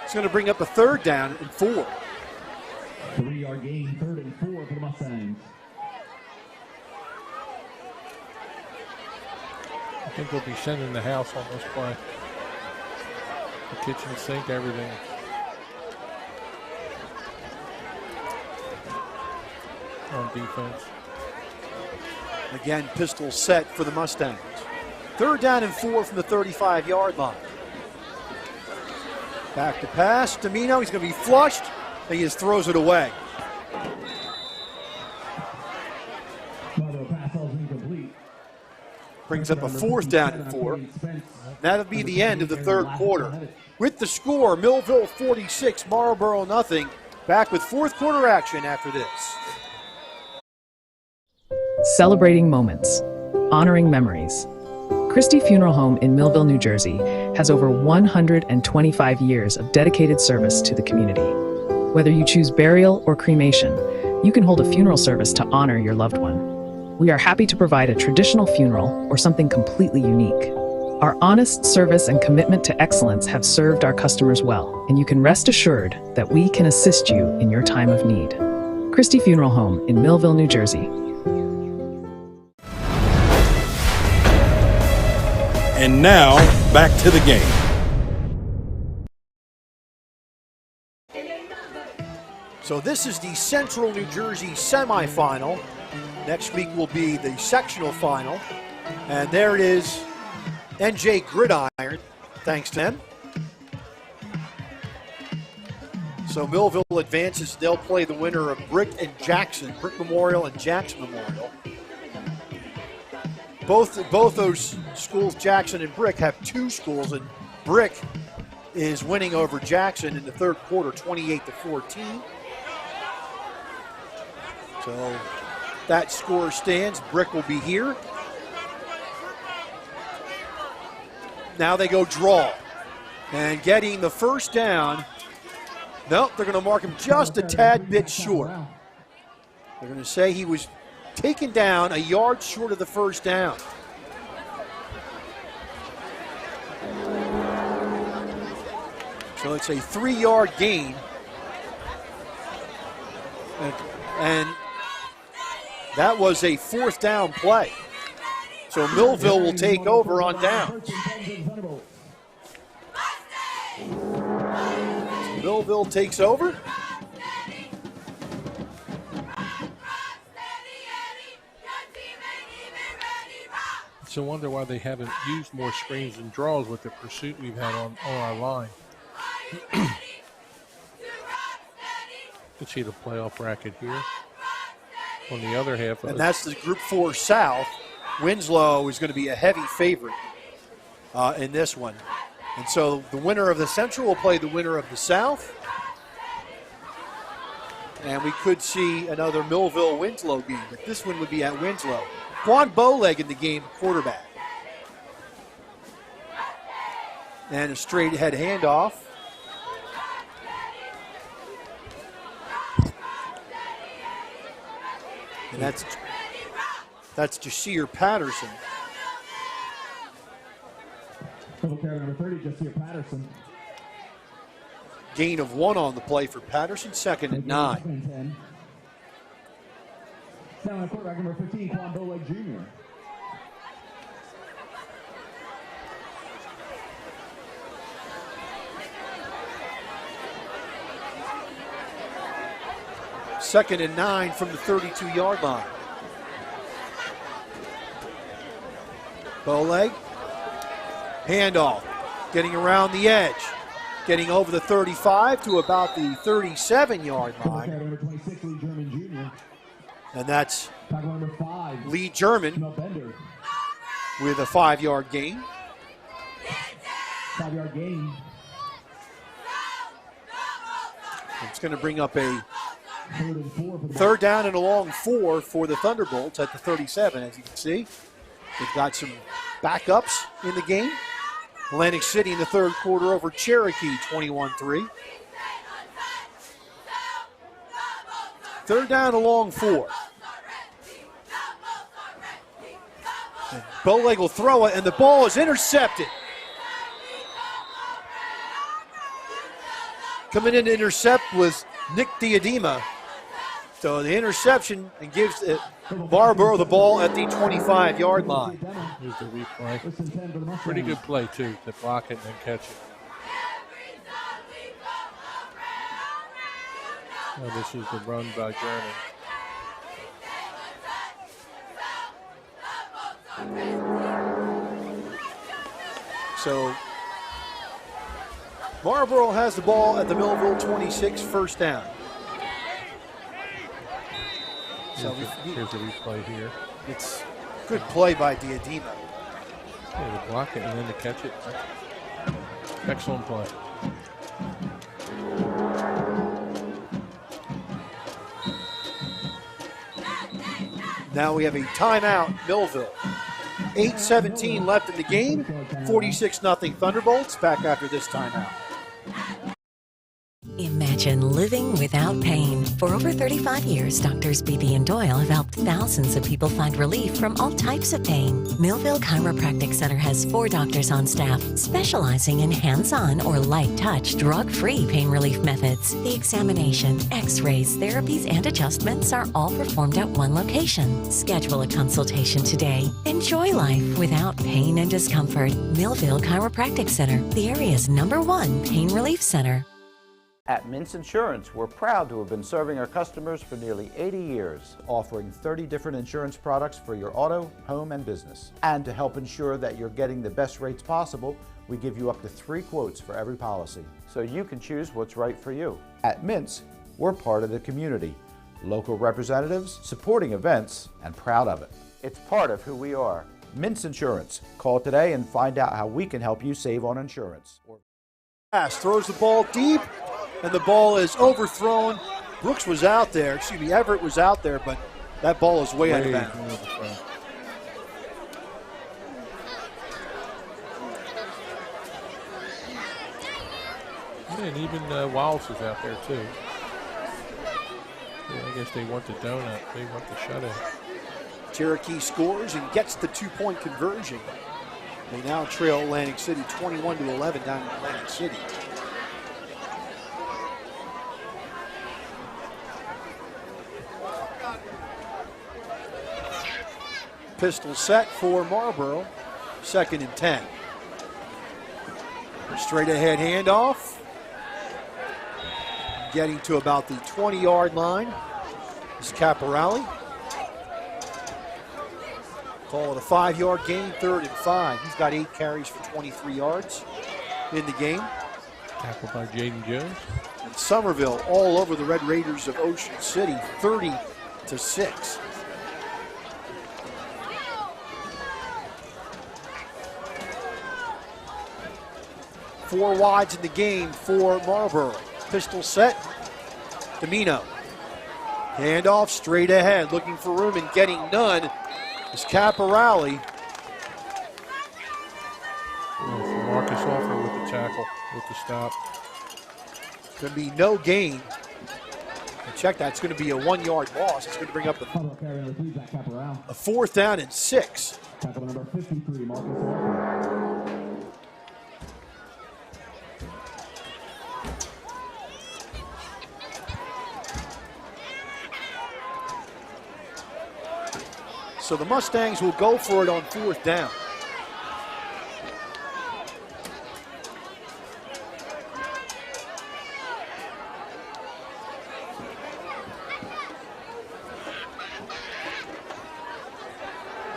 It's going to bring up a 3rd down and 4. 3-yard gain, 3rd and 4 for the Mustangs. think they'll be sending the house on this play. The kitchen sink, everything. On defense. Again, pistol set for the Mustangs. 3rd down and 4 from the 35-yard line. Back to pass. Domino, he's going to be flushed. And he just throws it away. Brings up a 4th down and 4. That'll be the end of the 3rd quarter. With the score, Millville 46, Marboro nothing. Back with 4th quarter action after this. Celebrating moments, honoring memories. Christie Funeral Home in Millville, New Jersey has over 125 years of dedicated service to the community. Whether you choose burial or cremation, you can hold a funeral service to honor your loved one. We are happy to provide a traditional funeral or something completely unique. Our honest service and commitment to excellence have served our customers well, and you can rest assured that we can assist you in your time of need. Christie Funeral Home in Millville, New Jersey. And now, back to the game. So this is the Central New Jersey semifinal. Next week will be the sectional final. And there it is, NJ Gridiron, thanks to them. So Millville advances. They'll play the winner of Brick and Jackson, Brick Memorial and Jackson Memorial. Both those schools, Jackson and Brick, have 2 schools, and Brick is winning over Jackson in the 3rd quarter, 28-14. So that score stands. Brick will be here. Now they go draw. And getting the 1st down. Nope, they're going to mark him just a tad bit short. They're going to say he was taken down a yard short of the 1st down. So it's a 3-yard gain. And that was a 4th down play. So Millville will take over on downs. Millville takes over. It's a wonder why they haven't used more screens and draws with the pursuit we've had on our line. You can see the playoff bracket here. On the other half of and that's the Group 4 South. Winslow is going to be a heavy favorite in this one. And so the winner of the Central will play the winner of the South. And we could see another Millville-Winslow game, but this one would be at Winslow. Quan Bowleg in the game, quarterback. And a straight ahead handoff. And that's Jasir Patterson. Number 30, Jasir Patterson. Gain of 1 on the play for Patterson, 2nd and 9. Now on quarterback number 15, Quan Bowleg Jr. Second and 9 from the 32-yard line. Bowleg, handoff, getting around the edge, getting over the 35 to about the 37-yard line. Number 26, Lee German Jr. And that's Number 5, Lee German with a 5-yard gain. 5-yard gain. It's going to bring up a 3rd down and a long 4 for the Thunderbolts at the 37, as you can see. They've got some backups in the game. Atlantic City in the 3rd quarter over Cherokee, 21-3. 3rd down, a long 4. And Bowleg will throw it, and the ball is intercepted. Coming in to intercept was Nick Diadema. So the interception and gives it Barboro the ball at the 25-yard line. Here's the replay. Pretty good play, too, to block it and then catch it. Oh, this is the run by German. So Marboro has the ball at the Millville 26, first down. Here's the replay here. It's good play by Diadema. Yeah, to block it and then to catch it. Excellent play. Now we have a timeout, Millville. 8:17 left in the game. 46-0 Thunderbolts. Back after this timeout. Imagine living without pain. For over 35 years, Doctors Beebe and Doyle have helped thousands of people find relief from all types of pain. Millville Chiropractic Center has 4 doctors on staff specializing in hands-on or light-touch, drug-free pain relief methods. The examination, x-rays, therapies, and adjustments are all performed at one location. Schedule a consultation today. Enjoy life without pain and discomfort. Millville Chiropractic Center, the area's #1 pain relief center. At Mintz Insurance, we're proud to have been serving our customers for nearly 80 years, offering 30 different insurance products for your auto, home, and business. And to help ensure that you're getting the best rates possible, we give you up to 3 quotes for every policy, so you can choose what's right for you. At Mintz, we're part of the community, local representatives, supporting events, and proud of it. It's part of who we are. Mintz Insurance. Call today and find out how we can help you save on insurance. Pass, throws the ball deep, and the ball is overthrown. Brooks was out there, Everett was out there, but that ball is way out of bounds. And even Wallace is out there, too. Yeah, I guess they want the donut. They want the shutout. Cherokee scores and gets the 2-point conversion. They now trail Atlantic City 21-11 down in Atlantic City. Pistol set for Marboro, 2nd and 10. Straight ahead handoff. Getting to about the 20-yard line is Caporale. Call it a 5-yard gain, 3rd and 5. He's got 8 carries for 23 yards in the game. Tackled by Jaden Jones. And Somerville all over the Red Raiders of Ocean City, 30-6. Four wides in the game for Marboro. Pistol set. Domino. Handoff straight ahead, looking for room and getting none is Caporale. Marcus Offer with the tackle, with the stop. It's going to be no gain. And check that, it's going to be a 1-yard loss. It's going to bring up a 4th down and 6. Tackle number 53, Marcus Offer. So the Mustangs will go for it on 4th down.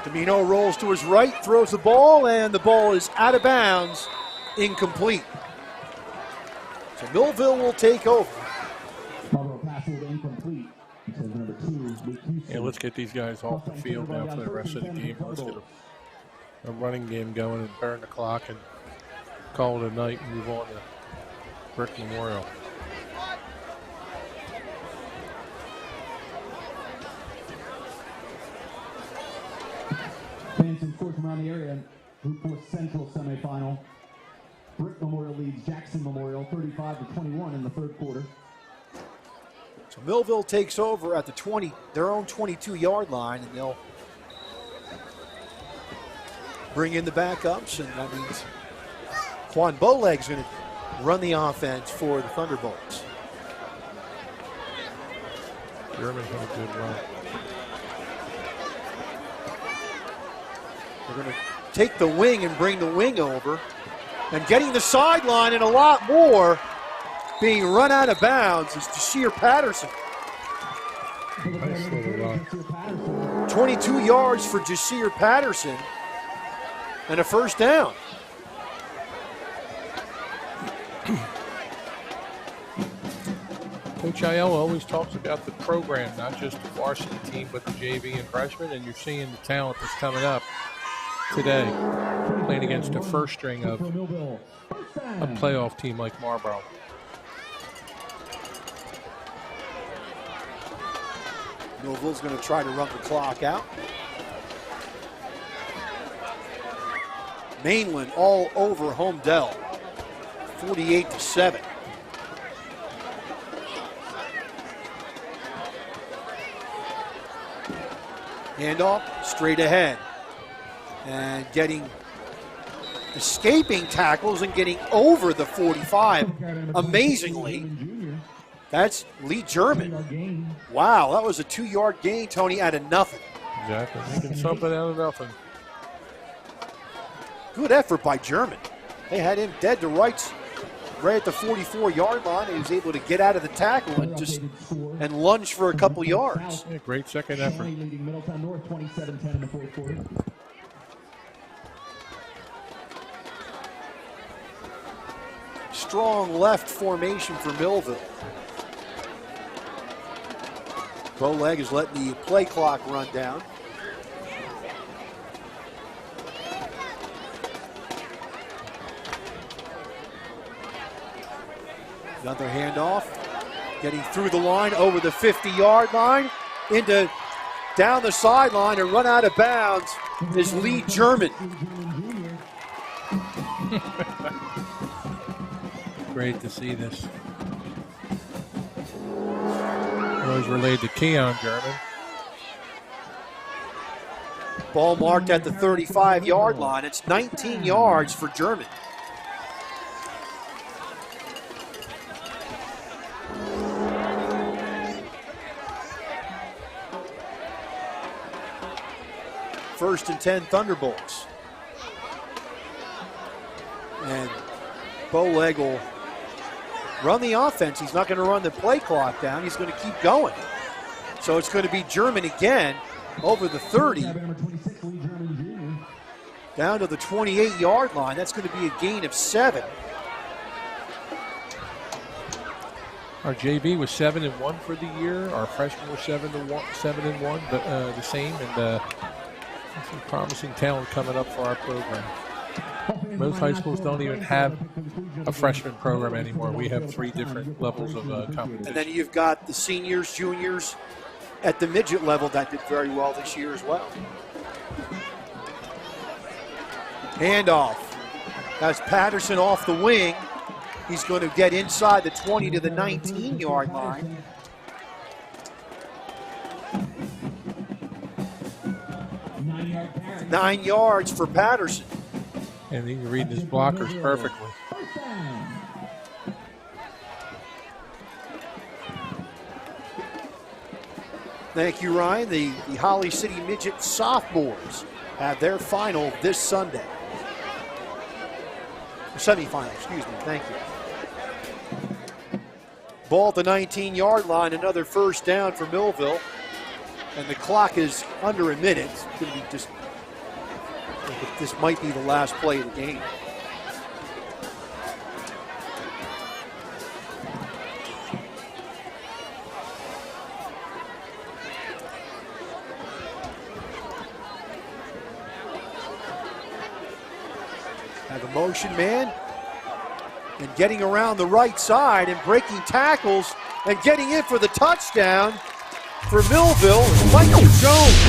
Domino rolls to his right, throws the ball, and the ball is out of bounds, incomplete. So Millville will take over. Yeah, let's get these guys off the field now for the rest of the game. Let's get a running game going and burn the clock and call it a night and move on to Brick Memorial. Fans and scores from around the area. Group 4 Central semifinal. Brick Memorial leads Jackson Memorial 35-21 in the 3rd quarter. So Millville takes over at the their own 22-yard line, and they'll bring in the backups, and that means Quan Bowleg's going to run the offense for the Thunderbolts. German had a good run. They're going to take the wing and bring the wing over. And getting the sideline and a lot more, being run out of bounds, is Ja'Seer Patterson. 22 yards for Ja'Seer Patterson and a first down. Coach Aiello always talks about the program, not just the varsity team, but the JV and freshmen, and you're seeing the talent that's coming up today, playing against a first string of a playoff team like Marboro. Millville's going to try to run the clock out. Mainland all over Homedale, 48-7. Handoff straight ahead. And escaping tackles and getting over the 45. Amazingly, that's Lee German. Wow, that was a 2-yard gain, Tony, out of nothing. Exactly, making something out of nothing. Good effort by German. They had him dead to rights right at the 44-yard line. He was able to get out of the tackle and lunge for a couple yards. Yeah, great second effort. Strong left formation for Millville. Bowleg is letting the play clock run down. Another handoff, getting through the line over the 50-yard line, down the sideline and run out of bounds is Lee German. Great to see this. Always relayed to Keon German. Ball marked at the 35-yard line. It's 19 yards for German. First and 10 Thunderbolts. And Bowleg will run the offense. He's not going to run the play clock down. He's going to keep going. So it's going to be German again over the 30. Down to the 28-yard line. That's going to be a gain of 7. Our JV was 7-1 for the year. Our freshmen were 7-1, but the same. And some promising talent coming up for our program. Most high schools don't even have a freshman program anymore. We have 3 different levels of competition. And then you've got the seniors, juniors at the midget level that did very well this year as well. Handoff. That's Patterson off the wing. He's going to get inside the 20 to the 19-yard line. Nine yards for Patterson. And he's reading his blockers perfectly. Thank you, Ryan. The Holly City Midget sophomores have their final this Sunday. Semifinal, excuse me. Thank you. Ball at the 19-yard line, another first down for Millville. And the clock is under a minute. It's going to be just, this might be the last play of the game. Have a motion man. And getting around the right side and breaking tackles and getting in for the touchdown for Millville, Michael Jones.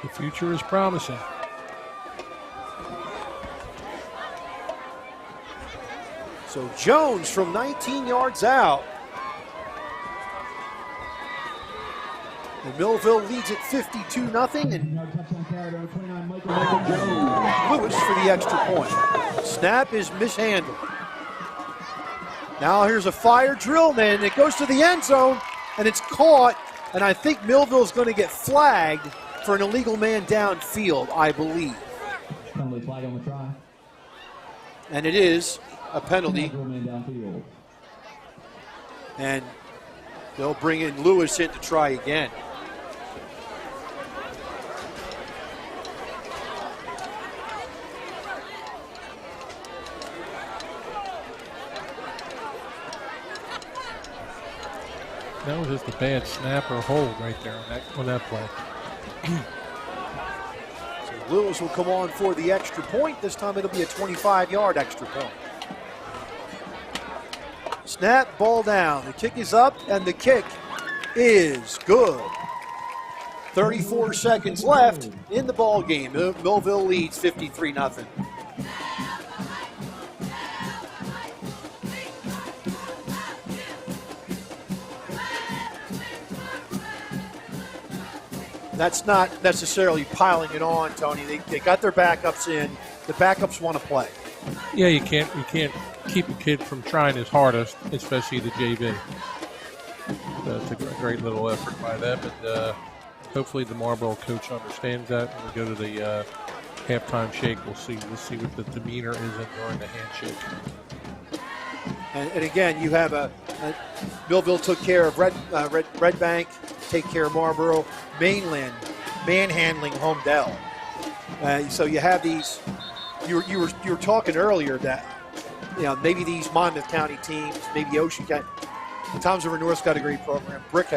The future is promising. So Jones from 19 yards out And Millville leads at 52-0, and Lewis for the extra point. Snap is mishandled. Now here's a fire drill, and it goes to the end zone, and it's caught, and I think Millville's going to get flagged for an illegal man downfield, I believe. Penalty flag on the try. And it is a penalty. And they'll bring in Lewis in to try again. That was just a bad snap or hold right there on that play. So Lewis will come on for the extra point. This time it'll be a 25-yard extra point. Snap, ball down. The kick is up, and the kick is good. 34 seconds left in the ball game. Millville leads 53-0. That's not necessarily piling it on, Tony. They got their backups in. The backups want to play. Yeah, you can't keep a kid from trying his hardest, especially the JV. It's a great little effort by them, and hopefully the Marboro coach understands that. When we go to the halftime shake, we'll see what the demeanor is during the handshake. And again, you have Millville took care of Red Bank, take care of Marboro, Mainland, manhandling Homedale. So you have these. You were talking earlier that maybe these Monmouth County teams, maybe Ocean County. Toms River North's got a great program. Brick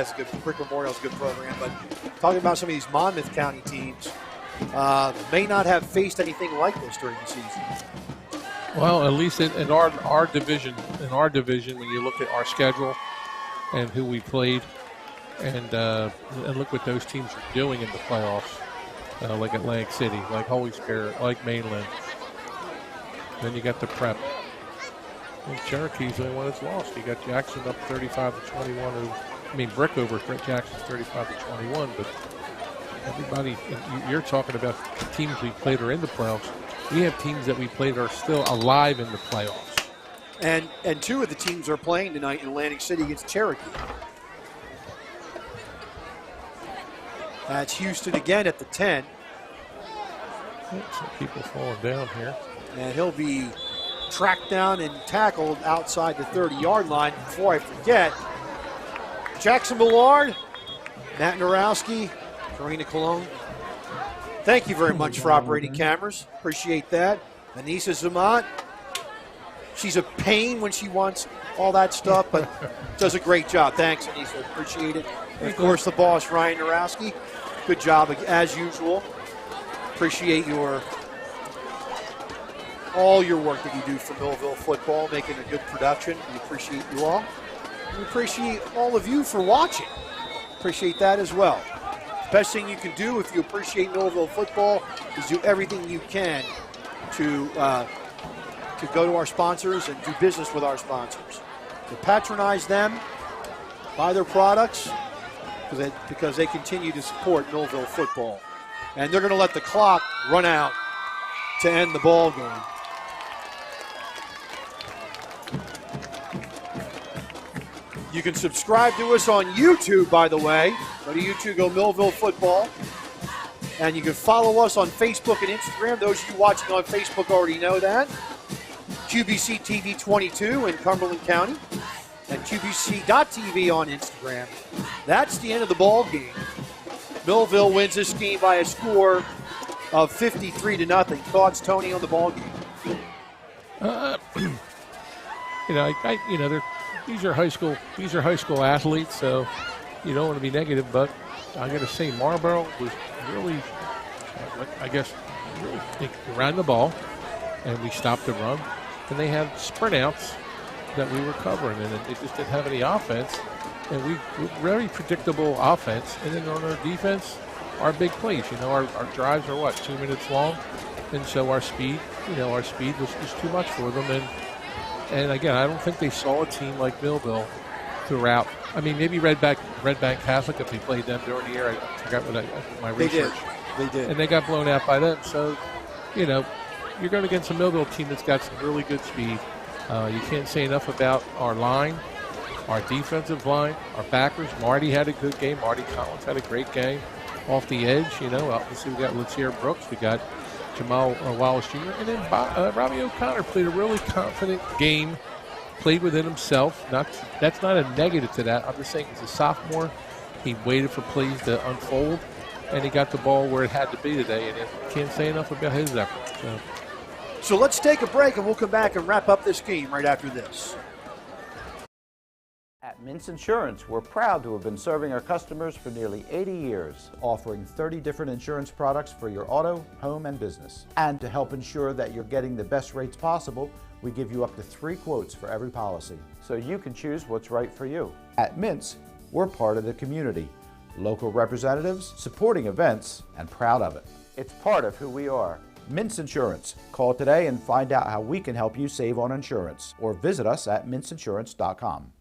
Memorial's a good program. But talking about some of these Monmouth County teams, may not have faced anything like this during the season. Well, at least in our division, when you look at our schedule and who we played, and look what those teams are doing in the playoffs, like Atlantic City, like Holy Spirit, like Mainland. Then you got the Prep. And Cherokee's the only one that's lost. You got Jackson up 35-21. Brick over Jackson 35-21. But everybody, you're talking about teams we played are in the playoffs. We have teams that we played are still alive in the playoffs. And two of the teams are playing tonight in Atlantic City against Cherokee. That's Houston again at the 10. Some people falling down here. And he'll be tracked down and tackled outside the 30-yard line. Before I forget, Jackson Millard, Matt Narowski, Karina Cologne. Thank you very much for operating cameras. Appreciate that. Anissa Zamat. She's a pain when she wants all that stuff, but does a great job. Thanks, Anissa. Appreciate it. And of course, the boss, Ryan Narowski. Good job as usual. Appreciate all your work that you do for Millville football, making a good production. We appreciate you all. We appreciate all of you for watching. Appreciate that as well. The best thing you can do if you appreciate Millville football is do everything you can to go to our sponsors and do business with our sponsors. To patronize them, buy their products, because they continue to support Millville football. And they're going to let the clock run out to end the ball game. You can subscribe to us on YouTube, by the way. Go to YouTube, go Millville Football. And you can follow us on Facebook and Instagram. Those of you watching on Facebook already know that. QBC TV 22 in Cumberland County. And QBC.TV on Instagram. That's the end of the ball game. Millville wins this game by a score of 53-0. Thoughts, Tony, on the ball game? These are high school athletes, so you don't want to be negative. But I got to say, Marboro was really, they ran the ball, and we stopped the run, and they had sprint outs that we were covering, and they just didn't have any offense. And we very predictable offense, and then on our defense, our big plays. Our drives are 2 minutes long, and so our speed was too much for them. And again, I don't think they saw a team like Millville throughout. I mean, maybe Red Bank Catholic, if they played them during the year, I forgot my research. They did. And they got blown out by them. So, you know, you're going against a Millville team that's got some really good speed. You can't say enough about our line, our defensive line, our backers. Marty had a good game. Marty Collins had a great game off the edge. You know, obviously we got Lotzier Brooks. We got Jamal Wallace Jr. And then Robbie O'Connor played a really confident game, played within himself. That's not a negative to that. I'm just saying he's a sophomore. He waited for plays to unfold, and he got the ball where it had to be today. And I can't say enough about his effort. So let's take a break, and we'll come back and wrap up this game right after this. At Mintz Insurance, we're proud to have been serving our customers for nearly 80 years, offering 30 different insurance products for your auto, home, and business. And to help ensure that you're getting the best rates possible, we give you up to 3 quotes for every policy, so you can choose what's right for you. At Mintz, we're part of the community, local representatives, supporting events, and proud of it. It's part of who we are. Mintz Insurance. Call today and find out how we can help you save on insurance, or visit us at mintzinsurance.com.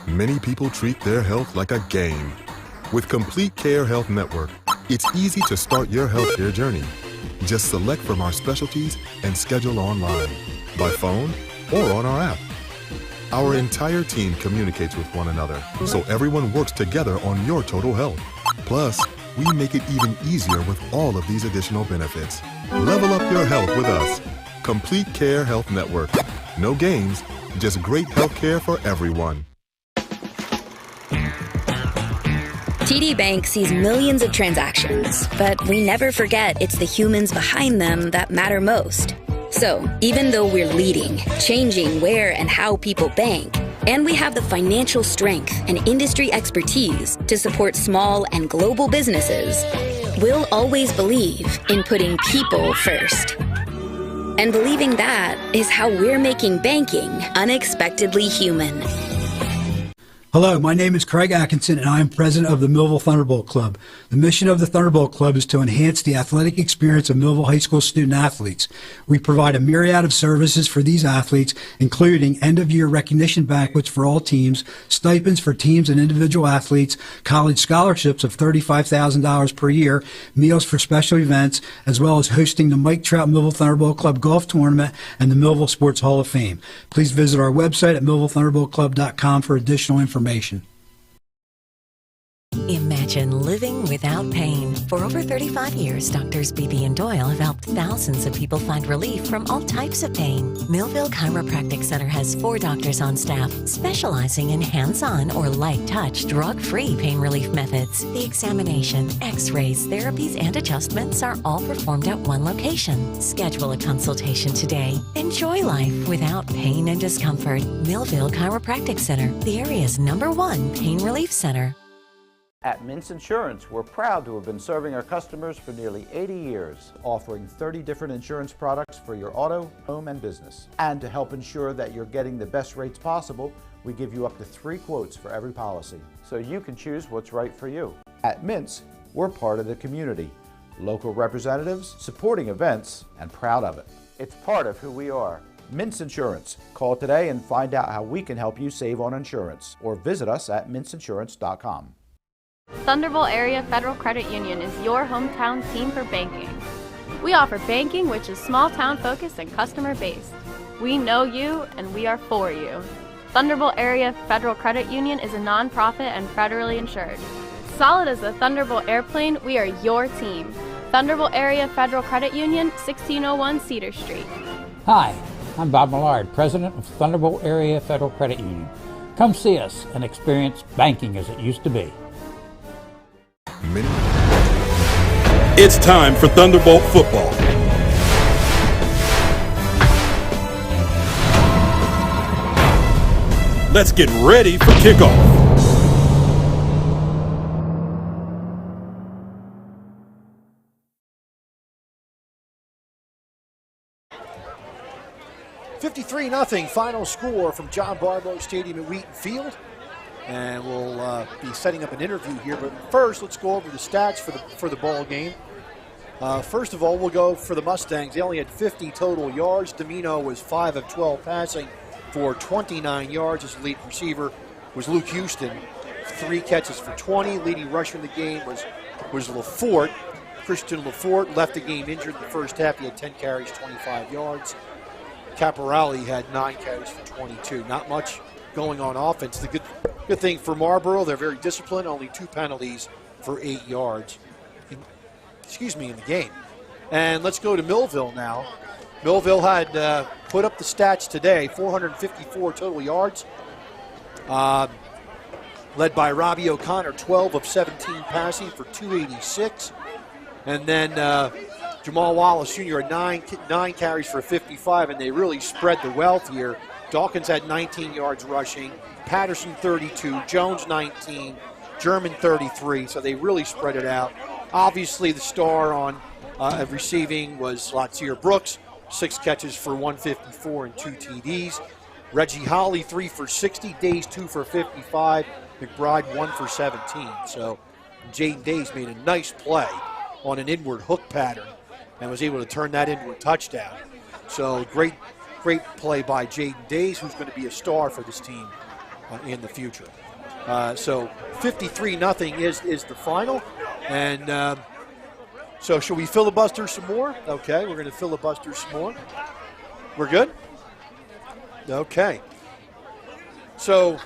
Many people treat their health like a game. With Complete Care Health Network, it's easy to start your healthcare journey. Just select from our specialties and schedule online, by phone, or on our app. Our entire team communicates with one another, so everyone works together on your total health. Plus, we make it even easier with all of these additional benefits. Level up your health with us. Complete Care Health Network. No games, just great healthcare for everyone. TD Bank sees millions of transactions, but we never forget it's the humans behind them that matter most. So, even though we're leading, changing where and how people bank, and we have the financial strength and industry expertise to support small and global businesses, we'll always believe in putting people first. And believing that is how we're making banking unexpectedly human. Hello, my name is Craig Atkinson, and I am president of the Millville Thunderbolt Club. The mission of the Thunderbolt Club is to enhance the athletic experience of Millville High School student athletes. We provide a myriad of services for these athletes, including end-of-year recognition banquets for all teams, stipends for teams and individual athletes, college scholarships of $35,000 per year, meals for special events, as well as hosting the Mike Trout Millville Thunderbolt Club Golf Tournament and the Millville Sports Hall of Fame. Please visit our website at millvillethunderboltclub.com for additional information. Imagine living without pain. For over 35 years, Doctors Beebe and Doyle have helped thousands of people find relief from all types of pain. Millville Chiropractic Center has 4 doctors on staff specializing in hands-on or light-touch, drug-free pain relief methods. The examination, x-rays, therapies, and adjustments are all performed at one location. Schedule a consultation today. Enjoy life without pain and discomfort. Millville Chiropractic Center, the area's #1 pain relief center. At Mintz Insurance, we're proud to have been serving our customers for nearly 80 years, offering 30 different insurance products for your auto, home, and business. And to help ensure that you're getting the best rates possible, we give you up to 3 quotes for every policy, so you can choose what's right for you. At Mintz, we're part of the community, local representatives, supporting events, and proud of it. It's part of who we are. Mintz Insurance. Call today and find out how we can help you save on insurance, or visit us at mintzinsurance.com. Thunderbolt Area Federal Credit Union is your hometown team for banking. We offer banking which is small town focused and customer based. We know you and we are for you. Thunderbolt Area Federal Credit Union is a nonprofit and federally insured. Solid as a Thunderbolt airplane, we are your team. Thunderbolt Area Federal Credit Union, 1601 Cedar Street. Hi, I'm Bob Millard, president of Thunderbolt Area Federal Credit Union. Come see us and experience banking as it used to be. It's time for Thunderbolt football. Let's get ready for kickoff. $53-0 final score from John Barbose Stadium at Wheaton Field. And we'll be setting up an interview here. But first, let's go over the stats for the ball game. First of all, we'll go for the Mustangs. They only had 50 total yards. Domino was 5 of 12 passing for 29 yards. His lead receiver was Luke Houston, 3 catches for 20. Leading rusher in the game was LaForte. Christian LaForte left the game injured in the first half. He had 10 carries, 25 yards. Caporale had 9 carries for 22. Not much going on offense. The good thing for Marboro, they're very disciplined. Only 2 penalties for 8 yards. In the game. And let's go to Millville now. Millville had put up the stats today, 454 total yards. Led by Robbie O'Connor, 12 of 17 passing for 286. And then Jamal Wallace Jr. had 9 carries for 55, and they really spread the wealth here. Dawkins had 19 yards rushing, Patterson 32, Jones 19, German 33, so they really spread it out. Obviously, the star on receiving was Lotzier Brooks, 6 catches for 154 and 2 TDs. Reggie Holly, 3 for 60, Days 2 for 55, McBride 1 for 17. So Jaden Days made a nice play on an inward hook pattern and was able to turn that into a touchdown. So great play by Jaden Days, who's going to be a star for this team in the future. So 53-0 is the final. And so should we filibuster some more? Okay, we're going to filibuster some more. We're good? Okay. So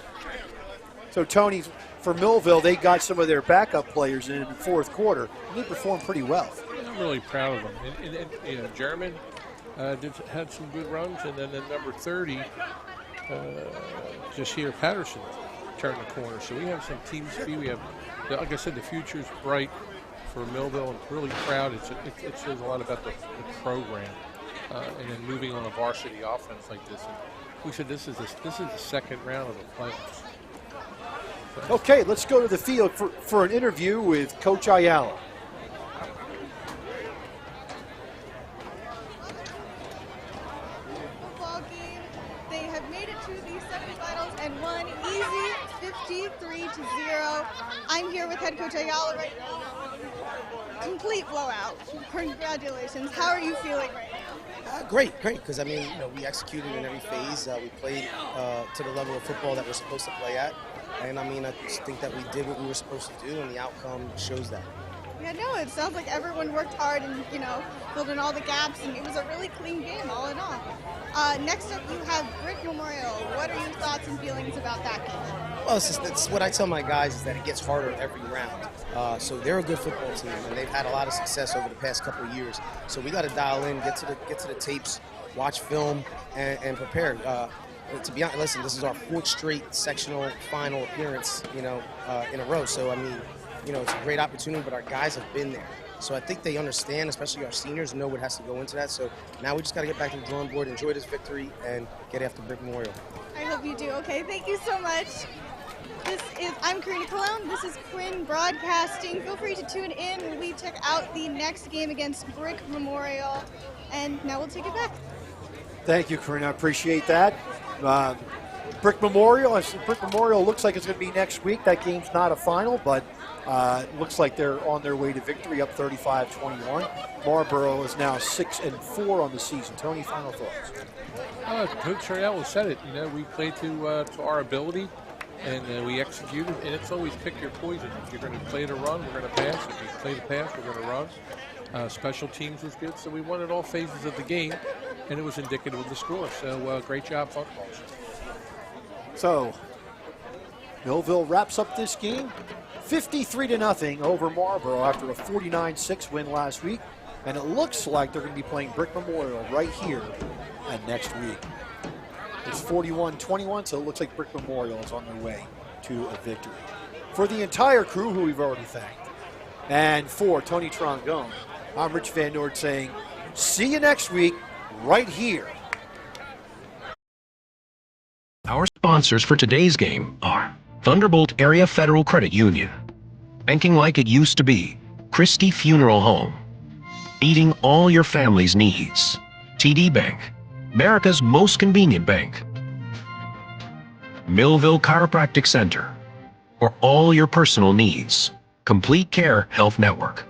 Tony, for Millville, they got some of their backup players in the fourth quarter. They performed pretty well. I'm really proud of them. And German had some good runs, and then number 30, just here, Patterson turned the corner. So we have some team speed. We have, like I said, the future's bright for Millville, and really proud. It says a lot about the program, and then moving on a varsity offense like this. And we said this is the second round of the playoffs. So. Okay, let's go to the field for an interview with Coach Ayala. Football game. They have made it to the semifinals and won easy 53-0. I'm here with head coach Ayala right now. Complete blowout. Congratulations. How are you feeling right now? Great, because I mean, we executed in every phase. We played to the level of football that we're supposed to play at, and I mean, I just think that we did what we were supposed to do, and the outcome shows that. Yeah, no, it sounds like everyone worked hard and, filled in all the gaps, and it was a really clean game, all in all. Next up, you have Brick Memorial. What are your thoughts and feelings about that game? Well, it's what I tell my guys is that it gets harder every round. So they're a good football team, and they've had a lot of success over the past couple of years. So we got to dial in, get to the tapes, watch film, and prepare. To be honest, listen, this is our 4th straight sectional final appearance, in a row. So I mean, it's a great opportunity, but our guys have been there. So I think they understand, especially our seniors, know what has to go into that. So now we just got to get back to the drawing board, enjoy this victory, and get after Brick Memorial. I hope you do. Okay, thank you so much. I'm Karina Cologne. This is Quinn Broadcasting. Feel free to tune in when we check out the next game against Brick Memorial. And now we'll take it back. Thank you, Karina. I appreciate that. Brick Memorial looks like it's going to be next week. That game's not a final, but it looks like they're on their way to victory, up 35-21. Marboro is now 6-4 on the season. Tony, final thoughts? Coach Ariel said it. We played to our ability, and we executed. And it's always pick your poison. If you're going to play to run, we're going to pass. If you play to pass, we're going to run. Special teams was good, so we won at all phases of the game, and it was indicative of the score. So great job, football. So Millville wraps up this game 53-0 over Marboro after a 49-6 win last week, and it looks like they're going to be playing Brick Memorial right here next week. It's 41-21, so it looks like Brick Memorial is on their way to a victory. For the entire crew, who we've already thanked, and for Tony Trongone, I'm Rich Van Noord saying, see you next week right here Our sponsors for today's game are Thunderbolt Area Federal Credit Union, banking like it used to be, Christie Funeral Home, meeting all your family's needs, TD Bank, America's most convenient bank, Millville Chiropractic Center, for all your personal needs, Complete Care Health Network,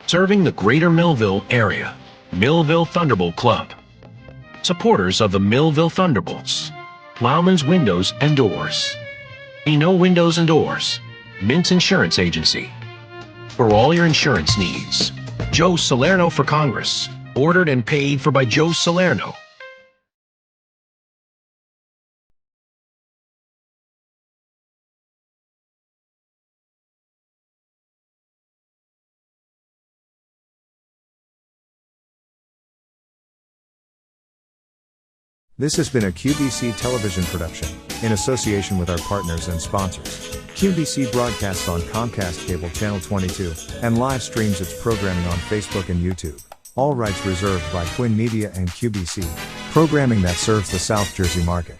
serving the greater Millville area, Millville Thunderbolt Club, supporters of the Millville Thunderbolts, Plowman's Windows and Doors, Eno Windows and Doors, Mintz Insurance Agency. For all your insurance needs, Joe Salerno for Congress, ordered and paid for by Joe Salerno. This has been a QBC television production, in association with our partners and sponsors. QBC broadcasts on Comcast Cable Channel 22, and live streams its programming on Facebook and YouTube. All rights reserved by Quinn Media and QBC, programming that serves the South Jersey market.